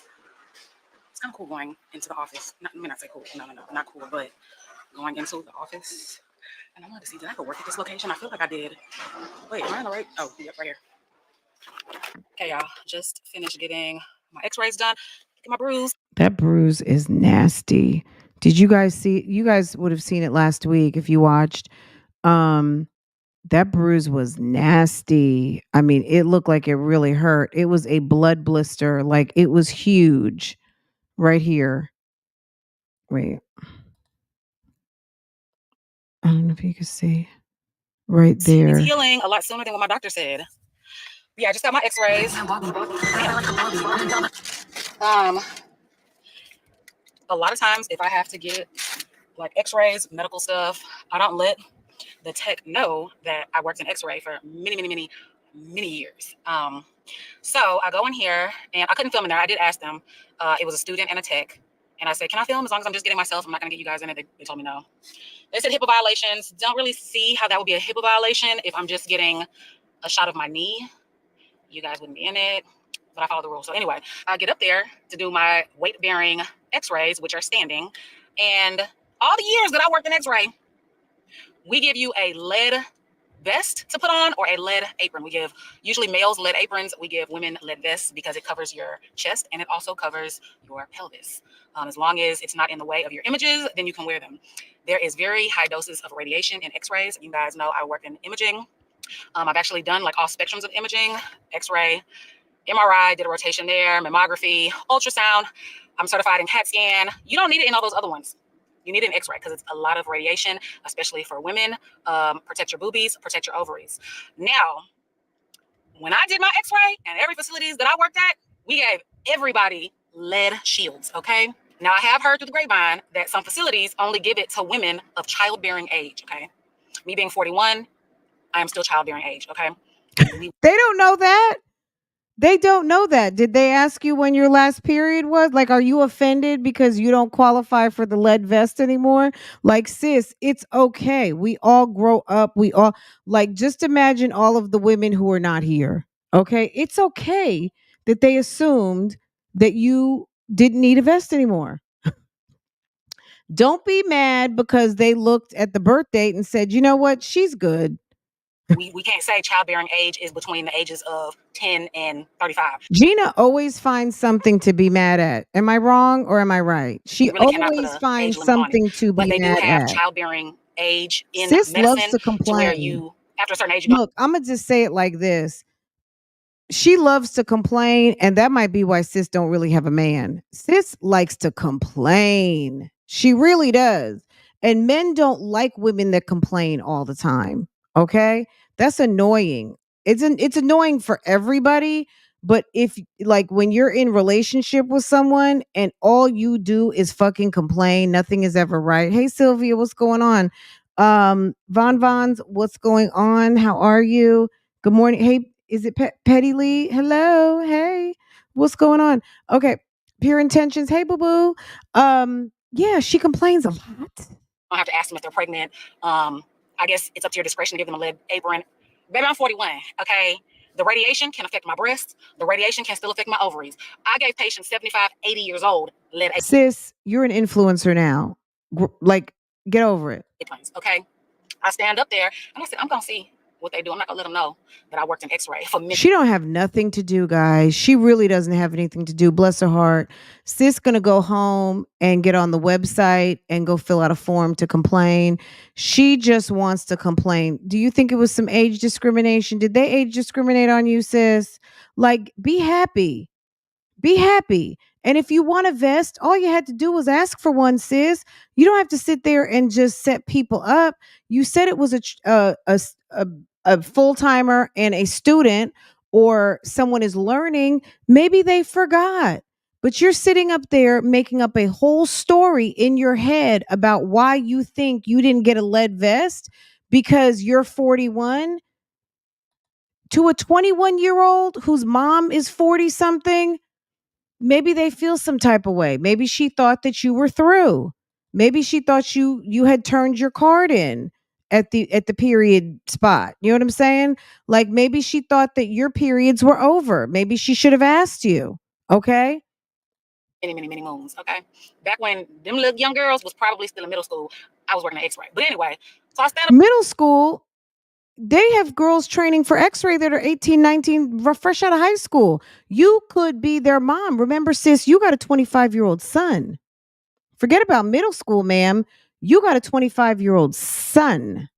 it's kind of cool going into the office. I mean, not say cool. No, not cool, but going into the office. And I wanted to see, did I go work at this location? I feel like I did. Wait, am I on the right? Oh, yep, right here. Okay, y'all, just finished getting my x-rays done. Look at my bruise. That bruise is nasty. Did you guys see? You guys would have seen it last week if you watched. That bruise was nasty. I mean, it looked like it really hurt. It was a blood blister. Like it was huge right here. Wait. I don't know if you can see right It's there. healing a lot sooner than what my doctor said. Yeah, I just got my x-rays. A lot of times if I have to get like x-rays, medical stuff, I don't let the tech know that I worked in x-ray for many years. So I go in here and I couldn't film in there. I did ask them. It was a student and a tech. And I said, can I film as long as I'm just getting myself? I'm not going to get you guys in it. They told me no. They said HIPAA violations. Don't really see how that would be a HIPAA violation if I'm just getting a shot of my knee. You guys wouldn't be in it, but I follow the rules. So anyway, I get up there to do my weight-bearing x-rays, which are standing. And all the years that I worked in x-ray, we give you a lead vest to put on or a lead apron. We give usually males lead aprons. We give women lead vests because it covers your chest and it also covers your pelvis. As long as it's not in the way of your images, then you can wear them. There is very high doses of radiation in x-rays. You guys know I work in imaging. I've actually done like all spectrums of imaging, x-ray, MRI, did a rotation there, mammography, ultrasound. I'm certified in CAT scan. You don't need it in all those other ones. You need an x-ray because it's a lot of radiation, especially for women. Protect your boobies, protect your ovaries. Now, when I did my x-ray and every facilities that I worked at, we gave everybody lead shields, okay? Now, I have heard through the grapevine that some facilities only give it to women of childbearing age, okay? Me being 41, I am still childbearing age, okay? They don't know that. They don't know that. Did they ask you when your last period was? Like, are you offended because you don't qualify for the lead vest anymore? Like, sis, it's okay. We all grow up. We all, like, just imagine all of the women who are not here. Okay. It's okay that they assumed that you didn't need a vest anymore. Don't be mad because they looked at the birth date and said, you know what? She's good. We can't say childbearing age is between the ages of 10 and 35. Gina always finds something to be mad at. Am I wrong or am I right? She You really cannot put always an age finds limit on it. something to But be they do mad have at. childbearing age in Sis loves medicine to to where complain. you, after a certain age, you don't. Look, I'm going to just say it like this. She loves to complain, and that might be why sis don't really have a man. Sis likes to complain. She really does. And men don't like women that complain all the time. Okay? That's annoying. It's annoying for everybody, but if like when you're in relationship with someone and all you do is fucking complain, nothing is ever right. Hey Sylvia, what's going on? Vons, what's going on? How are you? Good morning. Hey, is it Petty Lee? Hello. Hey, what's going on? Okay. Pure intentions. Hey, boo boo. Yeah, she complains a lot. I have to ask them if they're pregnant. I guess it's up to your discretion to give them a lead apron. Baby, I'm 41, okay? The radiation can affect my breasts. The radiation can still affect my ovaries. I gave patients 75, 80 years old lead Sis, you're an influencer now. Like, get over it. aprons, okay? I stand up there and I said, I'm going to see what they do. I'm not going to let them know that I worked in x-ray for She don't have nothing to do, guys. She really doesn't have anything to do. Bless her heart. Sis gonna go home and get on the website and go fill out a form to complain. She just wants to complain. Do you think it was some age discrimination? Did they age discriminate on you, sis? Like, be happy. Be happy. And if you want a vest, all you had to do was ask for one, sis. You don't have to sit there and just set people up. You said it was a full timer and a student, or someone is learning. Maybe they forgot. But you're sitting up there making up a whole story in your head about why you think you didn't get a lead vest because you're 41. To a 21-year-old whose mom is 40 something, maybe they feel some type of way. Maybe she thought that you were through. Maybe she thought you had turned your card in at the period spot. You know what I'm saying? Like maybe she thought that your periods were over. Maybe she should have asked you. Okay? many moons, okay? Back when them little young girls was probably still in middle school, I was working at x-ray. But anyway, so I stand up. Middle school, they have girls training for x-ray that are 18, 19, fresh out of high school. You could be their mom. Remember, sis, you got a 25-year-old son. Forget about middle school, ma'am. You got a 25-year-old son.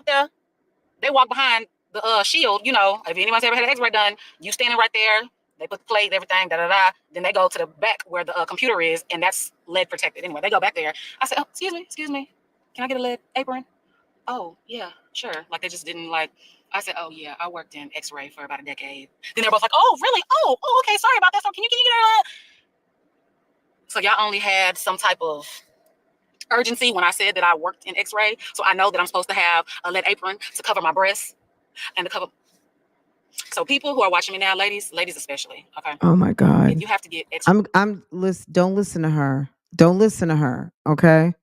They walk behind the shield, you know, if anyone's ever had an x-ray done, you standing right there, They put the plate, everything, da da da. Then they go to the back where the computer is, and that's lead protected. Anyway, they go back there. I said, oh, excuse me. Can I get a lead apron? Oh, yeah, sure. Like they just didn't like. I said, oh yeah, I worked in X-ray for about a decade. Then they're both like, oh really? Oh, okay, sorry about that. So can you get a? So y'all only had some type of urgency when I said that I worked in X-ray. So I know that I'm supposed to have a lead apron to cover my breasts and to cover. So people who are watching me now, ladies especially, okay. Oh my God. If you have to get X-ray. Don't listen to her. Don't listen to her. Okay.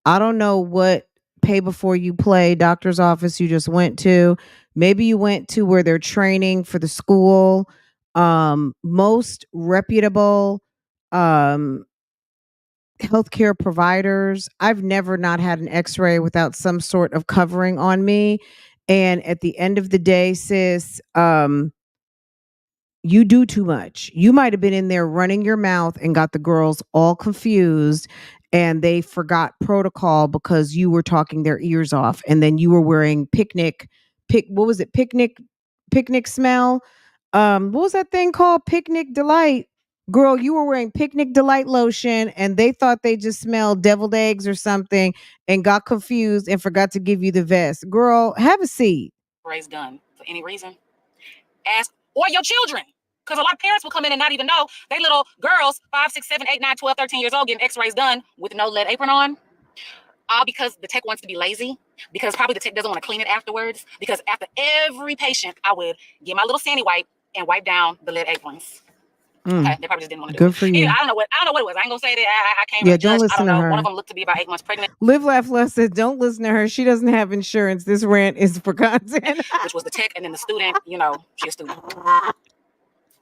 I don't know what pay before you play doctor's office you just went to. Maybe you went to where they're training for the school. Most reputable healthcare providers. I've never not had an x-ray without some sort of covering on me. And at the end of the day, sis, you do too much. You might have been in there running your mouth and got the girls all confused, and they forgot protocol because you were talking their ears off, and then you were wearing picnic smell. What was that thing called? Picnic Delight. Girl, you were wearing Picnic Delight lotion, and they thought they just smelled deviled eggs or something and got confused and forgot to give you the vest. Girl, have a seat. X-rays done for any reason, ask or your children. Because a lot of parents will come in and not even know they little girls, 5, 6, 7, 8, 9, 12, 13 years old, getting x-rays done with no lead apron on. All because the tech wants to be lazy, because probably the tech doesn't want to clean it afterwards. Because after every patient, I would get my little sandy wipe and wipe down the lead aprons. Okay, they probably just didn't want to do it. Good for you. Anyway, I don't know what it was. I ain't gonna say that. I can't Yeah, really don't judge. listen I don't to know. her. One of them looked to be about 8 months pregnant. Live, Laugh, Love says, don't listen to her. She doesn't have insurance. This rant is for content. Which was the tech, and then the student, she's a student.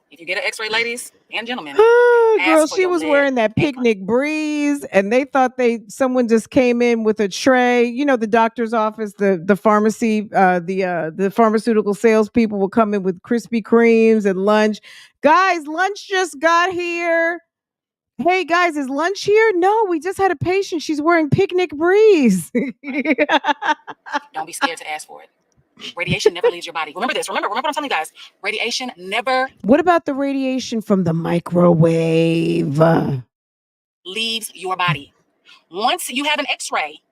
If you get an x-ray, ladies and gentlemen, girl, she was wearing that picnic breeze, and they thought someone just came in with a tray. You know, the doctor's office, the pharmacy, the pharmaceutical salespeople will come in with Krispy Kremes and lunch. Guys, lunch just got here. Hey guys, is lunch here? No, we just had a patient. She's wearing picnic breeze. Don't be scared to ask for it. Radiation never leaves your body. Remember this. Remember what I'm telling you guys. Radiation never. What about the radiation from the microwave? Leaves your body. Once you have an x-ray,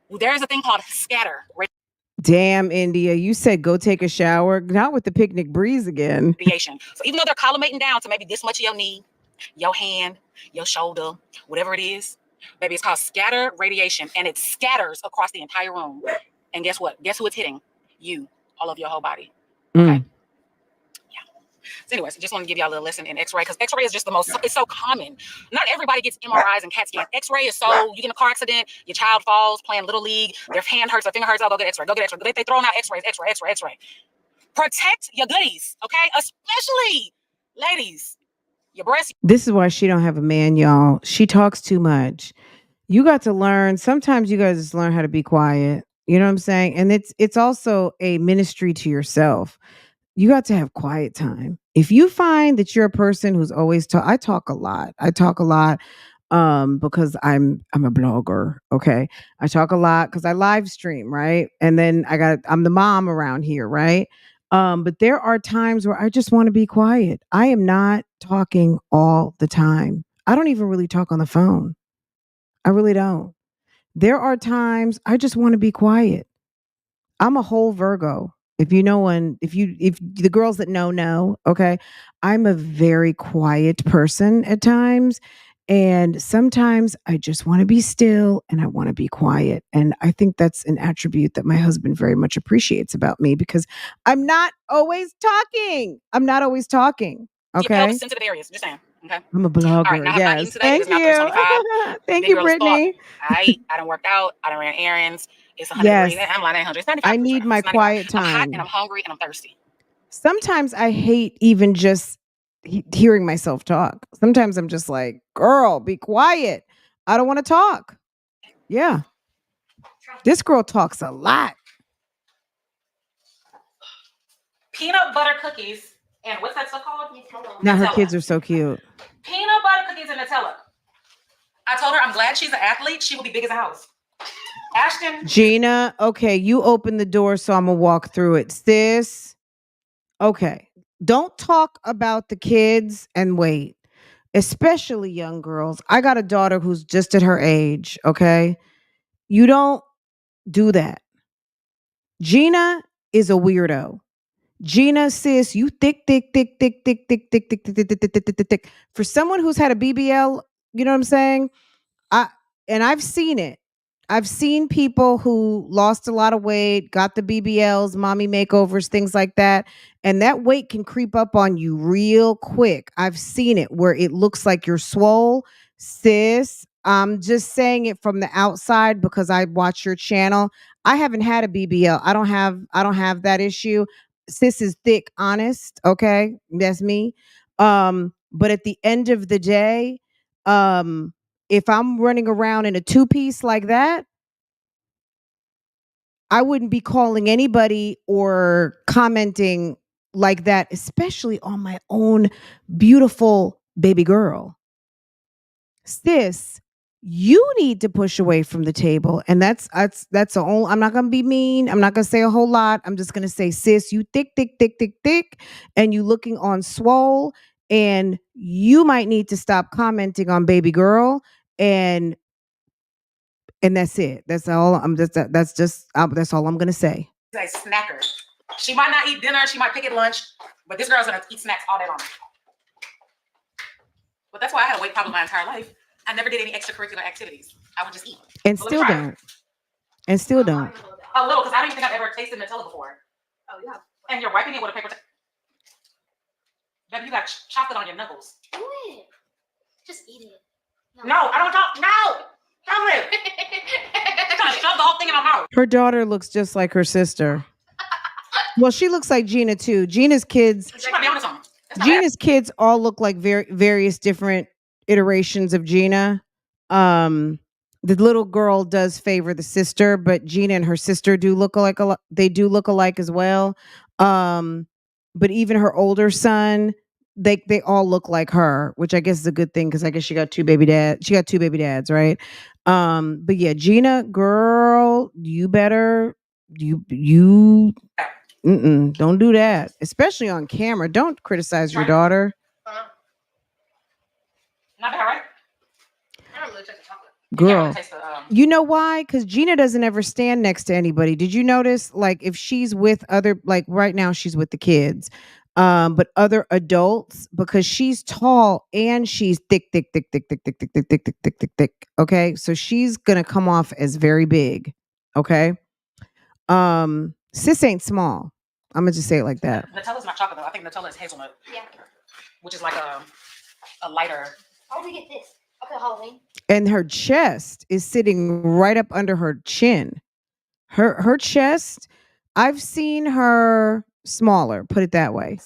there is a thing called scatter. Damn, India, you said go take a shower. Not with the picnic breeze again. Radiation. So even though they're collimating down to maybe this much of your knee, your hand, your shoulder, whatever it is, baby, it's called scatter radiation, and it scatters across the entire room. And guess what? Guess who it's hitting? You, all of your whole body. Okay. Yeah. So anyways, I just want to give y'all a little lesson in x-ray, because x-ray is just it's so common. Not everybody gets MRIs and CAT scans. X-ray is so, you get in a car accident, your child falls playing Little League, their hand hurts, their finger hurts, go get x-ray, go get x-ray. They throwing out x-rays. Protect your goodies, okay? Especially ladies. Your breast. This is why she don't have a man, y'all. She talks too much. You got to learn. Sometimes you guys just learn how to be quiet. You know what I'm saying? And it's also a ministry to yourself. You got to have quiet time. If you find that you're a person who's always I talk a lot. Because I'm a blogger. Okay. I talk a lot because I live stream, right? And then I'm the mom around here, right? But there are times where I just want to be quiet. I am not talking all the time. I don't even really talk on the phone. I really don't. There are times I just want to be quiet. I'm a whole Virgo. If the girls that know, okay, I'm a very quiet person at times. And sometimes I just want to be still and I want to be quiet. And I think that's an attribute that my husband very much appreciates about me, because I'm not always talking. Okay. Sensitive areas. Just saying. Okay. I'm a blogger. All right, now yes. Thank you. Thank you, Brittany. I done worked out. I done ran errands. It's 100 degrees. I'm lying, 100. It's 95. I need my quiet time. I'm hot and I'm hungry and I'm thirsty. Sometimes I hate even just hearing myself talk. Sometimes I'm just like, girl, be quiet. I don't want to talk. Yeah. This girl talks a lot. Peanut butter cookies. And what's that stuff called? Now her kids are so cute. Peanut butter cookies and Nutella. I told her I'm glad she's an athlete. She will be big as a house. Ashton. Gina, okay, you open the door, so I'm going to walk through it. Sis, okay. Don't talk about the kids and wait, especially young girls. I got a daughter who's just at her age, okay? You don't do that. Gina is a weirdo. Gina, sis, you thick. For someone who's had a BBL, you know what I'm saying? I've seen it. I've seen people who lost a lot of weight, got the BBLs, mommy makeovers, things like that. And that weight can creep up on you real quick. I've seen it where it looks like you're swole. Sis, I'm just saying it from the outside because I watch your channel. I haven't had a BBL. I don't have that issue. Sis is thick, honest. Okay. That's me. But at the end of the day, if I'm running around in a two-piece like that, I wouldn't be calling anybody or commenting like that, especially on my own beautiful baby girl. Sis, you need to push away from the table. And that's the only, I'm not going to be mean. I'm not going to say a whole lot. I'm just going to say, sis, you thick, and you looking on swole, and you might need to stop commenting on baby girl. And that's it. That's all. That's all I'm gonna say. A snacker. She might not eat dinner. She might pick at lunch, but this girl's gonna eat snacks all day long. But that's why I had a weight problem my entire life. I never did any extracurricular activities. I would just eat. And still don't. And still don't. A little, because I don't even think I've ever tasted Nutella before. Oh, yeah. And you're wiping it with a paper towel. Baby, you got chocolate on your knuckles. Do it. Just eat it. No, I don't talk. No. Stop it. They're trying to shove the whole thing in my mouth. Her daughter looks just like her sister. Well, she looks like Gina too. Gina's kids. She might be on something. Gina's kids all look like various different iterations of Gina. The little girl does favor the sister, but Gina and her sister do look alike. They do look alike as well. But even her older son, they all look like her, which I guess is a good thing because I guess she got two baby dads, right? But yeah, Gina, girl, you better don't do that, especially on camera. Don't criticize your daughter. Not bad, right? I don't really taste the chocolate. Girl, you know why? Because Gina doesn't ever stand next to anybody. Did you notice? Like if she's with other, like right now she's with the kids, but other adults, because she's tall and she's thick. Okay, so she's gonna come off as very big. Okay, sis ain't small. I'm gonna just say it like that. Nutella's not chocolate though. I think Nutella is hazelnut. Yeah. Which is like a lighter. How did we get this? Okay, Halloween. And her chest is sitting right up under her chin. Her chest, I've seen her smaller, put it that way.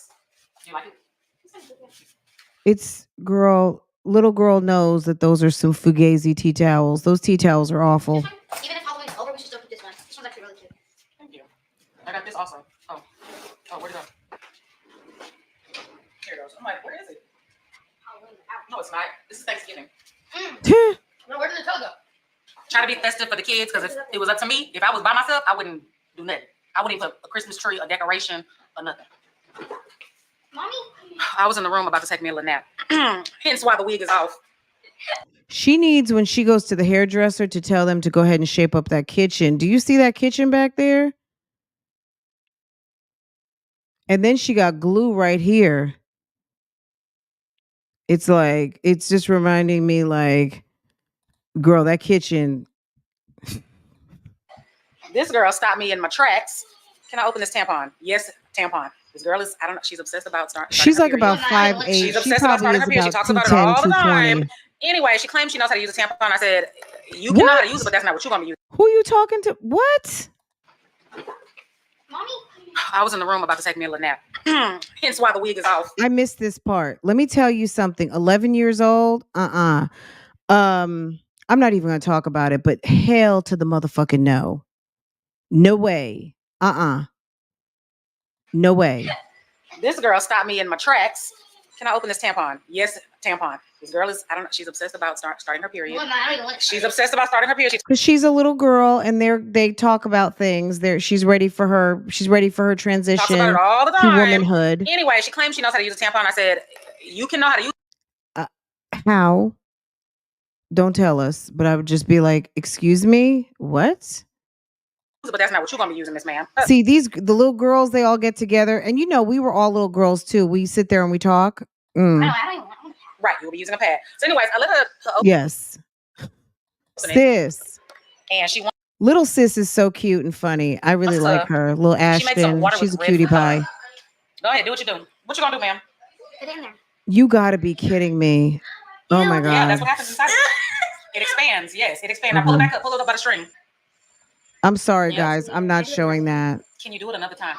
You like it? It's little girl knows that those are some Fugazi tea towels. Those tea towels are awful. Even if Halloween's over, we should still put this one. This one's actually really cute. Thank you. I got this also. Oh, where'd it go? Here it goes. I'm like, where is it? No, it's not. This is Thanksgiving. No, where did the toe go? Try to be festive for the kids, because if it was up to me, if I was by myself, I wouldn't do nothing. I wouldn't even put a Christmas tree, a decoration, or nothing. Mommy? I was in the room about to take me a little nap. Hence why the wig is off. She needs, when she goes to the hairdresser, to tell them to go ahead and shape up that kitchen. Do you see that kitchen back there? And then she got glue right here. It's like, it's just reminding me like, girl, that kitchen. This girl stopped me in my tracks. Can I open this tampon? Yes, tampon. This girl is, I don't know, she's obsessed about starting. She's like about 5'8". She's She obsessed about probably starting her is period. She about talks about it 210, all the time. 220. Anyway, she claims she knows how to use a tampon. I said, you can know how to use it, but that's not what you're going to use. Who you talking to? What? Mommy? I was in the room about to take me a little nap. Hence why the wig is off. I missed this part. Let me tell you something. 11 years old? I'm not even going to talk about it, but hell to the motherfucking no. No way. No way. This girl stopped me in my tracks. Can I open this tampon? Yes, tampon. This girl is, I don't know, she's obsessed about starting her period. She's obsessed about starting her period. Because she's a little girl, and they talk about things. She's ready for her. She's ready for her Talks about transition it all the to time. womanhood. Anyway, she claims she knows how to use a tampon. I said, you can know how to use How? Don't tell us. But I would just be like, excuse me, what? it, but that's not what you're gonna be using, Miss Ma'am. See, the little girls, they all get together, and we were all little girls too. We sit there and we talk. Right, you'll be using a pad. So, anyways, I let her open Yes, sis. and she wants Little sis is so cute and funny. I really like her. Little she makes some Ashton. water She's a with cutie red pie. Go ahead, do what you do. What you gonna do, ma'am? Put it in there. You gotta be kidding me. Oh my God. Yeah, that's what happens inside. It expands. Yes, it expands. Now pull it back up. Pull it up by the string. I'm sorry, Yes. guys. I'm not showing that. Can you do it another time?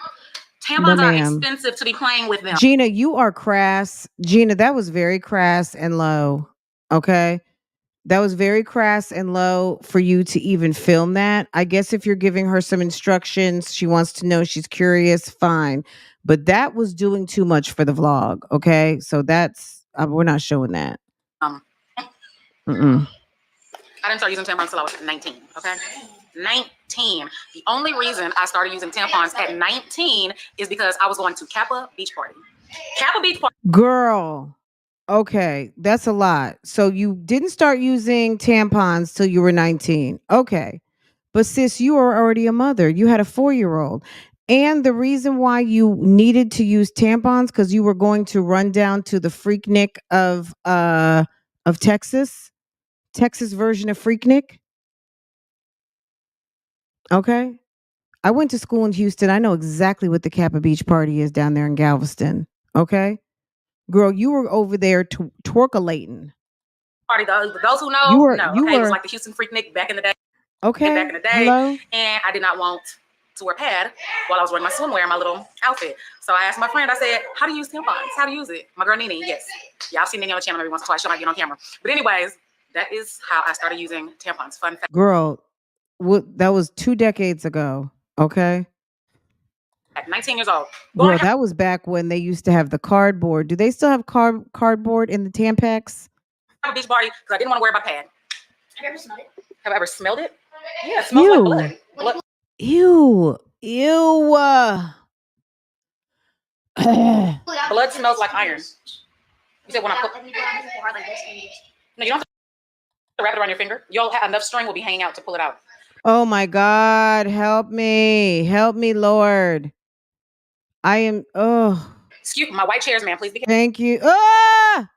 No, Tampons are ma'am. expensive to be playing with them. Gina, you are crass. Gina, that was very crass and low. Okay. That was very crass and low for you to even film that. I guess if you're giving her some instructions, she wants to know, she's curious, fine. But that was doing too much for the vlog. Okay. So that's, we're not showing that. Mm-mm. I didn't start using tampons until I was 19. Okay. 19. The only reason I started using tampons at 19 is because I was going to Kappa Beach Party. Kappa Beach Party. Girl. Okay. That's a lot. So you didn't start using tampons till you were 19. Okay. But sis, you are already a mother. You had a 4-year-old. And the reason why you needed to use tampons, because you were going to run down to the Freaknik of Texas version of Freaknik. Okay. I went to school in Houston. I know exactly what the Kappa Beach Party is down there in Galveston. Okay. Girl, you were over there twerkalating. Party. Those who know, You were- know. you Okay, it was were- like the Houston Freaknik back in the day. Okay. Back in the day. Hello. And I did not want to wear pad while I was wearing my swimwear, my little outfit. So I asked my friend, I said, how to use tampons? How to use it? My girl Nene, yes. Yeah, I've seen Nene on the channel every once in a while. She might get on camera. But anyways, that is how I started using tampons. Fun fact. Girl, that was 2 decades ago. Okay. At 19 years old. Girl, that was back when they used to have the cardboard. Do they still have cardboard in the Tampax? Have a beach party because I didn't want to wear my pad. Have you ever smelled it? Have I ever smelled it? Yeah, it smells like blood. Ew. Ew. Blood smells like iron. You said when I put. No, you don't have to wrap it around your finger. You'll have enough string will be hanging out to pull it out. Oh my God. Help me. Help me, Lord. I am. Oh. Excuse my white chairs, man. Please be careful. Thank you. Ah!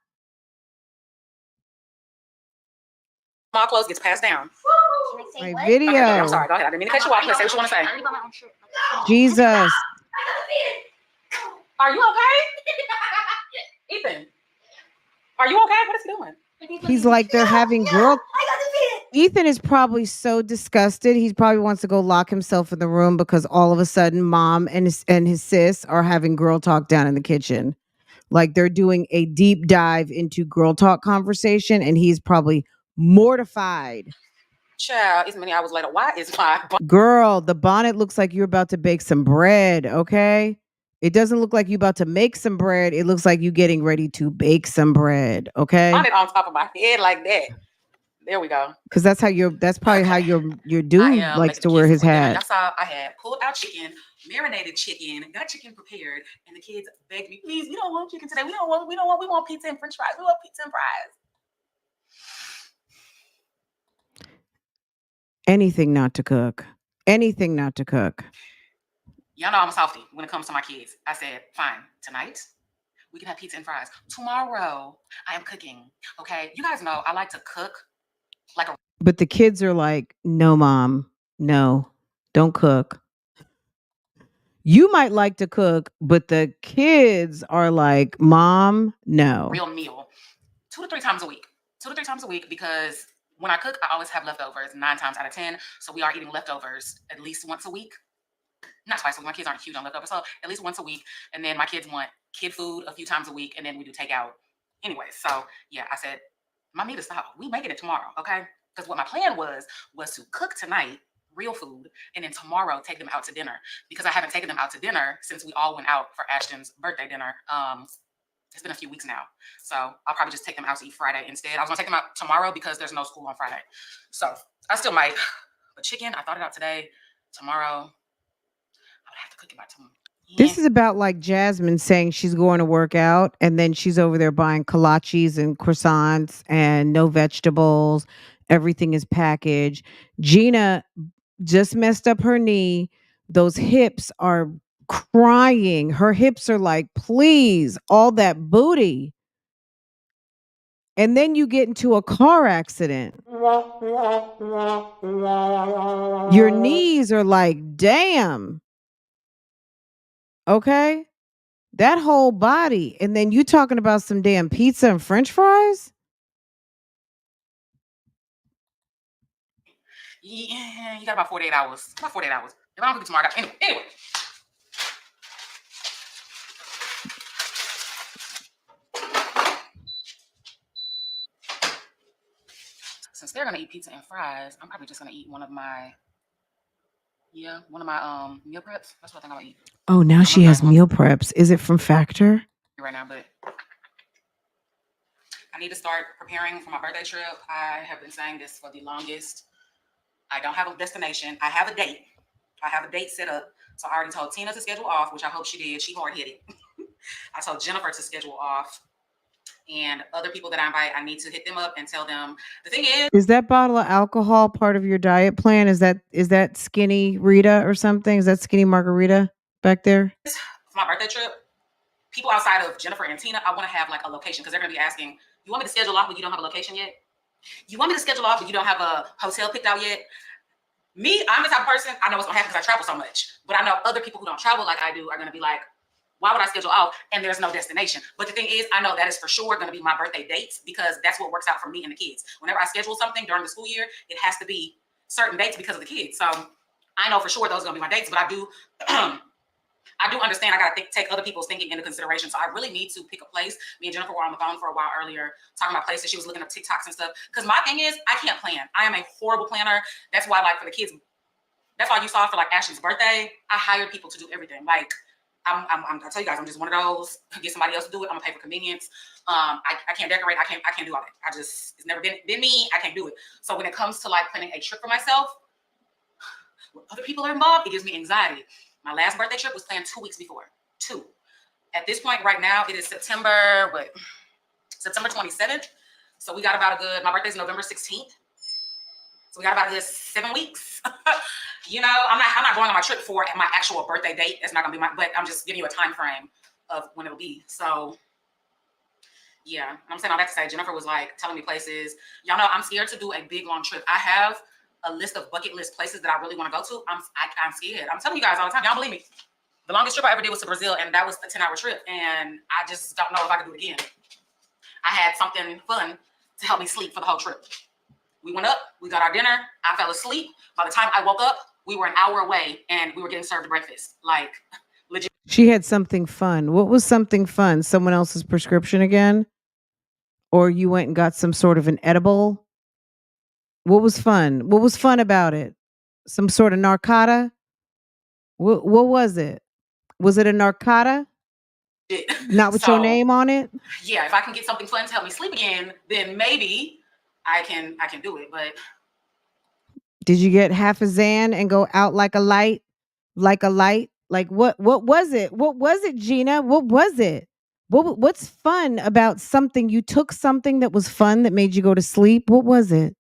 Small clothes gets passed down. My Okay, video. I'm sorry. Go ahead. I didn't mean to cut you off. Say what you want to say. Jesus. Are you okay? Ethan. Are you okay? What is he doing? He's like, they're having girl. Ethan is probably so disgusted. He probably wants to go lock himself in the room because all of a sudden mom and his sis are having girl talk down in the kitchen. Like they're doing a deep dive into girl talk conversation and he's probably mortified. Child, it's many hours later. Why is my Girl, the bonnet looks like you're about to bake some bread, okay? It doesn't look like you're about to make some bread. It looks like you getting ready to bake some bread, okay? bonnet on top of my head like that? There we go. Because that's probably how your dude likes to wear his hat. That's how I had pulled out chicken, marinated chicken, got chicken prepared, and the kids begged me, please, we don't want chicken today. We want pizza and French fries. We want pizza and fries. Anything not to cook. Anything not to cook. Y'all know I'm a softie when it comes to my kids. I said, fine, tonight we can have pizza and fries. Tomorrow I am cooking. Okay. You guys know I like to cook like a. But the kids are like, no, mom, no, don't cook. You might like to cook, but the kids are like, mom, no. Real meal 2 to 3 times a week. 2 to 3 times a week because when I cook, I always have leftovers 9 times out of 10. So we are eating leftovers at least once a week. Not twice. So my kids aren't huge on leftovers. So at least once a week. And then my kids want kid food a few times a week. And then we do takeout. Anyway, so yeah, I said, Mommy, to stop. We making it tomorrow, okay? Because what my plan was to cook tonight, real food, and then tomorrow take them out to dinner. Because I haven't taken them out to dinner since we all went out for Ashton's birthday dinner It's been a few weeks now. So I'll probably just take them out to eat Friday instead. I was gonna take them out tomorrow because there's no school on Friday. So I still might. But chicken, I thought it out today. Tomorrow, I would have to cook it by tomorrow. This is about like Jasmine saying she's going to work out and then she's over there buying kolaches and croissants and no vegetables. Everything is packaged. Gina just messed up her knee. Those hips are crying. Her hips are like, please, all that booty. And then you get into a car accident. Your knees are like, damn. Okay? That whole body. And then you talking about some damn pizza and French fries? Yeah, you got about 48 hours. About 48 hours. If I don't cook it tomorrow, I got anyway. Since they're gonna eat pizza and fries, I'm probably just gonna eat one of my meal preps. That's what I think I'll eat. Oh, now she has meal preps. Is it from Factor? Right now, but I need to start preparing for my birthday trip. I have been saying this for the longest. I don't have a destination. I have a date. I have a date set up. So I already told Tina to schedule off, which I hope she did. She hard-headed. I told Jennifer to schedule off. And other people that I invite, I need to hit them up and tell them. The thing is that bottle of alcohol part of your diet plan? Is that skinny Rita or something? Is that skinny margarita back there? For my birthday trip, people outside of Jennifer and Tina, I want to have like a location because they're going to be asking, you want me to schedule off but you don't have a location yet? You want me to schedule off but you don't have a hotel picked out yet? Me, I'm the type of person, I know what's going to happen because I travel so much. But I know other people who don't travel like I do are going to be like, why would I schedule off and there's no destination? But the thing is, I know that is for sure going to be my birthday dates because that's what works out for me and the kids. Whenever I schedule something during the school year, it has to be certain dates because of the kids. So I know for sure those are going to be my dates, but I do understand I got to take other people's thinking into consideration. So I really need to pick a place. Me and Jennifer were on the phone for a while earlier talking about places. She was looking up TikToks and stuff. Because my thing is, I can't plan. I am a horrible planner. That's why, like, for the kids, that's why you saw for, like, Ashley's birthday, I hired people to do everything. Like, I'll tell you guys, I'm just one of those. Get somebody else to do it. I'm gonna pay for convenience. I can't decorate. I can't do all that. it's never been me. I can't do it. So when it comes to like planning a trip for myself, when other people are involved, it gives me anxiety. My last birthday trip was planned 2 weeks before. At this point right now, it is September 27th. So we got about a good, my birthday's November 16th. So we got about a good 7 weeks. You know, I'm not going on my trip for my actual birthday date. It's not gonna be but I'm just giving you a time frame of when it'll be. So yeah, I'm saying all that to say Jennifer was like telling me places. Y'all know I'm scared to do a big long trip. I have a list of bucket list places that I really want to go to. I'm scared. I'm telling you guys all the time. Y'all believe me. The longest trip I ever did was to Brazil, and that was a 10-hour trip. And I just don't know if I could do it again. I had something fun to help me sleep for the whole trip. We went up, we got our dinner, I fell asleep. By the time I woke up, we were an hour away and we were getting served breakfast. Like, legit. She had something fun. What was something fun? Someone else's prescription again? Or you went and got some sort of an edible? What was fun? What was fun about it? Some sort of narcotica? What was it? Was it a narcotica? Not with your name on it? Yeah, if I can get something fun to help me sleep again, then maybe I can do it. But did you get half a Xan and go out like a light? Like a light? Like what was it? What was it, Gina? What was it? What's fun about something? You took something that was fun that made you go to sleep. What was it?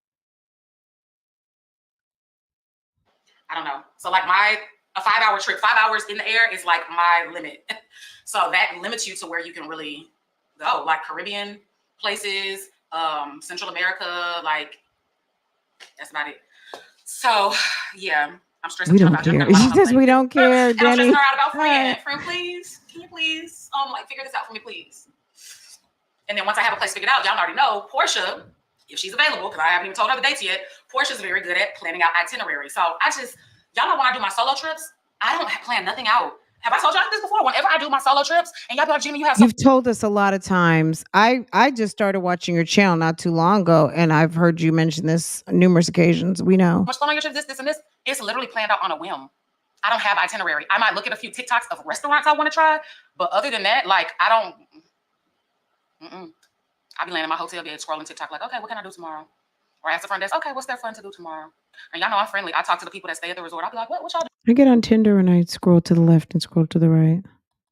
I don't know. So like a 5-hour trip, 5 hours in the air is like my limit. So that limits you to where you can really go, like Caribbean places, Central America, like that's about it. So yeah, I'm stressing. We don't care. She says we don't care, Danny. I'm stressing her out about friend, please. Can you please like figure this out for me, please? And then once I have a place figured out, y'all already know Portia, if she's available, because I haven't even told her the dates yet, Portia's very good at planning out itineraries. So y'all know when I do my solo trips, I don't plan nothing out. Have I told y'all this before? Whenever I do my solo trips, and y'all be like, Gina, you've told us a lot of times. I just started watching your channel not too long ago, and I've heard you mention this numerous occasions. We know. Much fun on your trip, this, and this. It's literally planned out on a whim. I don't have itinerary. I might look at a few TikToks of restaurants I want to try, but other than that, like I don't. I be laying in my hotel bed scrolling TikTok like, okay, what can I do tomorrow? Or ask the front desk, okay, what's there fun to do tomorrow? And y'all know I'm friendly. I talk to the people that stay at the resort. I'll be like, what y'all I get on Tinder and I scroll to the left and scroll to the right.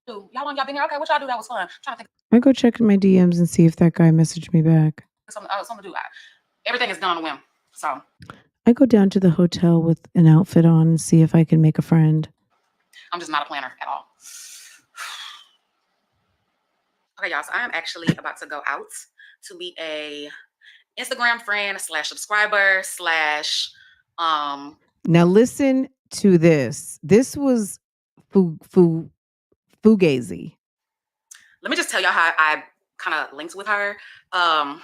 do? Y'all been here? Okay, what y'all do? That was fun. I'm trying to think I go check my DMs and see if that guy messaged me back. of something to do. Everything is done on a whim. So I go down to the hotel with an outfit on and see if I can make a friend. I'm just not a planner at all. Okay, y'all. So I am actually about to go out to meet a Instagram friend / subscriber / Now listen to this. This was Fugazi. Let me just tell y'all how I kind of linked with her. I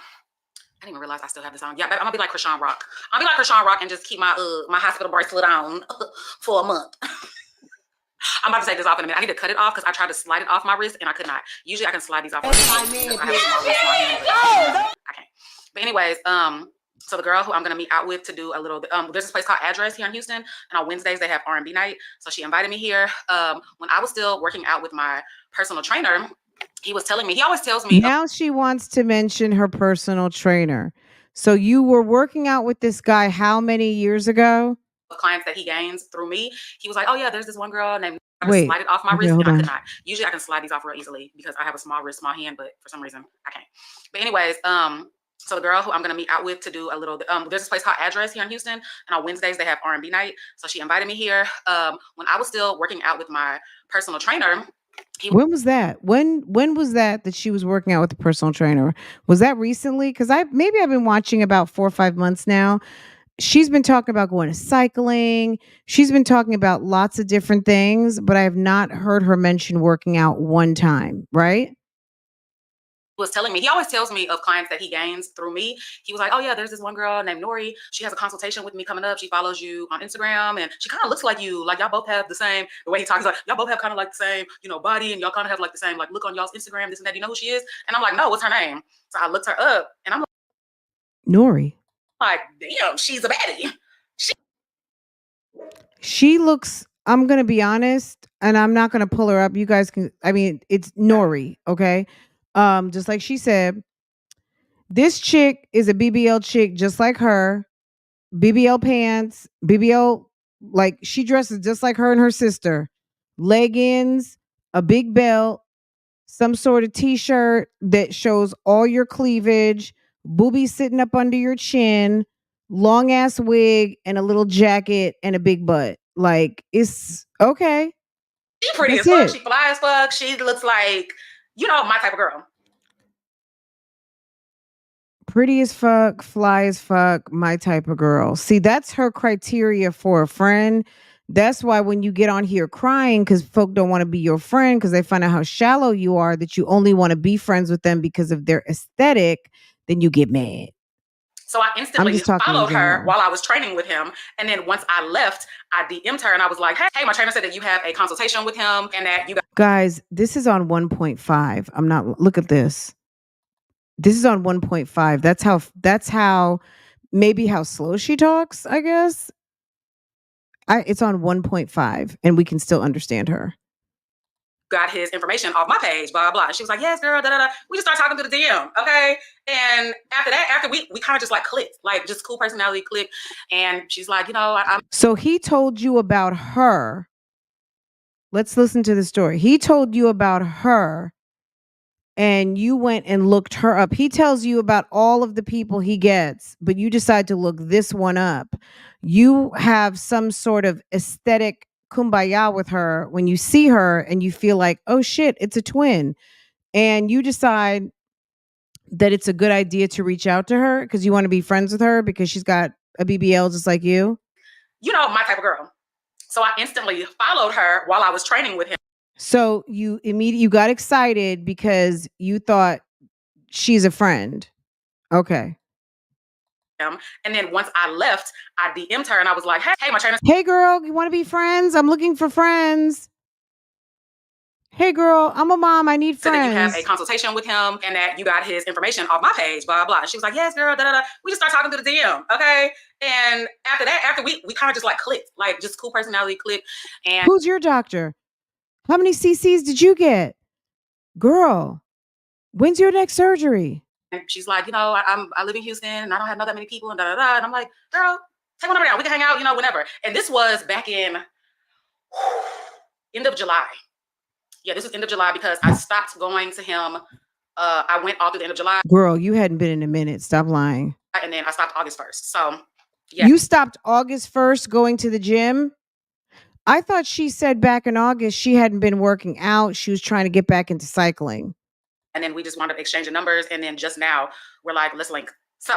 didn't even realize I still have this on. Yeah, I'm gonna be like Krishan Rock. I'll be like Krishan Rock and just keep my my hospital bracelet on for a month. I'm about to take this off in a minute. I need to cut it off because I tried to slide it off my wrist and I could not. Usually I can slide these off. I can't. But anyways, so the girl who I'm gonna meet out with to do a little bit, there's this place called Address here in Houston, and on Wednesdays they have R&B night. So she invited me here. When I was still working out with my personal trainer, he was telling me, he always tells me. Now she wants to mention her personal trainer. So you were working out with this guy how many years ago? Clients that he gains through me. He was like, oh yeah, there's this one girl named. I Wait, slide it off my okay, wrist and hold I on. could not. Usually I can slide these off real easily because I have a small wrist, small hand, but for some reason I can't. But anyways, so the girl who I'm gonna meet out with to do a little bit, there's this place called Address here in Houston, and on Wednesdays they have R&B night. So she invited me here. When I was still working out with my personal trainer. When was that? When was that she was working out with the personal trainer? Was that recently? Because I've been watching about 4 or 5 months now. She's been talking about going to cycling. She's been talking about lots of different things, but I have not heard her mention working out one time, right? Was telling me, he always tells me of clients that he gains through me. He was like, oh yeah, there's this one girl named Nori. She has a consultation with me coming up. She follows you on Instagram and she kind of looks like you. Like y'all both have the same, the way he talks, like y'all both have kind of like the same, body, and y'all kind of have like the same like look on y'all's Instagram, this and that. Do you know who she is? And I'm like, no, what's her name? So I looked her up and I'm Nori. like, damn, she's a baddie. She looks, I'm going to be honest, and I'm not going to pull her up. You guys can, it's Nori, okay? Just like she said, this chick is a BBL chick just like her. BBL pants, BBL, like she dresses just like her and her sister. Leggings, a big belt, some sort of t-shirt that shows all your cleavage, boobies sitting up under your chin, long ass wig, and a little jacket and a big butt. Like, it's okay. She pretty as fuck. She fly as fuck. She looks like, my type of girl. Pretty as fuck, fly as fuck, my type of girl. See, that's her criteria for a friend. That's why when you get on here crying because folk don't want to be your friend because they find out how shallow you are, that you only want to be friends with them because of their aesthetic, then you get mad. So I instantly followed her while I was training with him. And then once I left, I DM'd her and I was like, hey, my trainer said that you have a consultation with him and that you guys, this is on 1.5. I'm not, look at this. This is on 1.5. That's how maybe how slow she talks, I guess. It's on 1.5 and we can still understand her. Got his information off my page, blah, blah. She was like, yes, girl, da, da, da. We just started talking to the DM, okay? And after we kind of just like clicked, like just cool personality click. And she's like, I'm. So he told you about her. Let's listen to the story. He told you about her and you went and looked her up. He tells you about all of the people he gets, but you decide to look this one up. You have some sort of aesthetic kumbaya with her when you see her and you feel like, oh shit, it's a twin. And you decide that it's a good idea to reach out to her because you want to be friends with her because she's got a BBL just like you. My type of girl. So I instantly followed her while I was training with him. So you got excited because you thought she's a friend. Okay. And then once I left, I DM'd her and I was like, hey, my trainer. Hey girl, you want to be friends? I'm looking for friends. Hey girl, I'm a mom. I need friends. So that you have a consultation with him and that you got his information off my page, blah, blah. And she was like, yes, girl, da, da, da. We just started talking to the DM, okay? And after we kind of just like clicked, like just cool personality click. And who's your doctor? How many CCs did you get? Girl, When's your next surgery? And she's like, you know, I live in Houston and I don't have that many people and da da da. And I'm like, girl, take whenever down. We can hang out, you know, whenever. And this was back in end of July. Yeah, this was end of July because I stopped going to him. I went all through the end of July. Girl, you hadn't been in a minute. Stop lying. And then I stopped August 1st. So yeah. You stopped August 1st going to the gym? I thought she said back in August she hadn't been working out. She was trying to get back into cycling. And then we just wound up exchanging numbers. And then just now we're like, let's link. So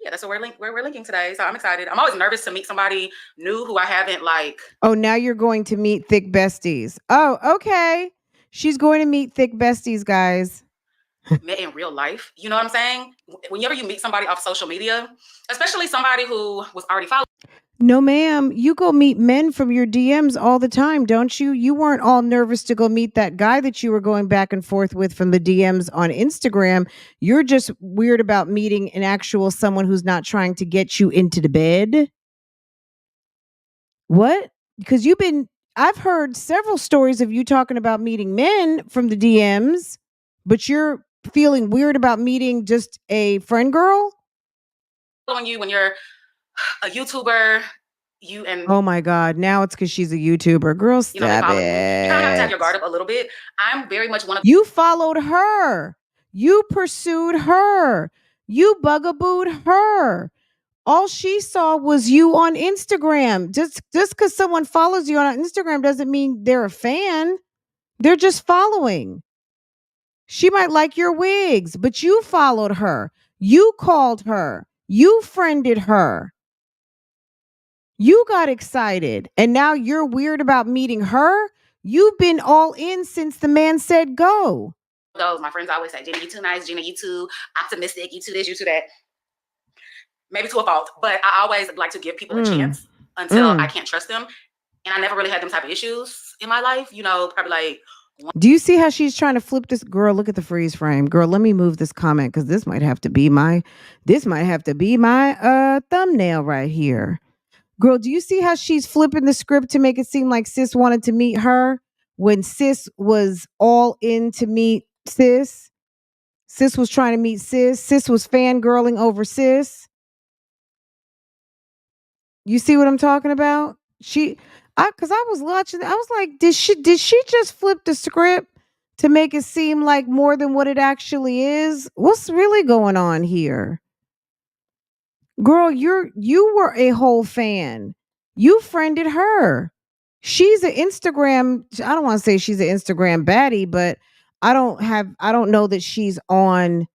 yeah, that's what we're linking today. So I'm excited. I'm always nervous to meet somebody new who I haven't like. Oh, now you're going to meet thick besties. Oh, okay. She's going to meet thick besties, guys. Met in real life. You know what I'm saying? Whenever you meet somebody off social media, especially somebody who was already following. No, ma'am. You go meet men from your DMs all the time, don't you? You weren't all nervous to go meet that guy that you were going back and forth with from the DMs on Instagram. You're just weird about meeting an actual someone who's not trying to get you into the bed. What? Because I've heard several stories of you talking about meeting men from the DMs, but you're feeling weird about meeting just a friend girl? Following you when you're a YouTuber, you and oh my God, now it's because she's a YouTuber. Girl, stop you know, they follow you. You kind of have to have it. your guard up a little bit. I'm very much one of You followed her. You pursued her. You bugabooed her. All she saw was you on Instagram. Just because someone follows you on Instagram doesn't mean they're a fan. They're just following. She might like your wigs, but you followed her. You called her. You friended her. You got excited. And now you're weird about meeting her? You've been all in since the man said go. those. My friends always say, Gina, you too nice. Gina, you too optimistic. You too this, you too that. Maybe to a fault, but I always like to give people a chance until I can't trust them. And I never really had them type of issues in my life. You know, probably like. Do you see how she's trying to flip this? Girl, look at the freeze frame. Girl, let me move this comment because this might have to be my thumbnail right here. Girl, do you see how she's flipping the script to make it seem like sis wanted to meet her when sis was all in to meet sis? Sis was trying to meet sis. Sis was fangirling over sis. You see what I'm talking about? Because I was watching, I was like, did she just flip the script to make it seem like more than what it actually is? What's really going on here? Girl, you were a whole fan. You friended her. She's an Instagram, I don't want to say she's an Instagram baddie, but I don't know that she's on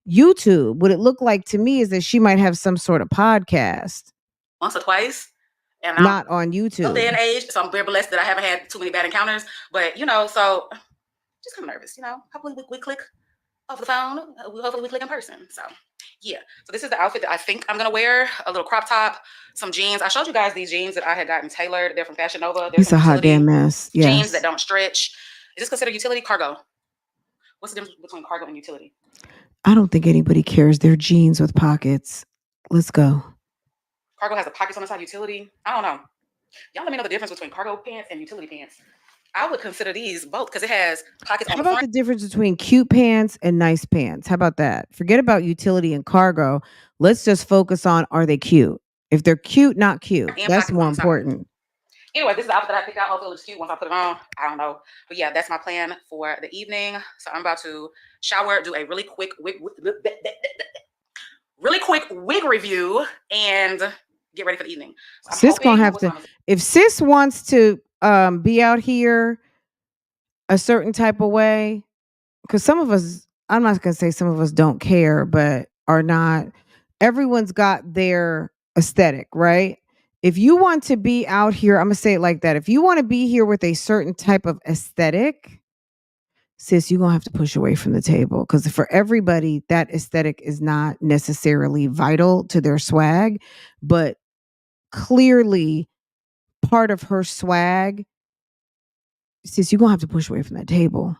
YouTube. What it looked like to me is that she might have some sort of podcast. Once or twice. And not on YouTube. Day and age, so I'm very blessed that I haven't had too many bad encounters. But you know, so just kind of nervous. You know, hopefully we click off the phone. Hopefully we click in person. So yeah. So this is the outfit that I think I'm gonna wear: a little crop top, some jeans. I showed you guys these jeans that I had gotten tailored. They're from Fashion Nova. It's a hot damn mess. Yes. Jeans that don't stretch. Is this considered utility? Cargo. What's the difference between cargo and utility? I don't think anybody cares. They're jeans with pockets. Let's go. Cargo has the pockets on the side. Utility. I don't know. Y'all let me know the difference between cargo pants and utility pants. I would consider these both because it has pockets on the front. How about the difference between cute pants and nice pants? How about that? Forget about utility and cargo. Let's just focus on, are they cute? If they're cute, not cute. That's more important. Anyway, this is the outfit that I picked out. Hopefully it looks cute once I put it on. I don't know. But yeah, that's my plan for the evening. So I'm about to shower, do a really quick wig review, and get ready for the evening. So sis gonna have to, if sis wants to be out here a certain type of way, because some of us, I'm not gonna say some of us don't care, but are not, everyone's got their aesthetic, right? If you want to be out here, I'm gonna say it like that. If you want to be here with a certain type of aesthetic, sis, you're gonna have to push away from the table, because for everybody, that aesthetic is not necessarily vital to their swag, but clearly part of her swag, sis, you're gonna have to push away from that table.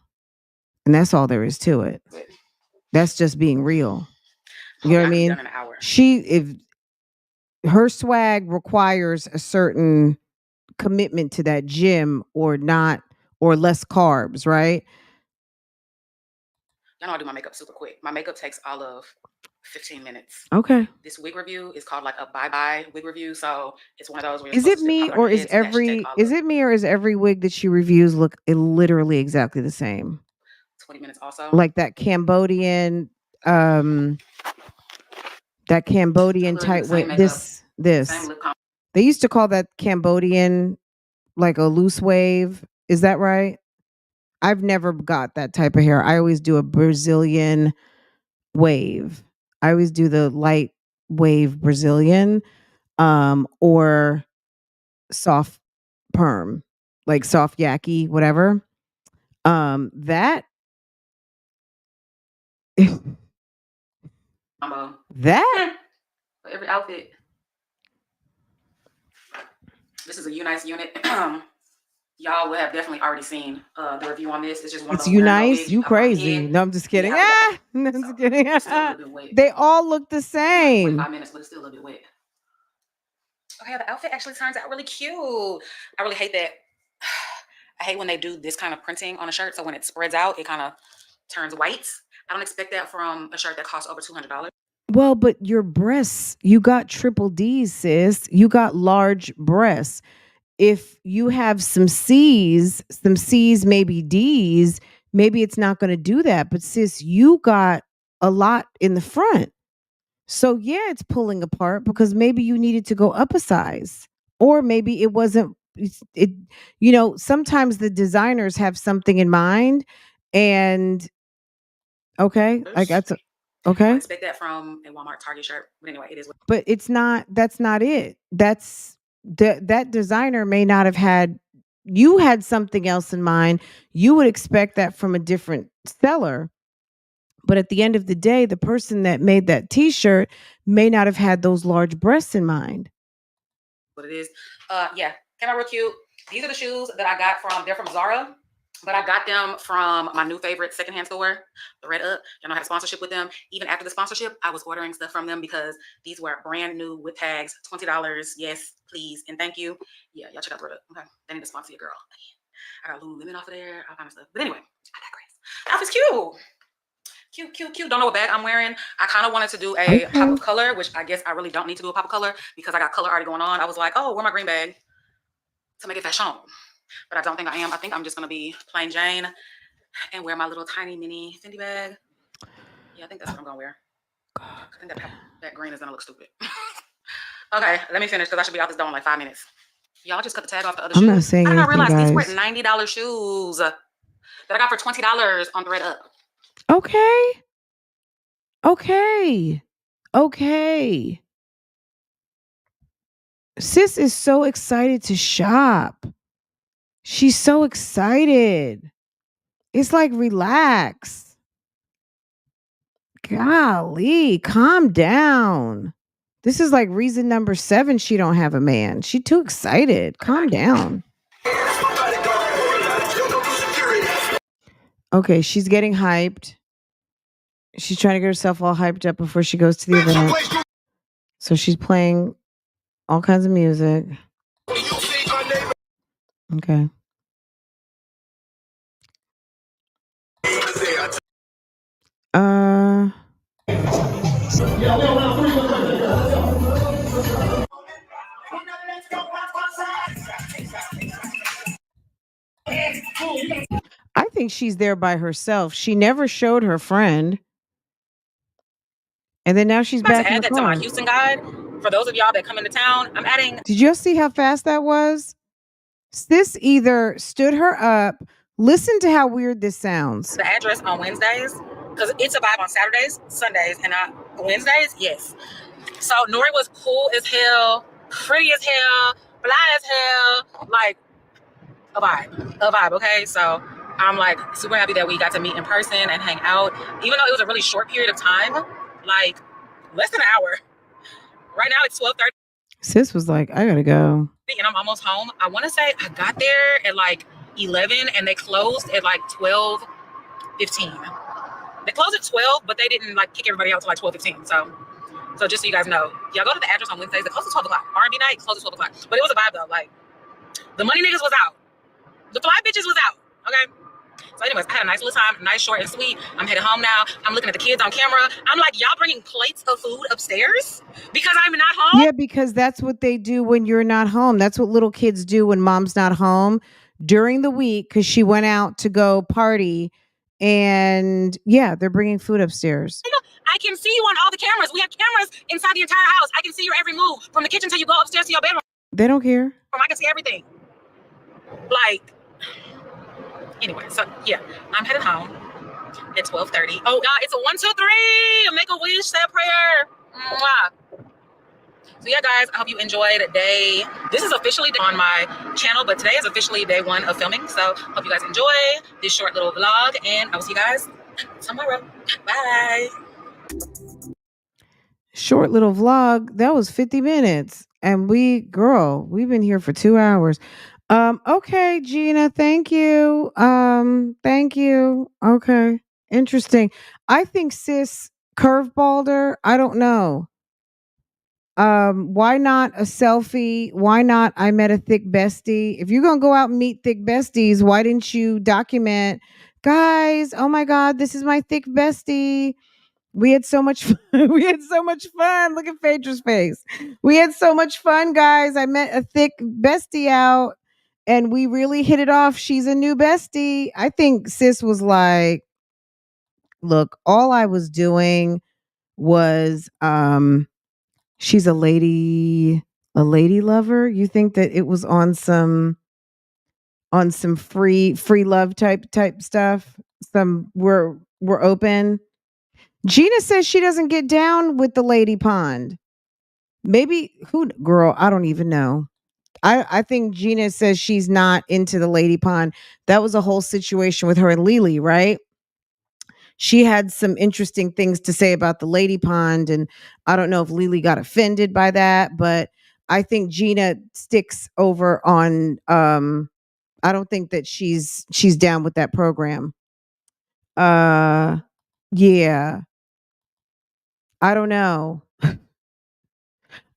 And that's all there is to it. That's just being real. You know what I mean? If her swag requires a certain commitment to that gym or not, or less carbs, right? I know I do my makeup super quick. My makeup takes all of 15 minutes. Okay. This wig review is called like a bye-bye wig review. So it's one of those where you're Is it supposed to me pop it on or your is head. So that should take all of every wig that she reviews look literally exactly the same? 20 minutes also. Like that Cambodian tight wig. This. Same lip comp. They used to call that Cambodian like a loose wave. Is that right? I've never got that type of hair. I always do a Brazilian wave. I always do the light wave Brazilian or soft perm, like soft yaki, whatever. That Combo. that For every outfit. This is a Unice unit. Y'all would have definitely already seen the review on this. It's just one of it's those you weirdo nice, wigs you up on my crazy. head. No, I'm just kidding. Yeah, No, I'm just so kidding. it's still a little bit wet. They all look the same. 25 minutes, but it's still a little bit wet. Okay, the outfit actually turns out really cute. I really hate that. I hate when they do this kind of printing on a shirt. So when it spreads out, it kind of turns white. I don't expect that from a shirt that costs over $200. Well, but your breasts, you got triple D's, sis. You got large breasts. If you have some C's, maybe D's, maybe it's not going to do that. But sis, you got a lot in the front. So yeah, it's pulling apart because maybe you needed to go up a size. Or maybe it wasn't it sometimes the designers have something in mind and okay, I got to I okay. expect that from a Walmart Target shirt. But anyway, it is what But that's not it. That designer may not have had you had something else in mind. You would expect that from a different seller. But at the end of the day, the person that made that t-shirt may not have had those large breasts in mind. it is. Yeah, came out real cute. These are the shoes that I got they're from Zara, but I got them from my new favorite secondhand store, the Red Up. Y'all know I had a sponsorship with them. Even after the sponsorship, I was ordering stuff from them because these were brand new with tags, $20. Yes, please, and thank you. Yeah, y'all check out the Red Up. Okay, they need to sponsor your girl. I got Lululemon off of there, all kind of stuff. But anyway, I digress. The outfit's cute. Don't know what bag I'm wearing. I kind of wanted to do a pop of color, which I guess I really don't need to do a pop of color because I got color already going on. I was like, oh, where my green bag to make it fashion. But I don't think I am. I think I'm just going to be plain Jane and wear my little tiny mini Fendi bag. Yeah, I think that's what I'm going to wear. I think that green is going to look stupid. Okay, let me finish because I should be out this door in like 5 minutes. Y'all just cut the tag off the other shoes. I'm not saying anything, I realized guys. these were $90 shoes that I got for $20 on Thread Up. Okay. Sis is so excited to shop. She's so excited. It's like, relax. Golly, calm down. This is like reason number 7 she don't have a man. She too excited. Calm down. Okay, she's getting hyped. She's trying to get herself all hyped up before she goes to the event. So she's playing all kinds of music. Okay. I think she's there by herself. She never showed her friend. And then now she's back in the car. To my Houston guide. For those of y'all that come into town, I'm adding. Did you see how fast that was? Sis either stood her up. Listen to how weird this sounds. The address on Wednesdays, because it's a vibe on Saturdays, Sundays, and Wednesdays. Yes. So Nori was cool as hell, pretty as hell, fly as hell, like a vibe. Okay, so I'm like super happy that we got to meet in person and hang out, even though it was a really short period of time, like less than an hour. Right now it's 12:30. Sis was like, I gotta go. And I'm almost home. I want to say I got there at like 11 and they closed at like 12:15. They closed at 12, but they didn't like kick everybody out till like 12:15. So just so you guys know, y'all go to the address on Wednesdays. They close at 12 o'clock. R&B night closed at 12 o'clock. But it was a vibe though. Like the money niggas was out. The fly bitches was out. Okay. So anyways, I had a nice little time, nice, short, and sweet. I'm headed home now. I'm looking at the kids on camera. I'm like, y'all bringing plates of food upstairs because I'm not home? Yeah, because that's what they do when you're not home. That's what little kids do when mom's not home during the week because she went out to go party. And yeah, they're bringing food upstairs. I can see you on all the cameras. We have cameras inside the entire house. I can see your every move from the kitchen till you go upstairs to your bedroom. They don't care. I can see everything. Like, anyway, so yeah, I'm headed home at 12:30. Oh God, it's a 1, 2, 3. Make a wish, say a prayer. Mwah. So yeah, guys, I hope you enjoyed day. This is officially on my channel, but today is officially day 1 of filming. So hope you guys enjoy this short little vlog, and I will see you guys tomorrow. Bye. Short little vlog. That was 50 minutes. And we've been here for 2 hours. Okay, Gina, thank you. Thank you. Okay. Interesting. I think sis curveballed her. I don't know. Why not a selfie? Why not I met a thick bestie? If you're gonna go out and meet thick besties, why didn't you document, guys? Oh my God, this is my thick bestie. We had so much fun. We had so much fun. Look at Phaedra's face. We had so much fun, guys. I met a thick bestie out and we really hit it off. She's a new bestie. I think sis was like, look, all I was doing was she's a lady lover. You think that it was on some free love type stuff? Some we're open. Gina says she doesn't get down with the lady pond. Maybe girl, I don't even know. I think Gina says she's not into the lady pond. That was a whole situation with her and Lily, right? She had some interesting things to say about the lady pond, and I don't know if Lily got offended by that, but I think Gina sticks over on I don't think that she's down with that program. Yeah. I don't know.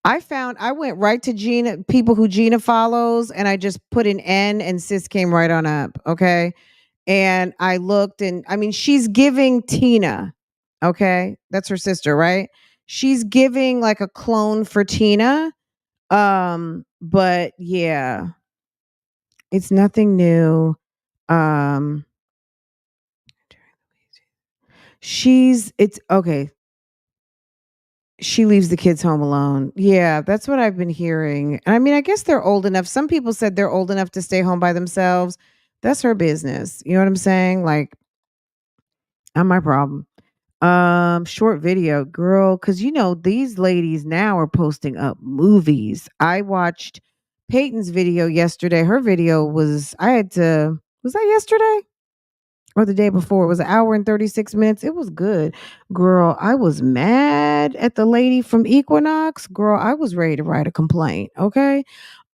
I went right to Gina, people who Gina follows, and I just put an N and sis came right on up. Okay. And I looked and I mean, she's giving Tina. Okay. That's her sister, right? She's giving like a clone for Tina. But yeah, it's nothing new. It's okay. She leaves the kids home alone. Yeah, that's what I've been hearing. And I mean, I guess they're old enough. Some people said they're old enough to stay home by themselves. That's her business. You know what I'm saying? Like, not my problem. Short video, girl, because these ladies now are posting up movies. I watched Peyton's video yesterday. Her video was that yesterday? Or the day before. It was an hour and 36 minutes. It was good. Girl, I was mad at the lady from Equinox. Girl, I was ready to write a complaint. Okay.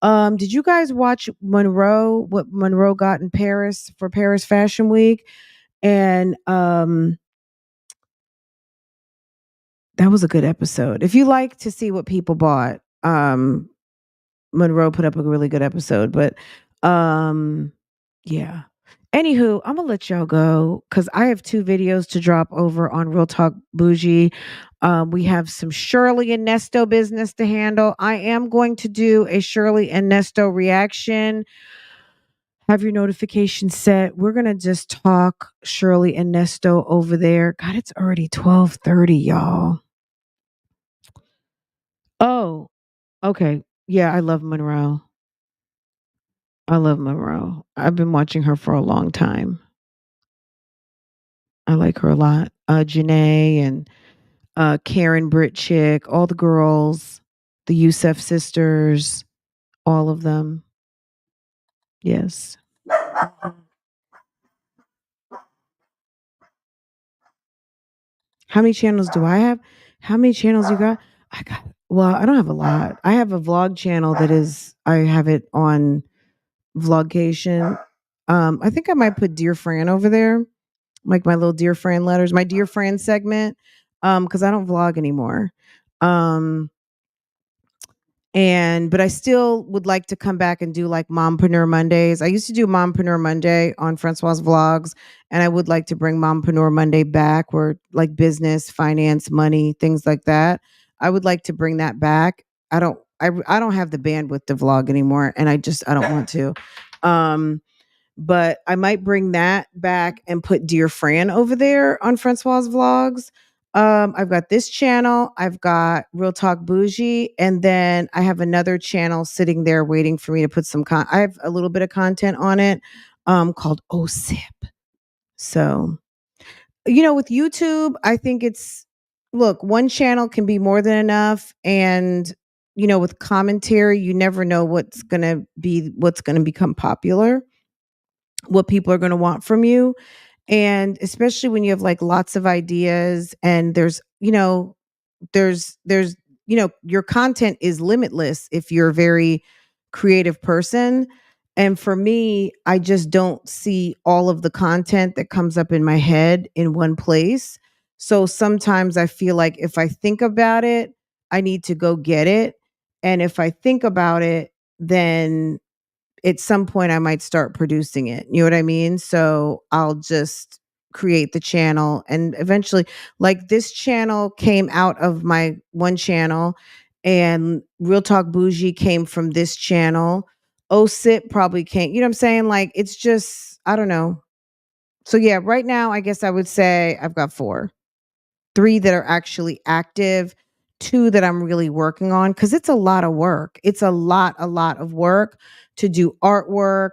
Did you guys watch Monroe, what Monroe got in Paris for Paris Fashion Week? And that was a good episode. If you like to see what people bought, Monroe put up a really good episode. But yeah. Anywho, I'm gonna let y'all go because I have 2 videos to drop over on Real Talk Bougie. We have some Shirley and Nesto business to handle. I am going to do a Shirley and Nesto reaction. Have your notifications set. We're gonna just talk Shirley and Nesto over there. God, it's already 12:30, y'all. Oh, okay. Yeah, I love Monroe. I've been watching her for a long time. I like her a lot. Janae and Karen Britt Chick, all the girls, the Youssef sisters, all of them. Yes. How many channels do I have? How many channels you got? I don't have a lot. I have a vlog channel I have it on Vlogcation. I think I might put Dear Fran over there, like my little Dear Fran letters, my Dear Fran segment, because I don't vlog anymore. But I still would like to come back and do like Mompreneur Mondays. I used to do Mompreneur Monday on Francoise Vlogs, and I would like to bring Mompreneur Monday back, where like business, finance, money, things like that. I would like to bring that back. I don't have the bandwidth to vlog anymore, and I don't want to. But I might bring that back and put Dear Fran over there on Francoise Vlogs. I've got this channel, I've got Real Talk Bougie, and then I have another channel sitting there waiting for me to put some I have a little bit of content on it called OSIP. So, with YouTube, I think look, one channel can be more than enough. And, with commentary, you never know what's going to become popular, what people are going to want from you. And especially when you have like lots of ideas and there's your content is limitless if you're a very creative person. And for me, I just don't see all of the content that comes up in my head in one place. So sometimes I feel like if I think about it, I need to go get it. And if I think about it, then at some point I might start producing it. You know what I mean? So I'll just create the channel, and eventually, like, this channel came out of my one channel, and Real Talk Bougie came from this channel. OSIP probably came, you know what I'm saying? Like, it's just, I don't know. So yeah, right now I guess I would say I've got 4. 3 that are actually active, 2 that I'm really working on, because it's a lot of work. It's a lot of work to do artwork,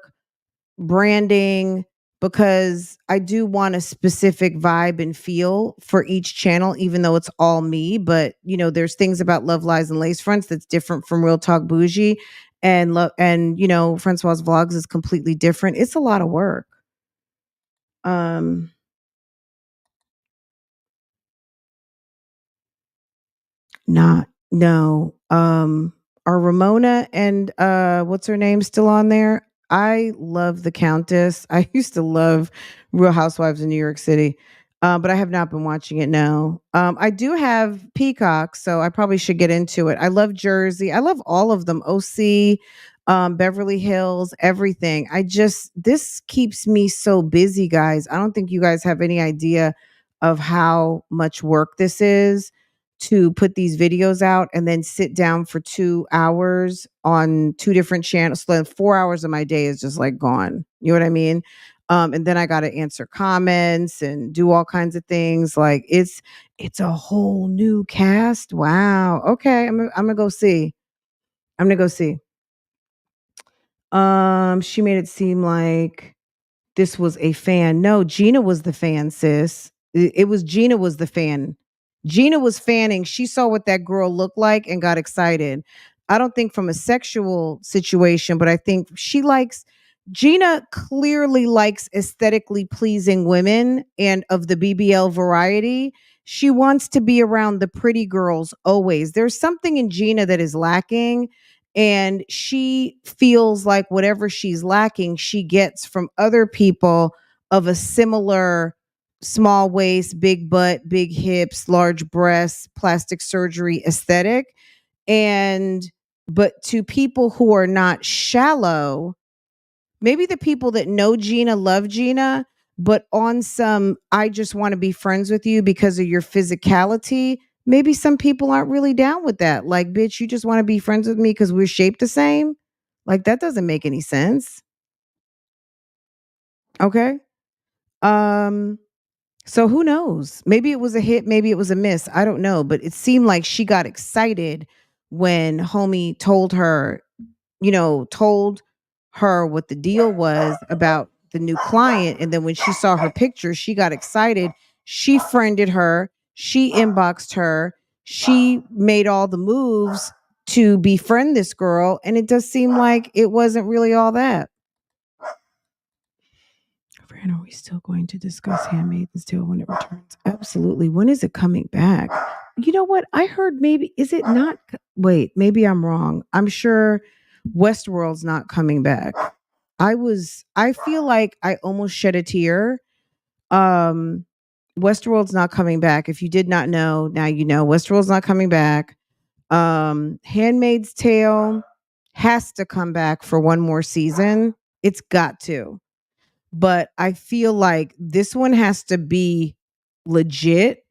branding, because I do want a specific vibe and feel for each channel, even though it's all me. But there's things about Love Lies and Lacefronts that's different from Real Talk Bougie, and Francoise Vlogs is completely different. It's a lot of work. Not no. Are Ramona and what's her name still on there? I love the Countess. I used to love Real Housewives in New York City. But I have not been watching it now. I do have Peacock, so I probably should get into it. I love Jersey. I love all of them. OC, Beverly Hills, everything. This keeps me so busy, guys. I don't think you guys have any idea of how much work this is to put these videos out and then sit down for 2 hours on 2 different channels. So then 4 hours of my day is just like gone. You know what I mean? And then I got to answer comments and do all kinds of things. Like, it's a whole new cast. Wow. Okay, I'm gonna go see. I'm gonna go see. She made it seem like this was a fan. No, Gina was the fan, sis. It was Gina was the fan. Gina was fanning. She saw what that girl looked like and got excited. I don't think from a sexual situation, but I think Gina clearly likes aesthetically pleasing women and of the BBL variety. She wants to be around the pretty girls always. There's something in Gina that is lacking. And she feels like whatever she's lacking, she gets from other people of a similar small waist, big butt, big hips, large breasts, plastic surgery aesthetic. But to people who are not shallow, maybe the people that know Gina love Gina, but on some, I just want to be friends with you because of your physicality. Maybe some people aren't really down with that. Like, bitch, you just want to be friends with me because we're shaped the same? Like, that doesn't make any sense. Okay. So who knows? Maybe it was a hit, maybe it was a miss. I don't know. But it seemed like she got excited when homie told her what the deal was about the new client. And then when she saw her picture, she got excited. She friended her. She inboxed her. She made all the moves to befriend this girl. And it does seem like it wasn't really all that. Fran, are we still going to discuss Handmaid's Tale when it returns? Absolutely. When is it coming back? You know what? I heard maybe, is it not? Wait, maybe I'm wrong. I'm sure Westworld's not coming back. I feel like I almost shed a tear. Westworld's not coming back. If you did not know, now you know. Westworld's not coming back. Handmaid's Tale has to come back for one more season. It's got to. But I feel like this one has to be legit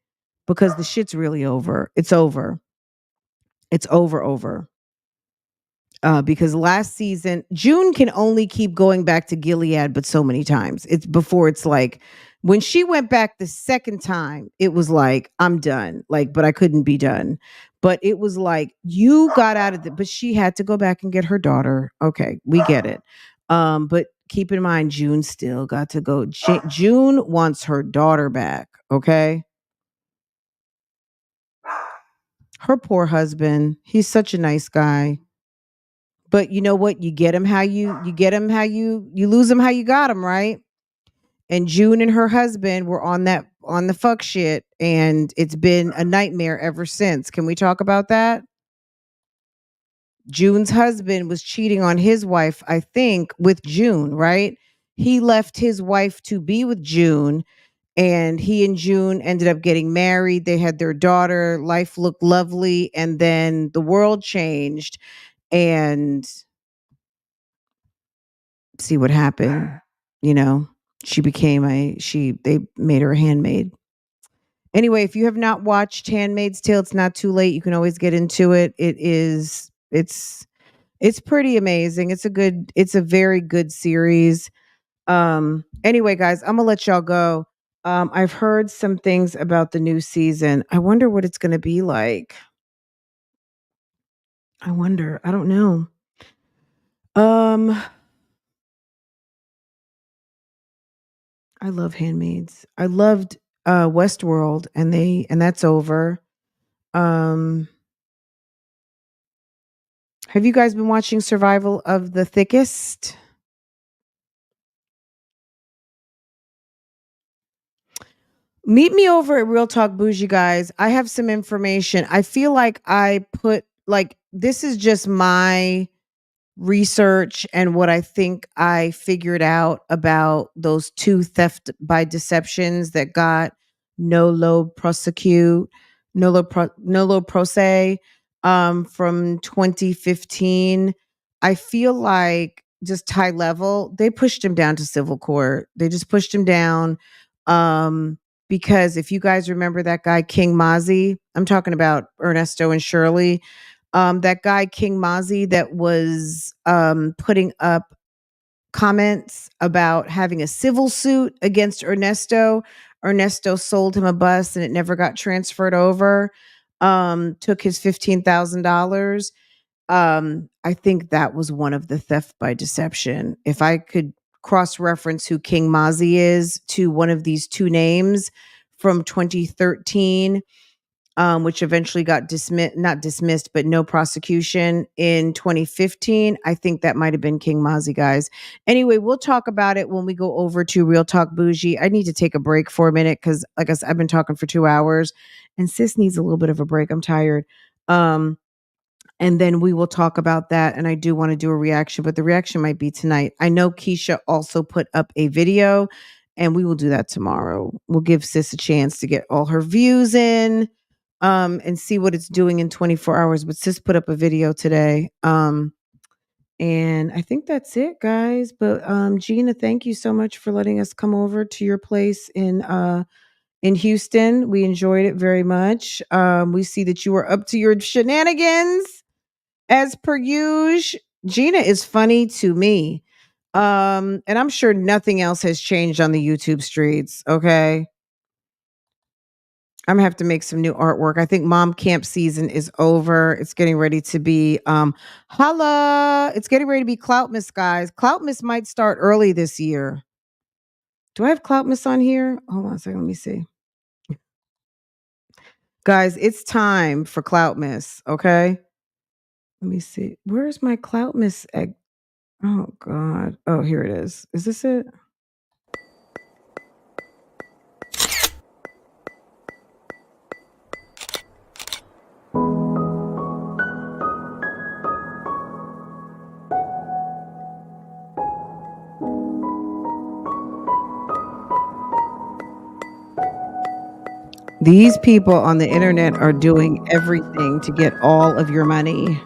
because the shit's really over. It's over. It's over. Because last season, June can only keep going back to Gilead, but so many times. It's before it's like when she went back the second time, it was like, I'm done. Like, but I couldn't be done. But it was like, you got out of it, but she had to go back and get her daughter. Okay, we get it. But keep in mind, June still got to go. June wants her daughter back. Okay. Her poor husband. He's such a nice guy. But you know what? You get him how you get him how you lose him how you got him, right? And June and her husband were on the fuck shit, and it's been a nightmare ever since. Can we talk about that? June's husband was cheating on his wife, I think, with June, right? He left his wife to be with June, and he and June ended up getting married. They had their daughter. Life looked lovely, and then the world changed, and see what happened. You know, they made her a handmaid. Anyway, if you have not watched Handmaid's Tale, it's not too late. You can always get into it. It's pretty amazing. It's a very good series. Anyway, guys, I'm gonna let y'all go. I've heard some things about the new season. I wonder what it's gonna be like. I wonder. I don't know. I love Handmaids. I loved Westworld, and that's over. Have you guys been watching Survival of the Thickest? Meet me over at Real Talk Bougie, guys. I have some information. I feel like this is just my research and what I think I figured out about those two theft by deceptions that got nolo prosecute, nolo proce from 2015. I feel like just high level, they pushed him down to civil court. They just pushed him down. Because if you guys remember that guy, King Mozzie, I'm talking about Ernesto and Shirley. That guy King Mozzie that was putting up comments about having a civil suit against Ernesto. Ernesto sold him a bus and it never got transferred over. Took his $15,000. I think that was one of the theft by deception. If I could cross-reference who King Mozzie is to one of these two names from 2013, which eventually got not dismissed, but no prosecution in 2015. I think that might have been King Mozzie, guys. Anyway, we'll talk about it when we go over to Real Talk Bougie. I need to take a break for a minute because, like I said, I've been talking for 2 hours, and sis needs a little bit of a break. I'm tired. And then we will talk about that. And I do want to do a reaction, but the reaction might be tonight. I know Keisha also put up a video, and we will do that tomorrow. We'll give sis a chance to get all her views in. And see what it's doing in 24 hours. But sis put up a video today. And I think that's it, guys. But Gina, thank you so much for letting us come over to your place in Houston. We enjoyed it very much. We see that you were up to your shenanigans as per usual. Gina is funny to me. And I'm sure nothing else has changed on the YouTube streets. Okay. I'm gonna have to make some new artwork. I think mom camp season is over. It's getting ready to be holla. It's getting ready to be Cloutmas, guys. Cloutmas might start early this year. Do I have Cloutmas on here? Hold on a second. Let me see. Guys, it's time for Cloutmas, okay? Let me see. Where's my Cloutmas egg? Oh God. Oh, here it is. Is this it? These people on the internet are doing everything to get all of your money.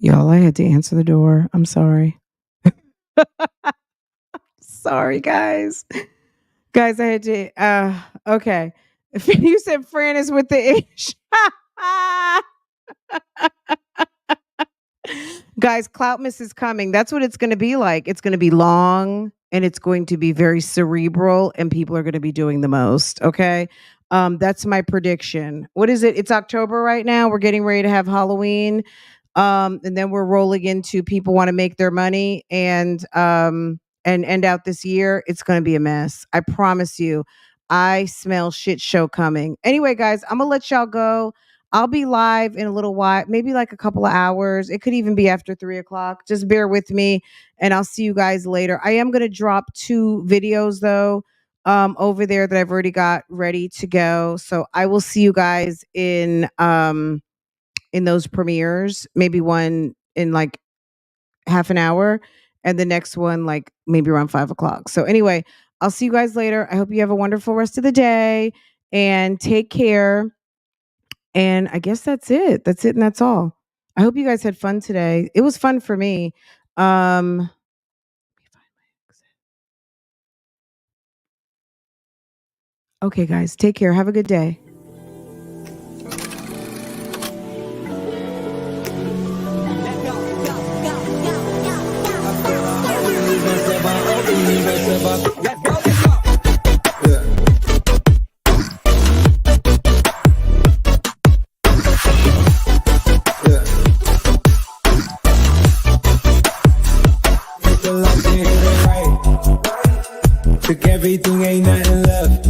Y'all, I had to answer the door. I'm sorry. Sorry, guys. Guys, I had to, okay. You said Fran is with the ish. Guys, Cloutmas is coming. That's what it's going to be like. It's going to be long and it's going to be very cerebral and people are going to be doing the most. Okay. That's my prediction. What is it? It's October right now. We're getting ready to have Halloween. And then we're rolling into people want to make their money and end out this year. It's going to be a mess. I promise you. I smell shit show coming. Anyway, guys, I'm going to let y'all go. I'll be live in a little while, maybe like a couple of hours. It could even be after 3:00. Just bear with me and I'll see you guys later. I am going to drop 2 videos though, over there that I've already got ready to go. So I will see you guys in those premieres, maybe one in like half an hour and the next one like maybe around 5:00. So anyway, I'll see you guys later. I hope you have a wonderful rest of the day and take care. And I guess that's it. That's it and that's all. I hope you guys had fun today. It was fun for me. Okay, guys, take care. Have a good day. Took everything, ain't nothing left.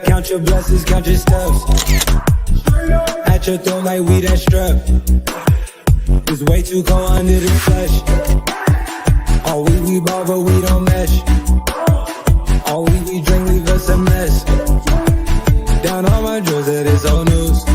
Count your blessings, count your stuff. At your throat like we that strap. It's way too cold under the flesh. All we ball, but we don't mesh. All we drink leave us a mess. Down on my drawers, that is old news.